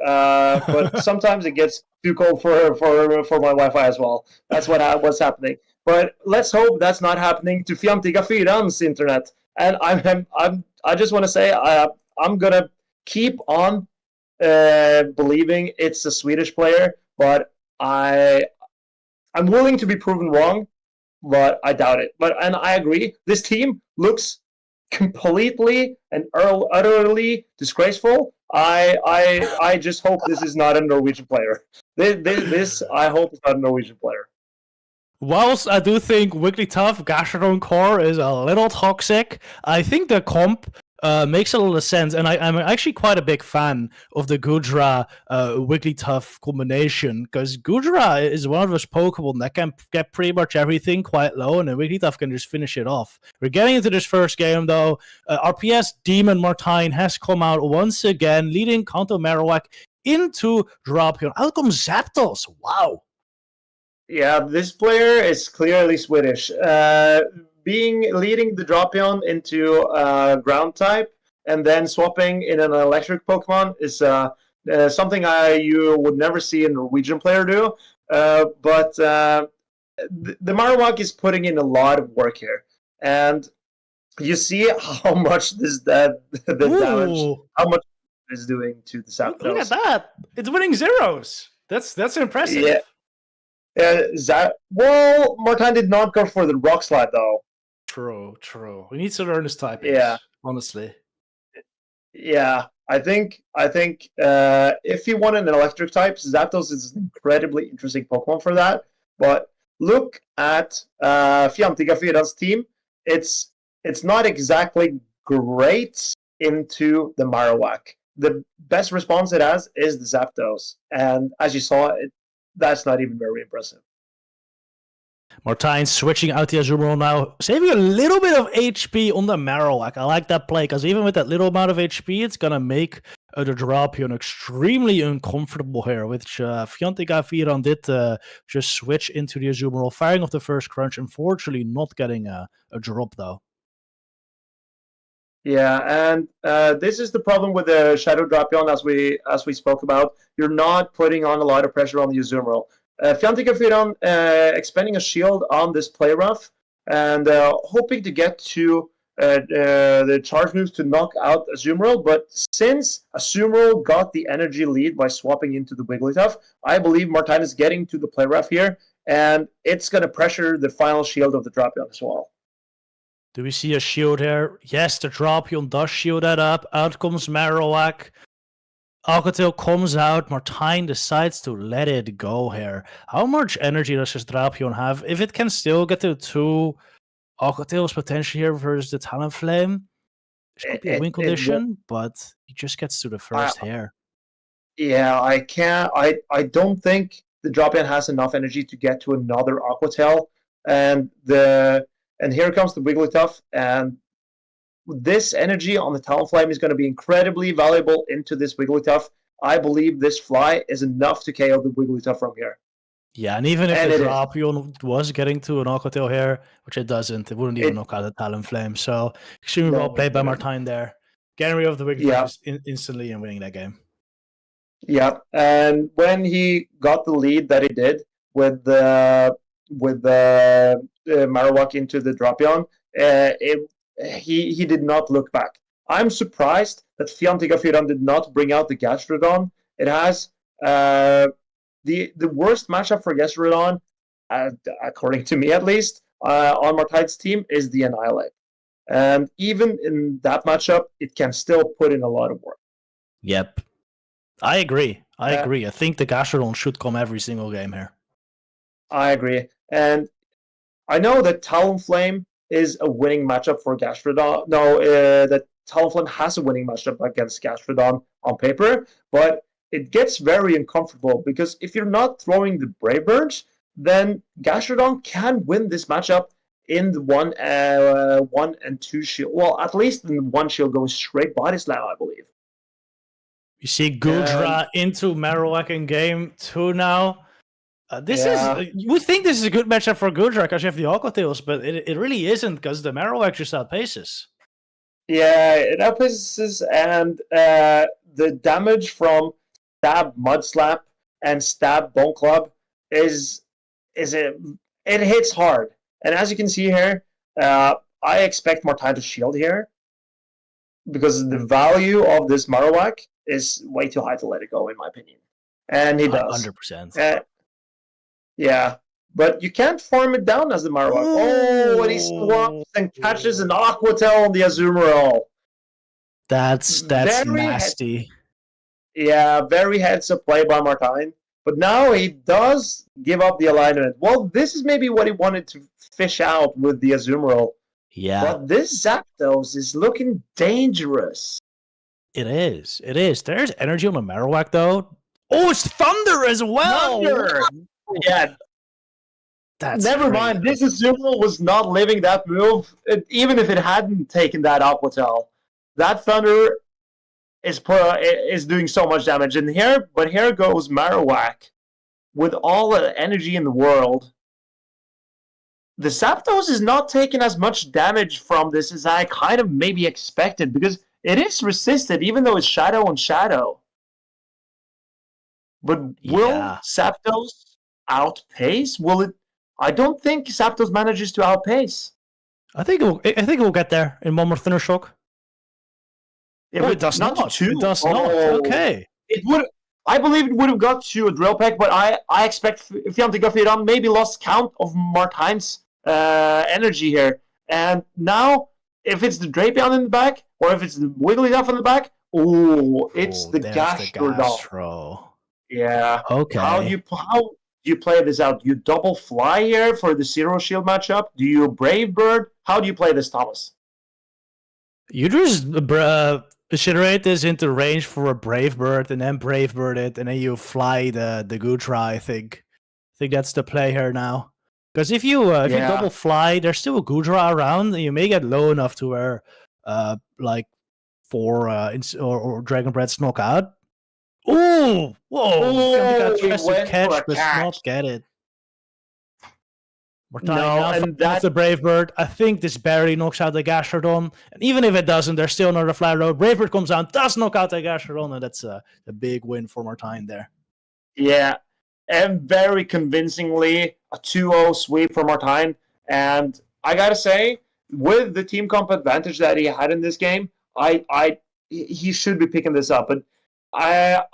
sometimes it gets too cold for my Wi-Fi as well. That's what's happening. But let's hope that's not happening to Fjantiga4's internet. And I just want to say I'm gonna keep on believing it's a Swedish player, but I'm willing to be proven wrong, but I doubt it. And I agree, this team looks completely and utterly disgraceful. I just hope this is not a Norwegian player. This I hope is not a Norwegian player. Whilst I do think Wigglytuff Gastrodon Core is a little toxic, I think the comp makes a lot of sense, and I'm actually quite a big fan of the Goodra Wigglytuff combination, because Goodra is one of those Pokemon that can get pretty much everything quite low, and then Wigglytuff can just finish it off. We're getting into this first game, though. RPS Demon Martijn has come out once again, leading Kanto Marowak into Drapion. Out comes Zapdos. Wow. Yeah, this player is clearly Swedish. Leading the Drapion into ground type and then swapping in an electric Pokemon is something you would never see a Norwegian player do. But the Marowak is putting in a lot of work here, and you see how much the damage, how much it is doing to the Zapdos. Look at that! It's winning zeros. That's impressive. Yeah. Well, Martijn did not go for the Rock Slide though. True. We need to learn his typings. Yeah, honestly. Yeah, I think if you want an electric type, Zapdos is an incredibly interesting Pokemon for that. But look at Fjantiga4's team. It's not exactly great into the Marowak. The best response it has is the Zapdos, and as you saw, that's not even very impressive. Martijn switching out the Azumarill now, saving a little bit of HP on the Marowak. I like that play, because even with that little amount of HP, it's going to make the Drapion extremely uncomfortable here, which Fjantiga4 did just switch into the Azumarill, firing off the first crunch, unfortunately not getting a drop, though. Yeah, and this is the problem with the Shadow Drapion, as we spoke about. You're not putting on a lot of pressure on the Azumarill. Fjantiga4 expending a shield on this play rough and hoping to get to the charge moves to knock out Azumarill, but since Azumarill got the energy lead by swapping into the Wigglytuff, I believe Martijn is getting to the play rough here, and it's going to pressure the final shield of the Drapion as well. Do we see a shield here? Yes, the Drapion does shield that up. Out comes Marowak. Alcatel comes out. Martijn decides to let it go here. How much energy does this Drapion have? If it can still get to 2 Alcatels potentially here versus the Talonflame, this could be a win condition, but he just gets to the first here. Yeah, I don't think the Drapion has enough energy to get to another Aquatel, and here comes the Wigglytuff, and this energy on the Talonflame is going to be incredibly valuable into this Wigglytuff. I believe this fly is enough to KO the Wigglytuff from here. Yeah, and even if the Drapion was getting to an Aquatel here, which it doesn't, it wouldn't even knock out the Talonflame. So extremely well played by Martijn there. Getting rid of the Wigglytuff instantly and winning that game. Yeah, and when he got the lead that he did with the Marowak into the Drapion, he did not look back. I'm surprised that Fjantiga4 did not bring out the Gastrodon. It has the worst matchup for Gastrodon, according to me at least, on Martijn's team is the Annihilape. And even in that matchup, it can still put in a lot of work. Yep. I agree. I think the Gastrodon should come every single game here. I agree. And I know that Talonflame is a winning matchup for Gastrodon. No, that Talonflame has a winning matchup against Gastrodon on paper, but it gets very uncomfortable because if you're not throwing the Brave Birds, then Gastrodon can win this matchup in the one and two shield. Well, at least in the one shield going straight body slam, I believe. You see Gudra into Marowak in game 2 now. This is you would think this is a good matchup for Gudra because you have the Aqua Tails, but it really isn't because the Marowak just outpaces. Yeah, it outpaces, and the damage from Stab Mud Slap and Stab Bone Club it hits hard. And as you can see here, I expect more time to shield here because the value of this Marowak is way too high to let it go, in my opinion. And he does. 100%. Yeah, but you can't farm it down as the Marowak. Oh, and he swaps and catches an Aqua Tail on the Azumarill. That's nasty. Very heads-up play by Martine. But now he does give up the alignment. Well, this is maybe what he wanted to fish out with the Azumarill. Yeah. But this Zapdos is looking dangerous. It is. There's energy on the Marowak, though. Oh, it's Thunder as well! Thunder! Yeah. That's Never crazy. mind. This Azumarill was not living that move, even if it hadn't taken that Aqua Tail. That Thunder is doing so much damage. And here goes Marowak with all the energy in the world. The Zapdos is not taking as much damage from this as I kind of maybe expected, because it is resisted, even though it's Shadow on Shadow. But will Zapdos outpace? Will it? I don't think Zapdos manages to outpace. I think we'll get there in one more Thunder Shock. It does not. It does not. Okay. It would. I believe it would have got to a Drill Peck, but I expect Fiantigafiran maybe lost count of Martine's energy here. And now, if it's the Drapion in the back, or if it's the Wigglytuff in the back, it's the Gastrodon. Yeah. Okay. How do you play this out? Do you double fly here for the Zero Shield matchup? Do you Brave Bird? How do you play this, Thomas? You just iterate this into range for a Brave Bird, and then Brave Bird it, and then you fly the Gudra. I think that's the play here now. Because if you double fly, there's still a Gudra around, and you may get low enough to where like 4 or Dragon Breaths knock out. Ooh! Whoa! Tries to catch, but not get it. That's the Brave Bird. I think this barely knocks out the Gastrodon. And even if it doesn't, there's still another fly road. Brave Bird comes down, does knock out the Gastrodon, and that's a big win for Martine there. Yeah, and very convincingly, a 2-0 sweep for Martine. And I gotta say, with the team comp advantage that he had in this game, he should be picking this up. But I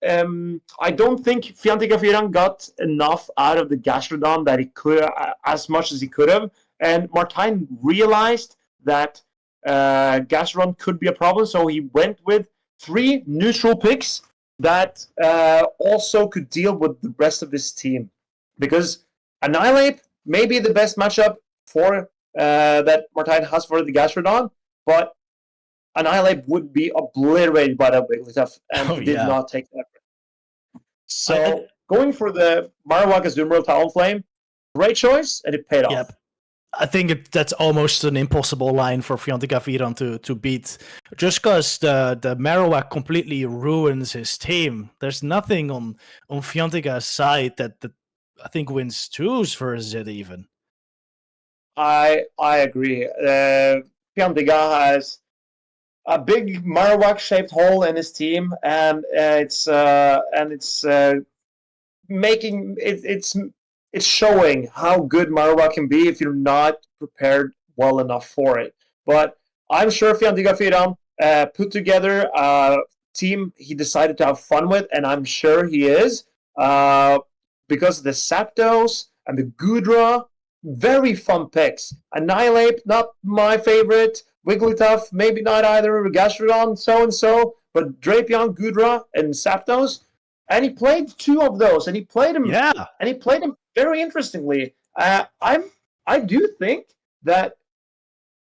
don't think Fiantigafiran got enough out of the Gastrodon that he could, as much as he could have. And Martine realized that Gastrodon could be a problem, so he went with 3 neutral picks that also could deal with the rest of his team. Because Annihilape may be the best matchup for that Martine has for the Gastrodon, but Annihilape would be obliterated by that Wigglytuff, and he did not take that. So, going for the Marowak Azumarill Talonflame, great choice, and it paid off. Yep. I think that's almost an impossible line for Fiantigafiran to beat. Just because the Marowak completely ruins his team. There's nothing on Fiantiga's side that I think wins 2s versus it even. I agree. Fiantiga has a big Marowak-shaped hole in his team, and it's showing how good Marowak can be if you're not prepared well enough for it. But I'm sure Fiantigafiran put together a team he decided to have fun with, and I'm sure he is, because the Zapdos and the Gudra, very fun picks. Annihilape, not my favorite. Wigglytuff, maybe not either. Gastrodon, so-and-so. But Drapion, Gudra, and Zapdos. And he played 2 of those, and he played them. Yeah. And he played them very interestingly. I do think that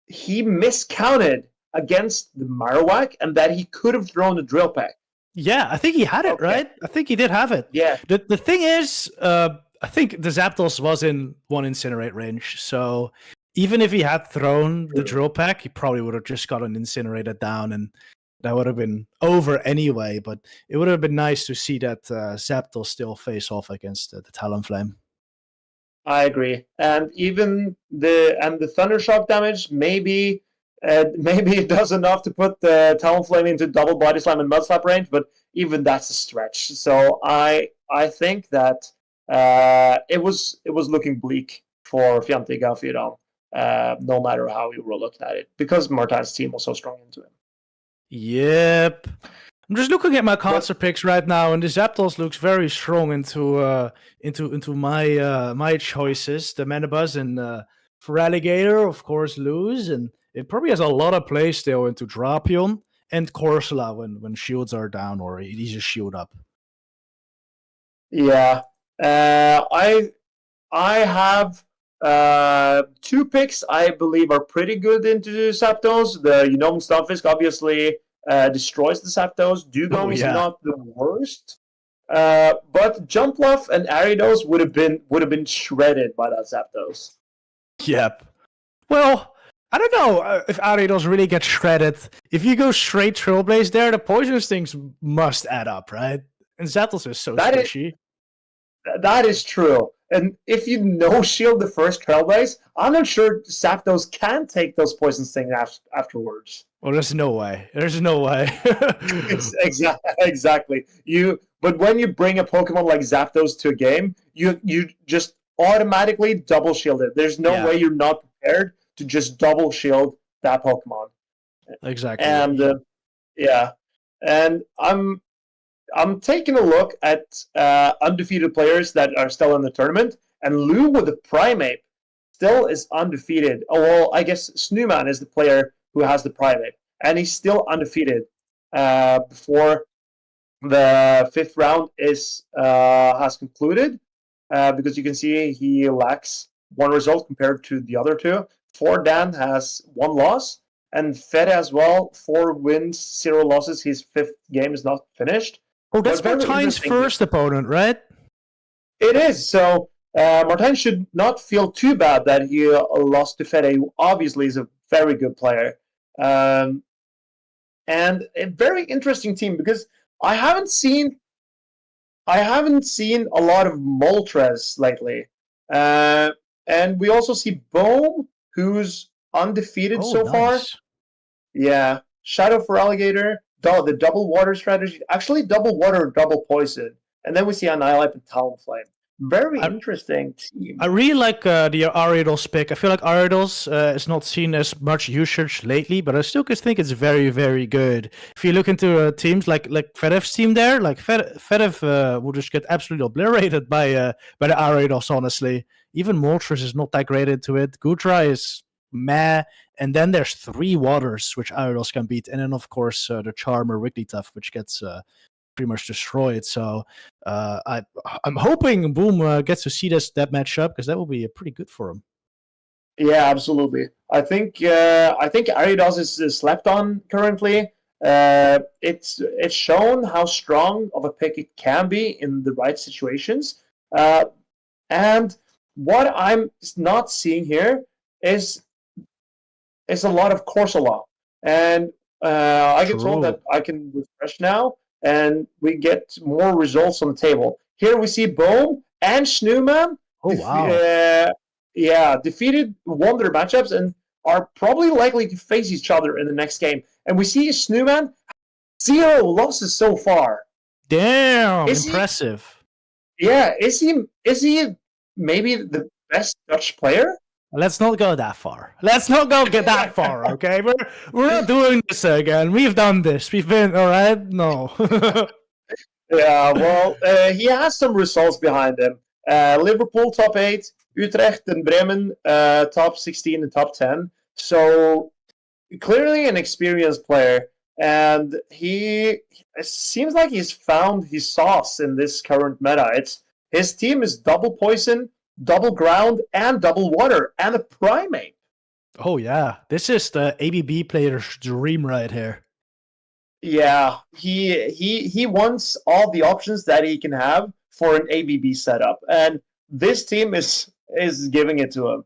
he miscounted against the Marowak, and that he could have thrown the Drill Peck. Yeah, I think he had it, right? I think he did have it. Yeah. The thing is, I I think the Zapdos was in 1 Incinerate range, so even if he had thrown the Drill Peck, he probably would have just gotten Incinerated down, and that would have been over anyway. But it would have been nice to see that Zapdos still face off against the Talonflame. I agree, and even the Thundershock damage maybe it does enough to put the Talonflame into double Body Slam and Mud Slap range, but even that's a stretch. So I think that it was looking bleak for Fjantiga Firam, no matter how you were looking at it, because Martin's team was so strong into him. Yep. I'm just looking at my concert picks right now, and the Zapdos looks very strong into my choices. The Manabuzz and Feraligatr, of course, lose, and it probably has a lot of play still into Drapion and Corsola when shields are down or he's just shield up. Yeah, I have 2 picks I believe are pretty good into Zapdos. The Unome Stunfisk obviously destroys the Zapdos. Dugong is not the worst, but Jumpluff and Aridos would have been shredded by that Zapdos. Yep. Well, I don't know if Aridos really gets shredded. If you go straight Trailblaze there, the poison stings must add up, right? And Zapdos is so squishy. That is true. And if you no-shield the first Trailblaze, I'm not sure Zapdos can take those poison stings afterwards. Well, there's no way. There's no way. Exactly. But when you bring a Pokemon like Zapdos to a game, you just automatically double shield it. There's no way you're not prepared to just double shield that Pokemon. Exactly. And and I'm taking a look at undefeated players that are still in the tournament, and Lou with the Primeape still is undefeated. Oh, well, I guess Snowman is the player who has the Primeape, and he's still undefeated before the 5th round has concluded, because you can see he lacks 1 result compared to the other 2. Dan has 1 loss, and Fede as well, 4 wins, 0 losses. His 5th game is not finished. Oh, that's Martine's first opponent, right? It is. So Martine should not feel too bad that he lost to Fede, who obviously is a very good player. And a very interesting team, because I haven't seen a lot of Moltres lately. And we also see Bohm, who's undefeated so far. Yeah. Shadow for Alligator, the double water strategy. Actually, double water, double poison. And then we see Annihilape and Talonflame. Very interesting team. I really like the Aridos pick. I feel like Aridos is not seen as much usage lately, but I still think it's very, very good. If you look into teams like Fedev's team there, like Fedev will just get absolutely obliterated by the Aridos, honestly. Even Moltres is not that great into it. Gudra is meh. And then there's 3 waters, which Aridos can beat. And then, of course, the Charmer Wigglytuff, which gets pretty much destroyed. So I'm hoping Boom gets to see that matchup, because that will be pretty good for him. Yeah, absolutely. I think Aridos is slept on currently. It's shown how strong of a pick it can be in the right situations. And what I'm not seeing here is a lot of Corsola. And I get told that I can refresh now, and we get more results on the table. Here we see Bohm and Snowman. Oh, wow. Defeated Wonder matchups and are probably likely to face each other in the next game. And we see Snowman 0 losses so far. Damn, impressive. Is he maybe the best Dutch player? Let's not go that far. Let's not go get that far, okay? We're not doing this again. We've done this. We've been, all right? No. Yeah, well, he has some results behind him. Liverpool top 8, Utrecht and Bremen top 16 and top 10. So clearly an experienced player, and it seems like he's found his sauce in this current meta. His team is double poison, double ground, and double water, and a Primeape. Oh yeah, this is the ABB player's dream right here. Yeah, he wants all the options that he can have for an ABB setup, and this team is giving it to him.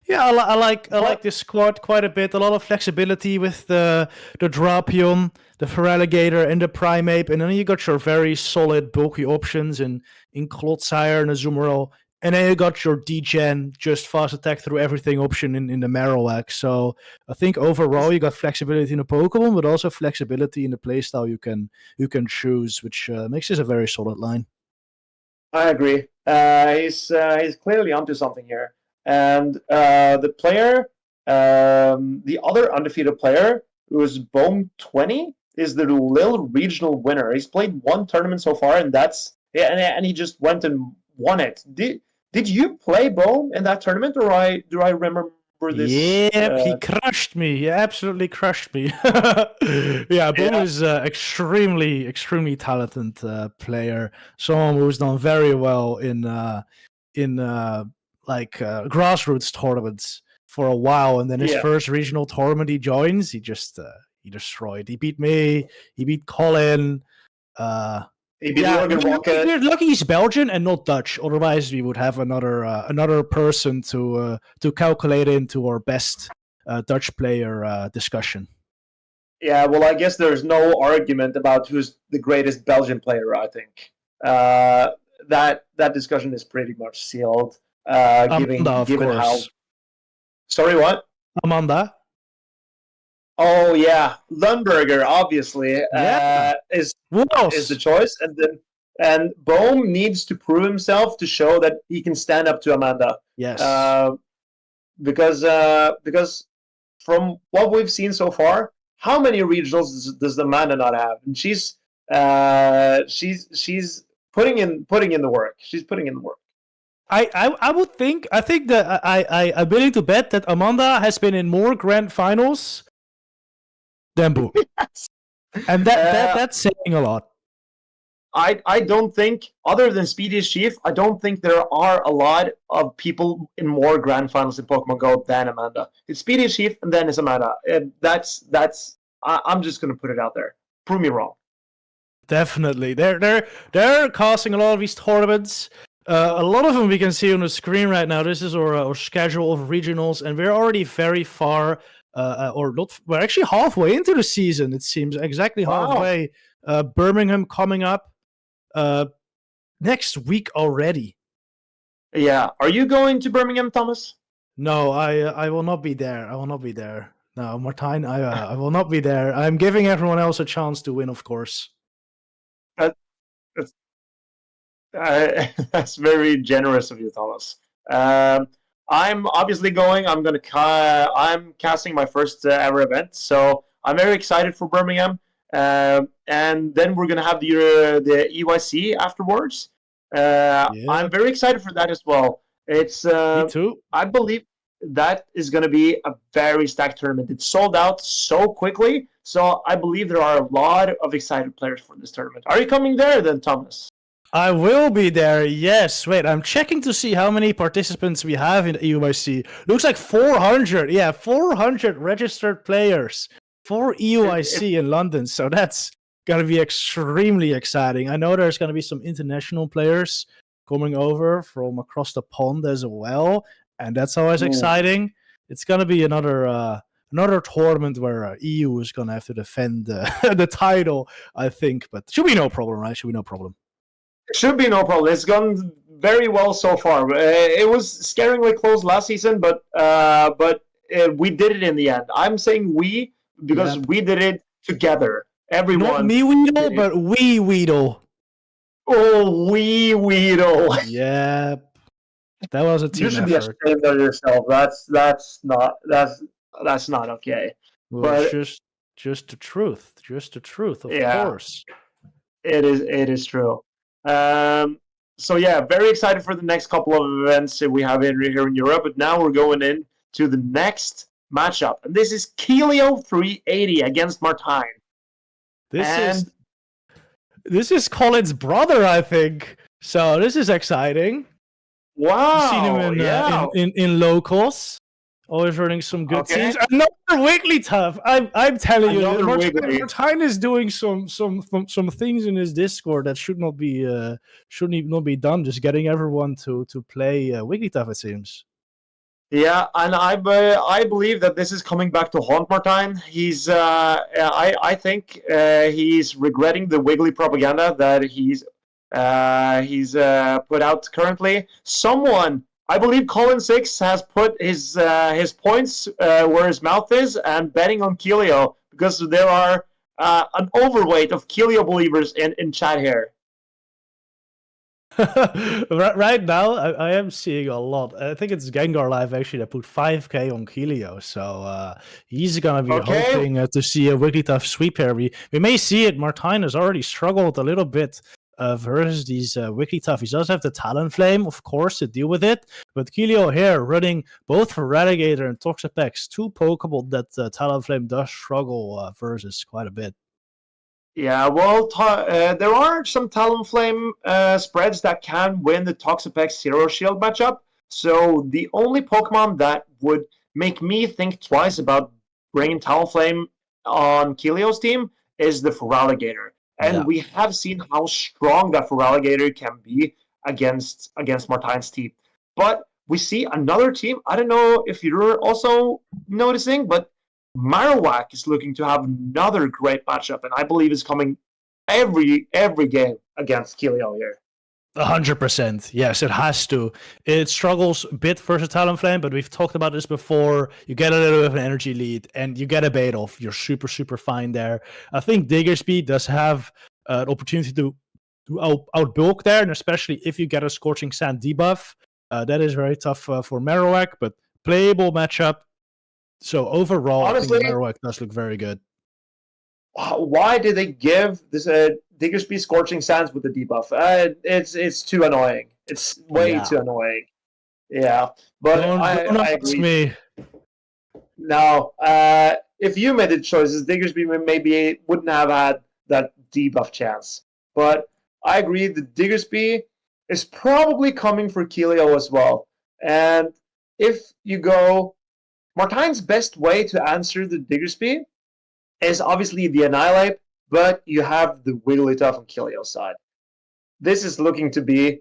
Yeah, I like this squad quite a bit. A lot of flexibility with the Drapion, the Feraligatr, and the Primeape, and then you got your very solid bulky options in Clodsire and Azumarill, and then you got your degen, just fast attack through everything option in the Marowak. So I think overall you got flexibility in the Pokemon, but also flexibility in the playstyle you can choose, which makes this a very solid line. I agree. He's clearly onto something here. And the player, the other undefeated player, who is Bohm20, is the Lille regional winner. He's played one tournament so far, and and he just went and won it. Did you play Bohm in that tournament, or do I remember this? Yeah, he crushed me. He absolutely crushed me. Yeah, Bohm is extremely talented player. Someone who's done very well in grassroots tournaments for a while, and then his first regional tournament he joins, he destroyed. He beat me. He beat Colin. He beat Logan Rocket. We're lucky he's Belgian and not Dutch. Otherwise, we would have another person to calculate into our best Dutch player discussion. Yeah, well, I guess there's no argument about who's the greatest Belgian player. I think that discussion is pretty much sealed. Given how. Sorry, what? Amanda. Oh yeah, Lundberger obviously is the choice, and Bohm needs to prove himself to show that he can stand up to Amanda. Yes. Because from what we've seen so far, how many regionals does Amanda not have? And she's putting in the work. She's putting in the work. I think that I'm willing to bet that Amanda has been in more grand finals than Boom. Yes. And that's saying a lot. I don't think, other than Speediest Chief, I don't think there are a lot of people in more grand finals in Pokemon Go than Amanda. It's Speediest Chief and then it's Amanda. I'm just gonna put it out there. Prove me wrong. Definitely. They're casting a lot of these tournaments. A lot of them we can see on the screen right now. This is our schedule of regionals, and we're already very far, we're actually halfway into the season, it seems. Exactly halfway. Birmingham coming up next week already. Yeah. Are you going to Birmingham, Thomas? No, I will not be there. No, Martijn, I will not be there. I'm giving everyone else a chance to win, of course. That's very generous of you, Thomas. I'm obviously going. I'm casting my first ever event, so I'm very excited for Birmingham. And then we're gonna have the EYC afterwards. I'm very excited for that as well. It's me too. I believe that is gonna be a very stacked tournament. It's sold out so quickly, so I believe there are a lot of excited players for this tournament. Are you coming there then, Thomas? I will be there, yes. Wait, I'm checking to see how many participants we have in EUIC. Looks like 400. Yeah, 400 registered players for EUIC in London. So that's going to be extremely exciting. I know there's going to be some international players coming over from across the pond as well. And that's always exciting. It's going to be another tournament where EU is going to have to defend the title, I think. But should be no problem, right? Should be no problem. Should be no problem. It's gone very well so far. It was scaringly close last season, but we did it in the end. I'm saying we because we did it together. Everyone. Not me, Weedle, but we Weedle. Oh, we Weedle. Yeah, that was a team effort. You should be ashamed of yourself. That's not okay. Well, but just the truth. Just the truth, of course. It is true. So yeah, very excited for the next couple of events that we have here in Europe. But now we're going in to the next matchup, and this is Keelio 380 against Martijn. This is Colin's brother, I think. So this is exciting. Wow! I've seen him in locals. Always running some good Okay. teams. Another Wigglytuff. I'm telling you, Another Wiggly. Martine is doing some things in his Discord that should not be shouldn't even not be done. Just getting everyone to play Wigglytuff, it seems. Yeah, and I believe that this is coming back to haunt Martine. I think he's regretting the Wiggly propaganda that he's put out currently. Someone, I believe Colin6 has put his points where his mouth is and betting on Keelio because there are an overweight of Keelio believers in chat here. Right now, I am seeing a lot. I think it's Gengar Live actually that put 5k on Keelio, so he's gonna be hoping to see a Wigglytuff sweep here. We may see it. Martine has already struggled a little bit versus these Wigglytuff. He does have the Talonflame, of course, to deal with it, but Keelio here running both for Relegator and Toxapex, two Pokemon that Talonflame does struggle versus quite a bit. Yeah, well, there are some Talonflame spreads that can win the Toxapex Zero Shield matchup. So the only Pokemon that would make me think twice about bringing Talonflame on Keelio's team is the Feraligatr. And we have seen how strong that Feraligatr can be against Martine's team. But we see another team. I don't know if you're also noticing, but Marowak is looking to have another great matchup, and I believe is coming every game against Keelio here. 100%. Yes, it has to. It struggles a bit versus Talonflame, but we've talked about this before. You get a little bit of an energy lead, and you get a bait off. You're super, super fine there. I think Diggersby does have an opportunity to outbulk there, and especially if you get a Scorching Sand debuff. That is very tough for Marowak, but playable matchup. So overall, honestly, I think Marowak does look very good. Why did they give this Diggersby Scorching Sands with the debuff? It's too annoying. It's way too annoying. Yeah, but don't I agree. Me. No, if you made the choices, Diggersby maybe wouldn't have had that debuff chance. But I agree, the Diggersby is probably coming for Keelio as well. And if you go, Martine's best way to answer the Diggersby is obviously the Annihilape, but you have the Wigglytuff on Keelio's side. This is looking to be...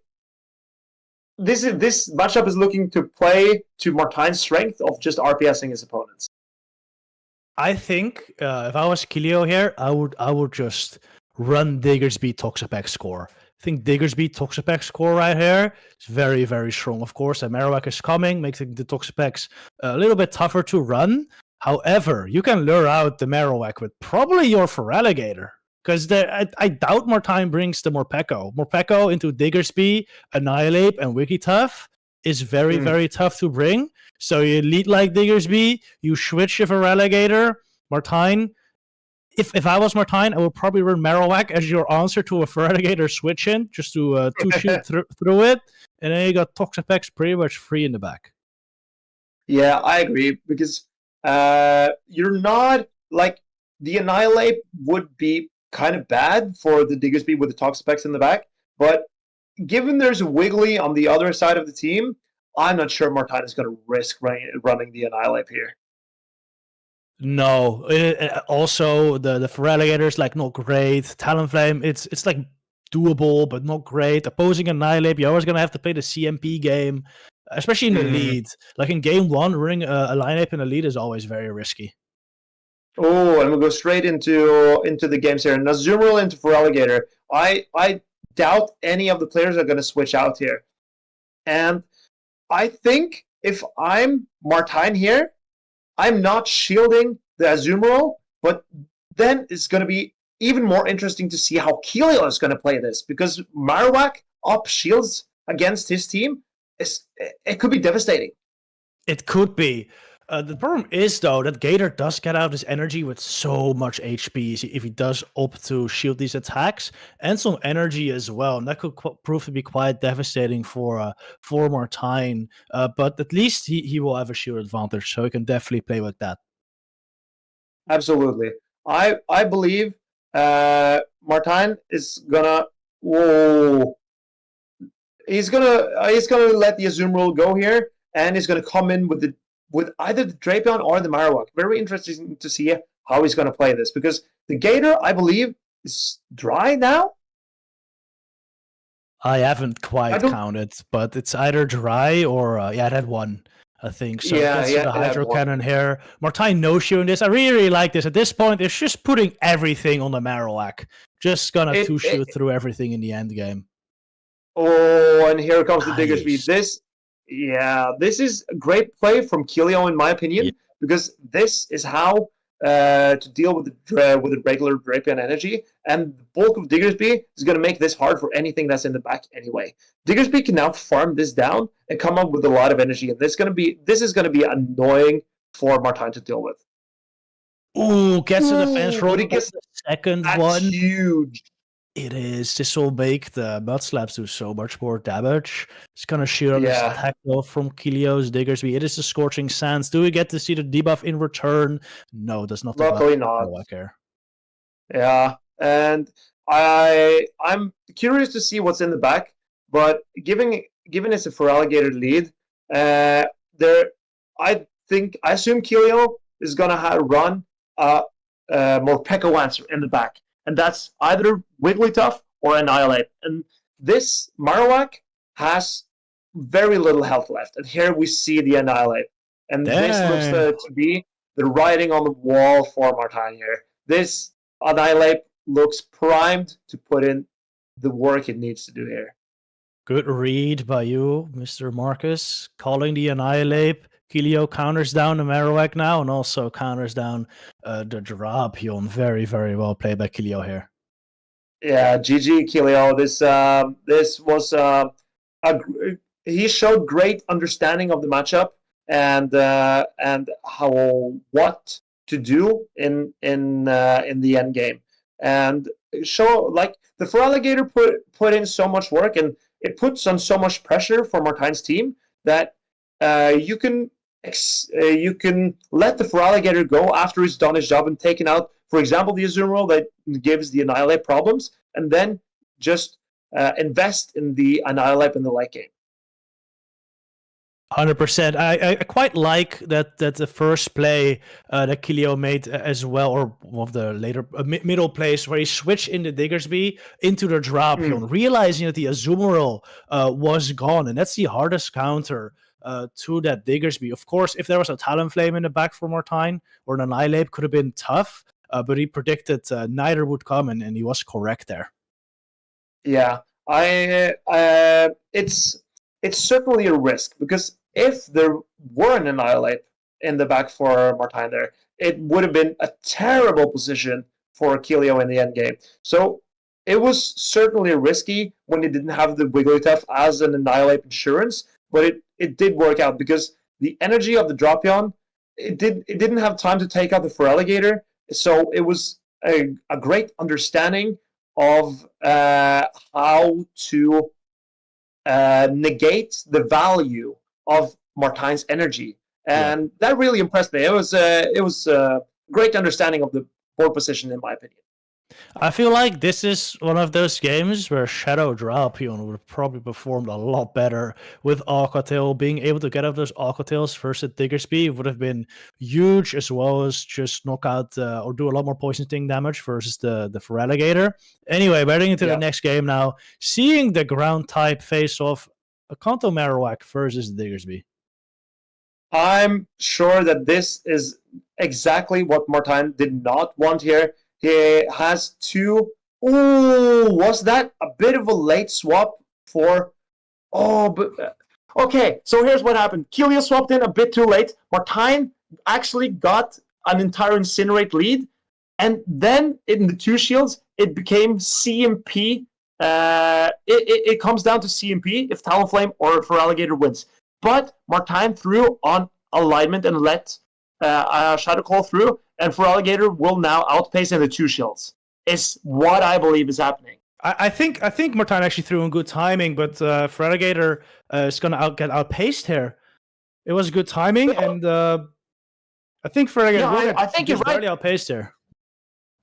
This matchup is looking to play to Martine's strength of just RPSing his opponents. I think if I was Keelio here, I would just run Diggersby Toxapex score. I think Diggersby Toxapex score right here is very, very strong. Of course, and Marowak is coming, making the Toxapex a little bit tougher to run. However, you can lure out the Marowak with probably your Feraligatr. Because I doubt Martine brings the Morpeko. Morpeko into Diggersby, Annihilape, and Wigglytuff is very, very tough to bring. So you lead like Diggersby, you switch your Feraligatr, Martine. If I was Martine, I would probably run Marowak as your answer to a Feraligatr switch in, just to shoot through it. And then you got Toxapex pretty much free in the back. Yeah, I agree. Because you're not, like, the Annihilape would be kind of bad for the Diggersby with the Toxapex in the back, but given there's a Wiggly on the other side of the team, I'm not sure Martine is going to risk running the Annihilape here. No. Also, the Feraligatr is like not great. Talonflame, it's like doable, but not great. Opposing Annihilape, you're always going to have to play the CMP game, especially in the lead. Like in game one, running a lineup in the lead is always very risky. Oh, and we'll go straight into the games here. Nazumarill into Feraligatr. I doubt any of the players are going to switch out here. And I think if I'm Martine here, I'm not shielding the Azumarill, but then it's going to be even more interesting to see how Keelio is going to play this, because Marowak up shields against his team, it could be devastating. It could be. The problem is, though, that Gator does get out his energy with so much HP if he does opt to shield these attacks, and some energy as well, and that could prove to be quite devastating for Martine. But at least he will have a shield advantage, so he can definitely play with that. Absolutely. I believe Martine is gonna... Whoa. He's gonna let the Azumarill go here, and he's gonna come in with the with either the Drapion or the Marowak. Very interesting to see how he's going to play this, because the Gator, I believe, is dry now. I haven't quite counted, but it's either dry or it had one, I think. So Yeah, that's the Hydro Cannon here. Martijn no-showing this. I really like this. At this point, it's just putting everything on the Marowak. Just gonna two-shoot through everything in the end game. Oh, and here comes the Diggersby. This is a great play from Kilio, in my opinion, because this is how to deal with the regular Drapion energy, and the bulk of Diggersby is going to make this hard for anything that's in the back anyway. Diggersby can now farm this down and come up with a lot of energy, and this is going to be annoying for Martijn to deal with. Ooh, gets the defense roll. He gets the second one. Huge. It is. This will make the Mud Slaps do so much more damage. It's going to shoot on this attack though from Kilio's Diggersby. It is the Scorching Sands. Do we get to see the debuff in return? No, that's not. Luckily not. Yeah, and I'm curious to see what's in the back, but given it's a Feraligatr lead, I assume Kilio is going to run Morpeko Answer in the back. And that's either Wigglytuff or Annihilape. And this Marowak has very little health left. And here we see the Annihilape. And this looks to be the writing on the wall for Martijn here. This Annihilape looks primed to put in the work it needs to do here. Good read by you, Mr. Marcus. Calling the Annihilape. Kilio counters down the Marowak now, and also counters down the Drapion. Very, very well played by Kilio here. Yeah, GG Kilio. This was he showed great understanding of the matchup and what to do in the end game, and show like the Feraligatr put in so much work, and it puts on so much pressure for Martijn's team that you can let the Feraligatr go after he's done his job and taken out, for example, the Azumarill that gives the Annihilape problems, and then just invest in the Annihilape in the late game. 100%. I quite like that the first play that Kilio made as well, or one of the later middle plays, where he switched into Diggersby into the Drapion, realizing that the Azumarill was gone, and that's the hardest counter to that Diggersby. Of course, if there was a Talonflame in the back for Martijn, or an Annihilape, could have been tough, but he predicted neither would come, and he was correct there. Yeah, it's certainly a risk, because if there were an Annihilape in the back for Martijn there, it would have been a terrible position for Kilio in the end game. So it was certainly risky when he didn't have the Wigglytuff as an Annihilape insurance, but it did work out, because the energy of the Drapion, it didn't have time to take out the Feraligatr, so it was a great understanding of how to negate the value of Martijn's energy, and that really impressed me. It was a great understanding of the board position, in my opinion. I feel like this is one of those games where Shadow Drapion would have probably performed a lot better with Aqua Tail. Being able to get out those Aqua Tails versus Diggersby would have been huge, as well as just knock out or do a lot more Poison Sting damage versus the Feraligatr. Anyway, heading into the next game now, seeing the ground type face off a Kanto Marowak versus Diggersby. I'm sure that this is exactly what Martijn did not want here. He has two. Oh, was that a bit of a late swap for? Oh, but okay. So here's what happened. Kilio swapped in a bit too late. Martijn actually got an entire Incinerate lead, and then in the two shields, it became CMP. It comes down to CMP if Talonflame or Feraligatr wins. But Martijn threw on alignment and let Shadow Claw through, and Feraligatr will now outpace in the two shields. Is what I believe is happening. I think Martijn actually threw in good timing, but Feraligatr is going to get outpaced here. It was good timing, and I think Feraligatr I think you're right. Barely outpaced here.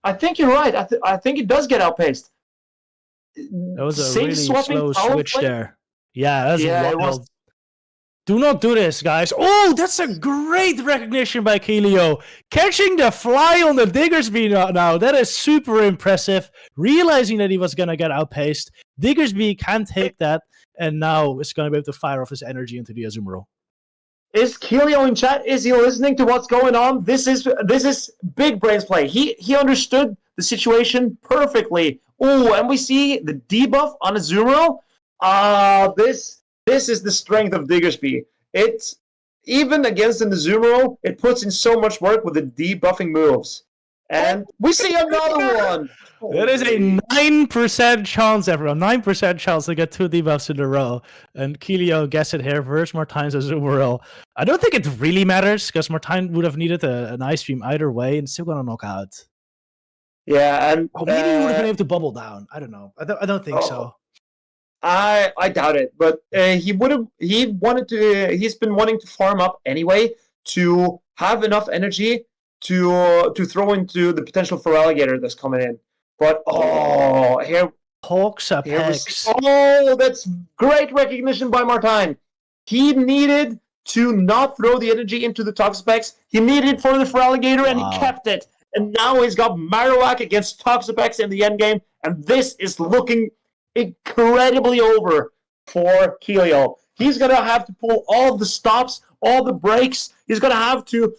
I think you're right. I think it does get outpaced. That was a really slow switch there. Yeah, that was wild. Do not do this, guys. Oh, that's a great recognition by Keelio. Catching the fly on the Diggersby now. That is super impressive. Realizing that he was going to get outpaced. Diggersby can't take that. And now it's going to be able to fire off his energy into the Azumarill. Is Keelio in chat? Is he listening to what's going on? This is big brains play. He understood the situation perfectly. Oh, and we see the debuff on Azumarill. This is the strength of Diggersby. It's even against an Azumarill, it puts in so much work with the debuffing moves. And we see another one. That is a 9% chance, everyone. 9% chance to get 2 debuffs in a row. And Keelio gets it here versus Martine's Azumarill. I don't think it really matters, because Martine would have needed an Ice Beam either way and still gonna knock out. Yeah, and maybe he would have been able to bubble down. I don't know. I don't think so. I doubt it, but he's been wanting to farm up anyway to have enough energy to throw into the potential for alligator that's coming in. But here Hawks up Hex. That's great recognition by Martine. He needed to not throw the energy into the Toxapex. He needed it for the Feraligatr, and he kept it. And now he's got Marowak against Toxapex in the endgame, and this is looking incredibly over for Keelio. He's going to have to pull all the stops, all the brakes. He's going to have to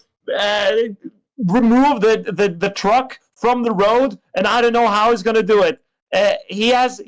remove the truck from the road, and I don't know how he's going to do it. He has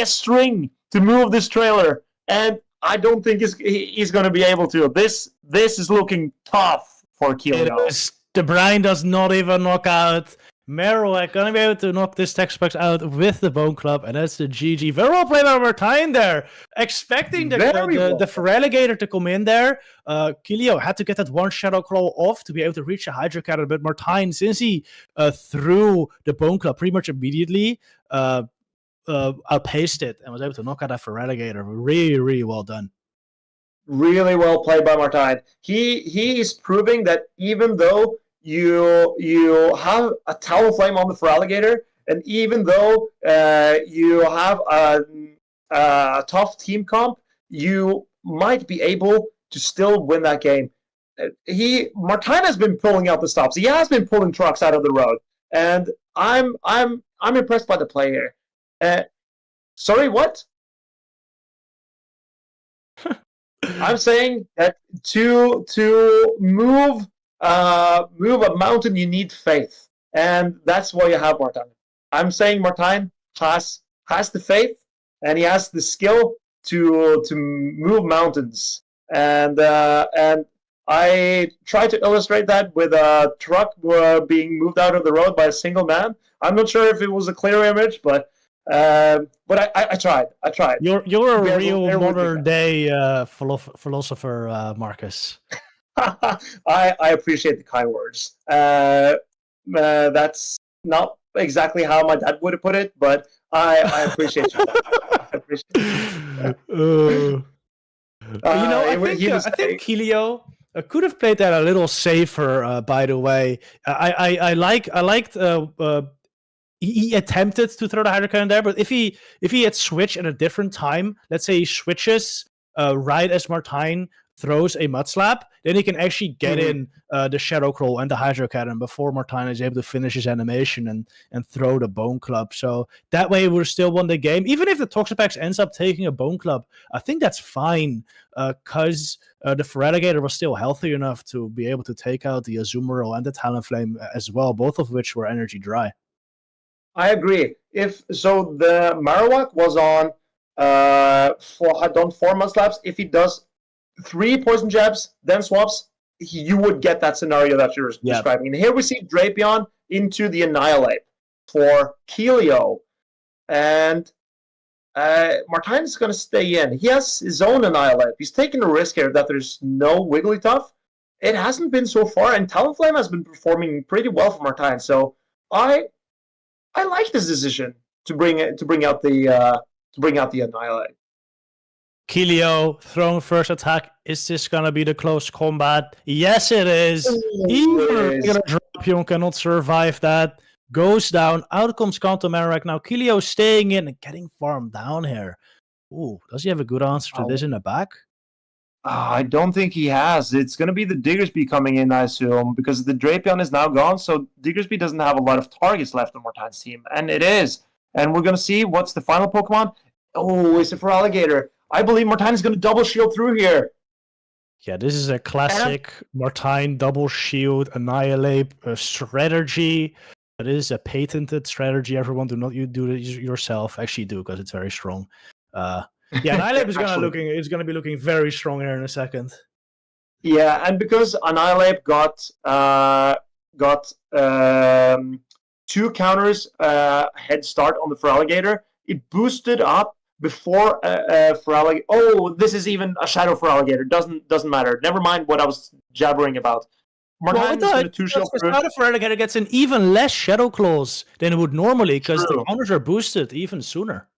string to move this trailer, and I don't think he's going to be able to. This is looking tough for Keelio. The Brine does not even knock out. Marowak gonna be able to knock this Toxapex out with the Bone Club, and that's the GG. Very well played by Martine there. Expecting the Feraligatr to come in there. Keelio had to get that one Shadow Claw off to be able to reach the Hydro Cannon, but Martine, since he threw the Bone Club pretty much immediately, outpaced it and was able to knock out that Feraligatr. Really, really well done. Really well played by Martine. He is proving that even though you have a Talonflame on the Feraligatr, and even though you have a tough team comp, you might be able to still win that game. Martine has been pulling out the stops. He has been pulling trucks out of the road, and I'm impressed by the play here. Sorry, what? I'm saying that to move a mountain, you need faith, and that's why you have Martine. I'm saying Martine has the faith, and he has the skill to move mountains, and I try to illustrate that with a truck being moved out of the road by a single man. I'm not sure if it was a clear image, but I tried. You're a real modern day philosopher, Marcus. I appreciate the kind words. That's not exactly how my dad would have put it, but I appreciate you. I appreciate it. I think Keelio could have played that a little safer. By the way, I liked. He attempted to throw the Hydro Cannon there, but if he had switched at a different time, let's say he switches right as Martine throws a Mud Slap, then he can actually get in the Shadow Claw and the Hydro Cannon before Martine is able to finish his animation and throw the Bone Club. So that way we would still won the game. Even if the Toxapex ends up taking a Bone Club, I think that's fine, because the Feraligatr was still healthy enough to be able to take out the Azumarill and the Talonflame as well, both of which were energy dry. I agree. The Marowak was on had done 4 Mud Slaps. If he does 3 Poison Jabs, then swaps, you would get that scenario that you're describing. And here we see Drapion into the Annihilape for Keelio. And Martine is going to stay in. He has his own Annihilape. He's taking a risk here that there's no Wigglytuff. It hasn't been so far, and Talonflame has been performing pretty well for Martine. So I like this decision to bring out the Annihilape. Keelio throwing first attack. Is this gonna be the close combat? Yes, it is. Even Drapion cannot survive that. Goes down. Out comes Kanto Marowak. Now Keelio staying in and getting farmed down here. Ooh, does he have a good answer to this in the back? I don't think he has. It's going to be the Diggersby coming in, I assume, because the Drapion is now gone, so Diggersby doesn't have a lot of targets left on Mortine's team, and it is. And we're going to see what's the final Pokemon. Oh, it's a Feraligatr. I believe Mortine is going to double shield through here. Yeah, this is a classic Mortine double shield Annihilape strategy. It is a patented strategy. Everyone, do not you do it yourself. Actually, do because it's very strong. Yeah, Annihilape is gonna be looking very strong here in a second. Yeah, and because Annihilape got 2 counters head start on the Feraligatr, it boosted up before Feraligatr. Oh, this is even a Shadow Feraligatr. Doesn't matter. Never mind what I was jabbering about. Well, the Shadow Feraligatr gets an even less Shadow Claws than it would normally because the counters are boosted even sooner.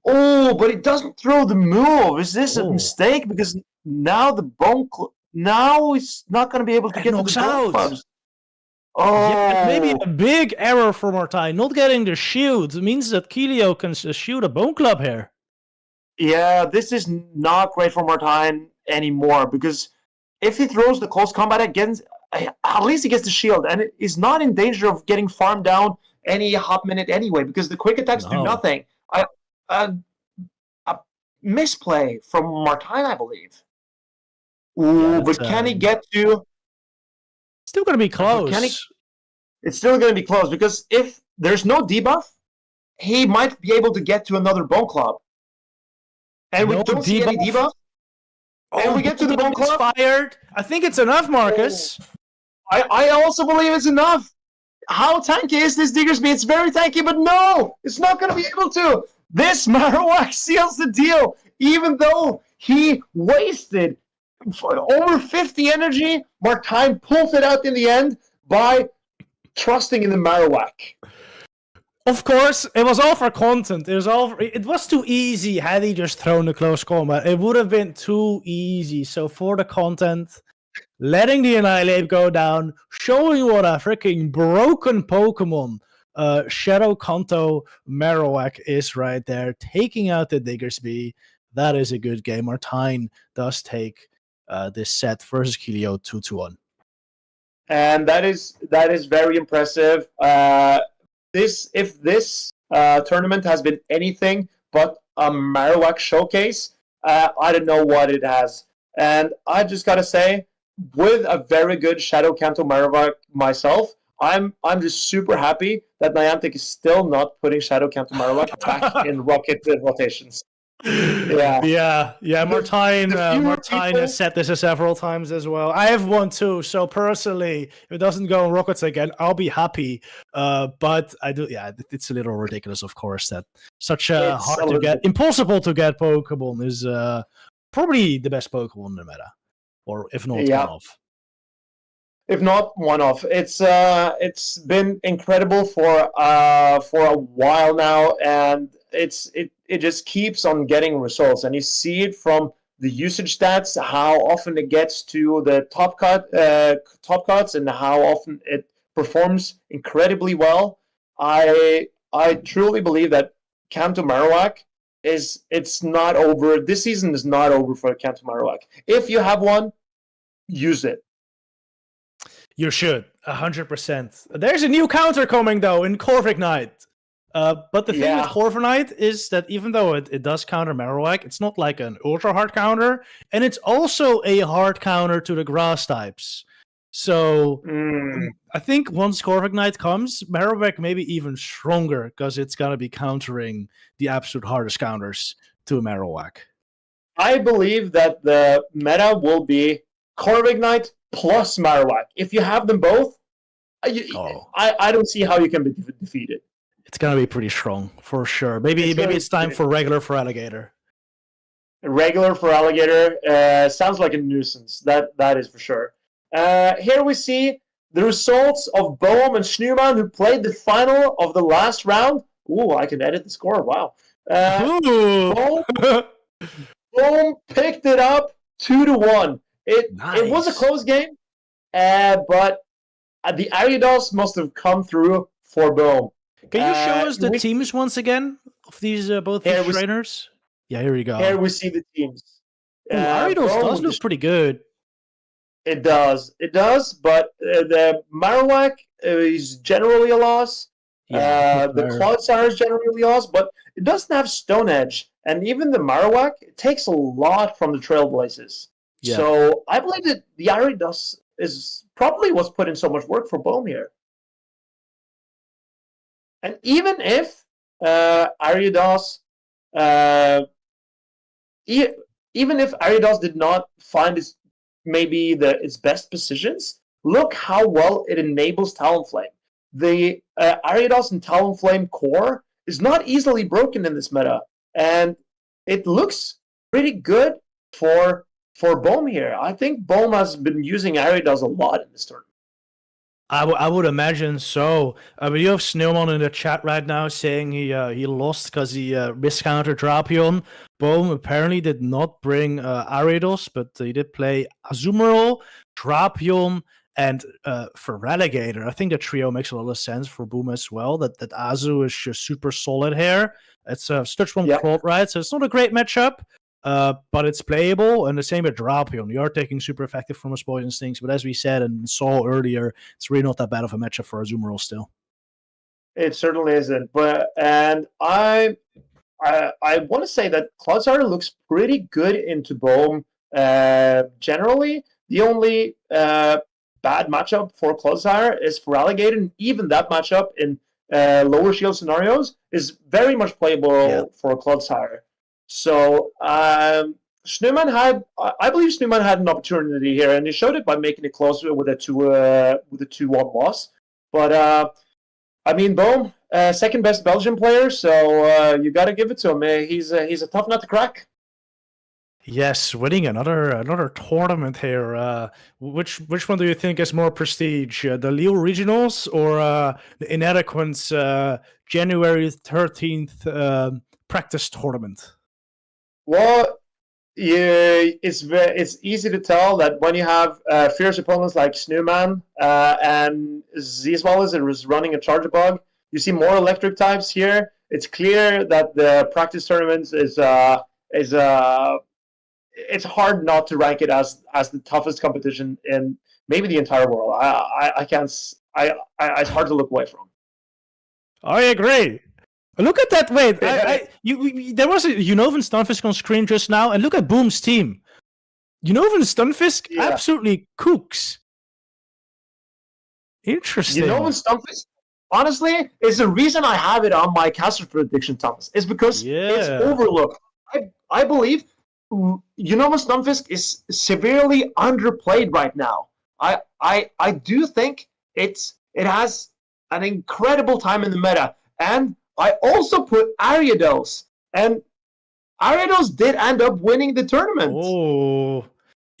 Oh, but it doesn't throw the move. Is this a mistake? Because now the now it's not going to be able to get to the bone clubs. Oh, yeah, maybe a big error for Mortine. Not getting the shield means that Keelio can shoot a Bone Club here. Yeah, this is not great for Mortine anymore because if he throws the close combat against, at least he gets the shield and is not in danger of getting farmed down any hop minute anyway because the quick attacks do nothing. A misplay from Mortine, I believe. Ooh, but can he get to? Still going to be close. It's still going to be close because if there's no debuff, he might be able to get to another Bone Club. And we don't see any debuff. And we get to the Bone Club. Fired. I think it's enough, Marcus. I also believe it's enough. How tanky is this Diggersby? It's very tanky, but no, it's not going to be able to. This Marowak seals the deal, even though he wasted over 50 energy. Mortine pulls it out in the end by trusting in the Marowak. Of course, it was all for content. It was too easy had he just thrown the close combat. It would have been too easy. So for the content, letting the Annihilape go down, showing what a freaking broken Pokemon Shadow Kanto Marowak is right there, taking out the Diggersby. That is a good game. Mortine does take this set versus Keelio 2-1. And that is very impressive. If this tournament has been anything but a Marowak showcase, I don't know what it has. And I just gotta say, with a very good Shadow Kanto Marowak myself, I'm just super happy that Niantic is still not putting Shadow Kanto Marowak back in Rocket rotations. Yeah. Mortine has said this several times as well. I have one too, so personally, if it doesn't go on Rockets again, I'll be happy. But I do, it's a little ridiculous, of course, that such a hard to get, impossible to get Pokemon is probably the best Pokemon in the meta, or if not one off. If not one off, it's been incredible for a while now, and it just keeps on getting results, and you see it from the usage stats, how often it gets to the top cuts, and how often it performs incredibly well. I truly believe that Kanto Marowak it's not over. This season is not over for Kanto Marowak. If you have one, use it. You should, 100%. There's a new counter coming, though, in Corviknight. But the thing with Corviknight is that even though it does counter Marowak, it's not like an ultra-hard counter, and it's also a hard counter to the grass types. So I think once Corviknight comes, Marowak may be even stronger, because it's going to be countering the absolute hardest counters to Marowak. I believe that the meta will be Corviknight plus Marowak. If you have them both, I don't see how you can be defeated. It's gonna be pretty strong for sure. Maybe it's time for regular Feraligatr. Regular Feraligatr sounds like a nuisance. That is for sure. Here we see the results of Bohm and Schneemann, who played the final of the last round. Ooh, I can edit the score. Wow. Bohm picked it up 2-1. It was a close game, but the Aridos must have come through for Bohm. Can you show us the teams once again of these both these trainers? Yeah, here we go. Here we see the teams. Aridos Bone does with look pretty good. It does. But the Marowak is generally a loss. The Clodsire is generally a loss, but it doesn't have Stone Edge. And even the Marowak, it takes a lot from the Trailblazes. Yeah. So I believe that the Aridos is probably what's put in so much work for Bohm here. And even if Aridos, even if Aridos did not find its best positions, look how well it enables Talonflame. The Aridos and Talonflame core is not easily broken in this meta, and it looks pretty good for Bohm here. I think Bohm has been using Aridos a lot in this tournament. I would imagine so. But you have Snowman in the chat right now saying he lost because he miscountered Drapion. Bohm apparently did not bring Aridos, but he did play Azumarill, Drapion, and Feraligatr. I think the trio makes a lot of sense for Boom as well. That Azu is just super solid here. It's a Stitch 1 Claw, right? So it's not a great matchup. But it's playable, and the same with Drapion. You are taking super effective from his poison stings, but as we said and saw earlier, it's really not that bad of a matchup for Azumarill still. It certainly isn't. And I want to say that Clodsire looks pretty good into Bohm. Generally, the only bad matchup for Clodsire is Feraligatr, and even that matchup in lower shield scenarios is very much playable for Clodsire. So Snowman I believe Snowman had an opportunity here, and he showed it by making it closer with a 2-1 loss. But I mean, Bohm, second best Belgian player, so you got to give it to him. He's a tough nut to crack. Yes, winning another tournament here. Which one do you think is more prestige, the Leo Regionals or the inadequate January 13th practice tournament? Well, it's easy to tell that when you have fierce opponents like Snowman and Zwalis is running a Charger Bug, you see more electric types here. It's clear that the practice tournaments is it's hard not to rank it as the toughest competition in maybe the entire world. It's hard to look away from. I agree. Look at that! Wait, there was a Unova and Stunfisk on screen just now, and look at Boom's team. Unova and Stunfisk absolutely cooks. Interesting. Unova and Stunfisk, honestly, is the reason I have it on my caster prediction, Thomas. Is because it's overlooked. I believe Unova Stunfisk is severely underplayed right now. I do think it has an incredible time in the meta, and I also put Aridos, and Aridos did end up winning the tournament. Oh,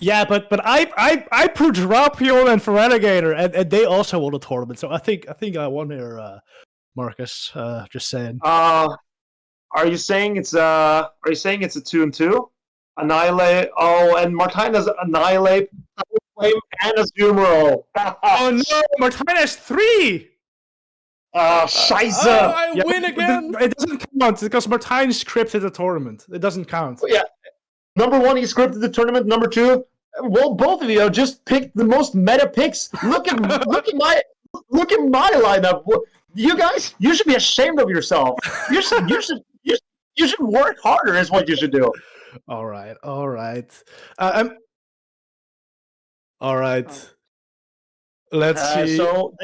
yeah, but I put Drapion and Feraligatr, and they also won the tournament. So I think I won here, Marcus. Just saying. Are you saying it's a 2-2? Annihilape. Oh, and Martine has Annihilape, Talonflame, and Azumarill. Oh no, Martine has 3. Scheiße! I win again! It doesn't count because Martine scripted the tournament. It doesn't count. Yeah. Number 1, he scripted the tournament. Number 2, well, both of you just picked the most meta picks. Look at my lineup. You guys, you should be ashamed of yourself. You should work harder. Is what you should do. All right. All right. Let's see. So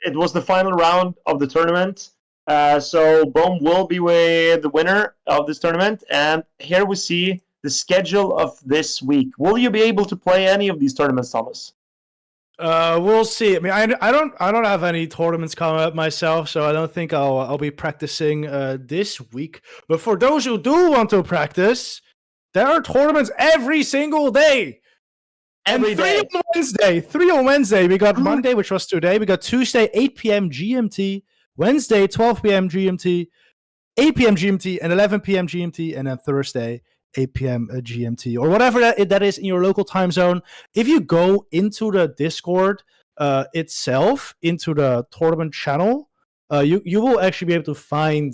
it was the final round of the tournament. So Bohm will be with the winner of this tournament. And here we see the schedule of this week. Will you be able to play any of these tournaments, Thomas? We'll see. I mean, I don't have any tournaments coming up myself, so I don't think I'll be practicing this week. But for those who do want to practice, there are tournaments every single day. Every day. 3 on Wednesday. We got Monday, which was today. We got Tuesday, 8 p.m. GMT. Wednesday, 12 p.m. GMT. 8 p.m. GMT and 11 p.m. GMT. And then Thursday, 8 p.m. GMT. Or whatever that is in your local time zone. If you go into the Discord itself, into the tournament channel, you will actually be able to find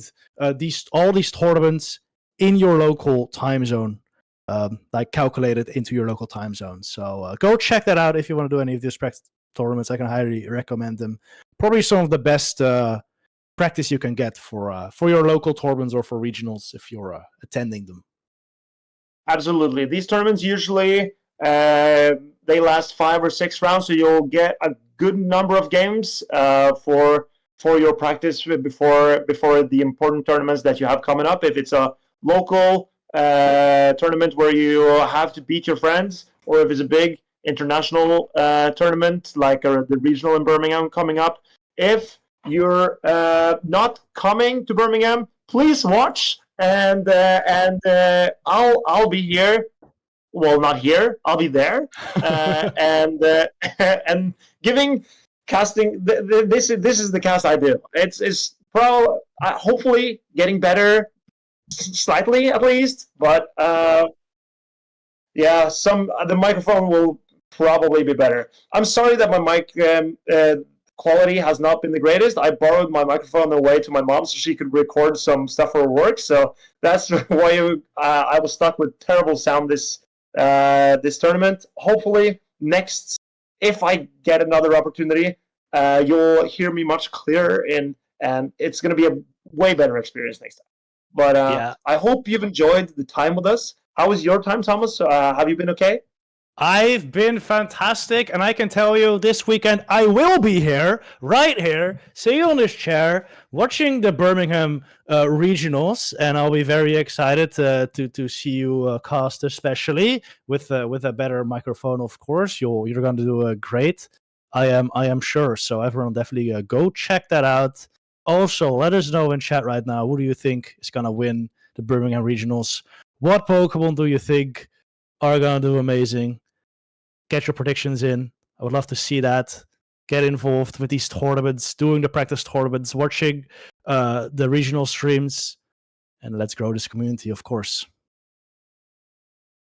all these tournaments in your local time zone. like calculated into your local time zone. So go check that out if you want to do any of these practice tournaments. I can highly recommend them. Probably some of the best practice you can get for your local tournaments or for regionals if you're attending them. Absolutely. These tournaments usually they last 5 or 6 rounds, so you'll get a good number of games for your practice before the important tournaments that you have coming up. If it's a local tournament where you have to beat your friends, or if it's a big international tournament like the regional in Birmingham coming up. If you're not coming to Birmingham, please watch, and I'll be here. Well, not here. I'll be there, and giving casting. This is the cast I do. It's hopefully getting better, slightly at least. But yeah, the microphone will probably be better. I'm sorry that my mic quality has not been the greatest. I borrowed my microphone away to my mom so she could record some stuff for her work. So that's why I was stuck with terrible sound this tournament. Hopefully next, if I get another opportunity, you'll hear me much clearer, and it's going to be a way better experience next time. But I hope you've enjoyed the time with us. How was your time, Thomas? Have you been okay? I've been fantastic, and I can tell you this weekend I will be here, right here, sitting on this chair, watching the Birmingham regionals, and I'll be very excited to see you cast, especially with a better microphone. Of course, you're going to do great. I am sure. So everyone definitely go check that out. Also, let us know in chat right now, who do you think is going to win the Birmingham regionals? What Pokemon do you think are going to do amazing? Get your predictions in. I would love to see that. Get involved with these tournaments, doing the practice tournaments, watching the regional streams, and let's grow this community, of course.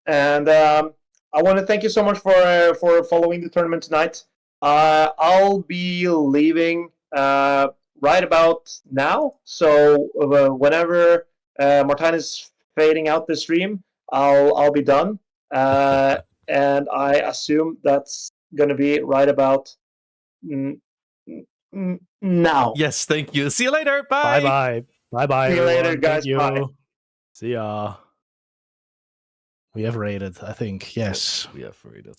And I want to thank you so much for following the tournament tonight. I'll be leaving right about now. So whenever Martijn is fading out the stream, I'll be done. And I assume that's going to be right about now. Yes, thank you. See you later. Bye. Bye-bye. Bye-bye, See you later, everyone. guys. Thank you. Bye. See ya. We have rated, I think. Yes. We have rated.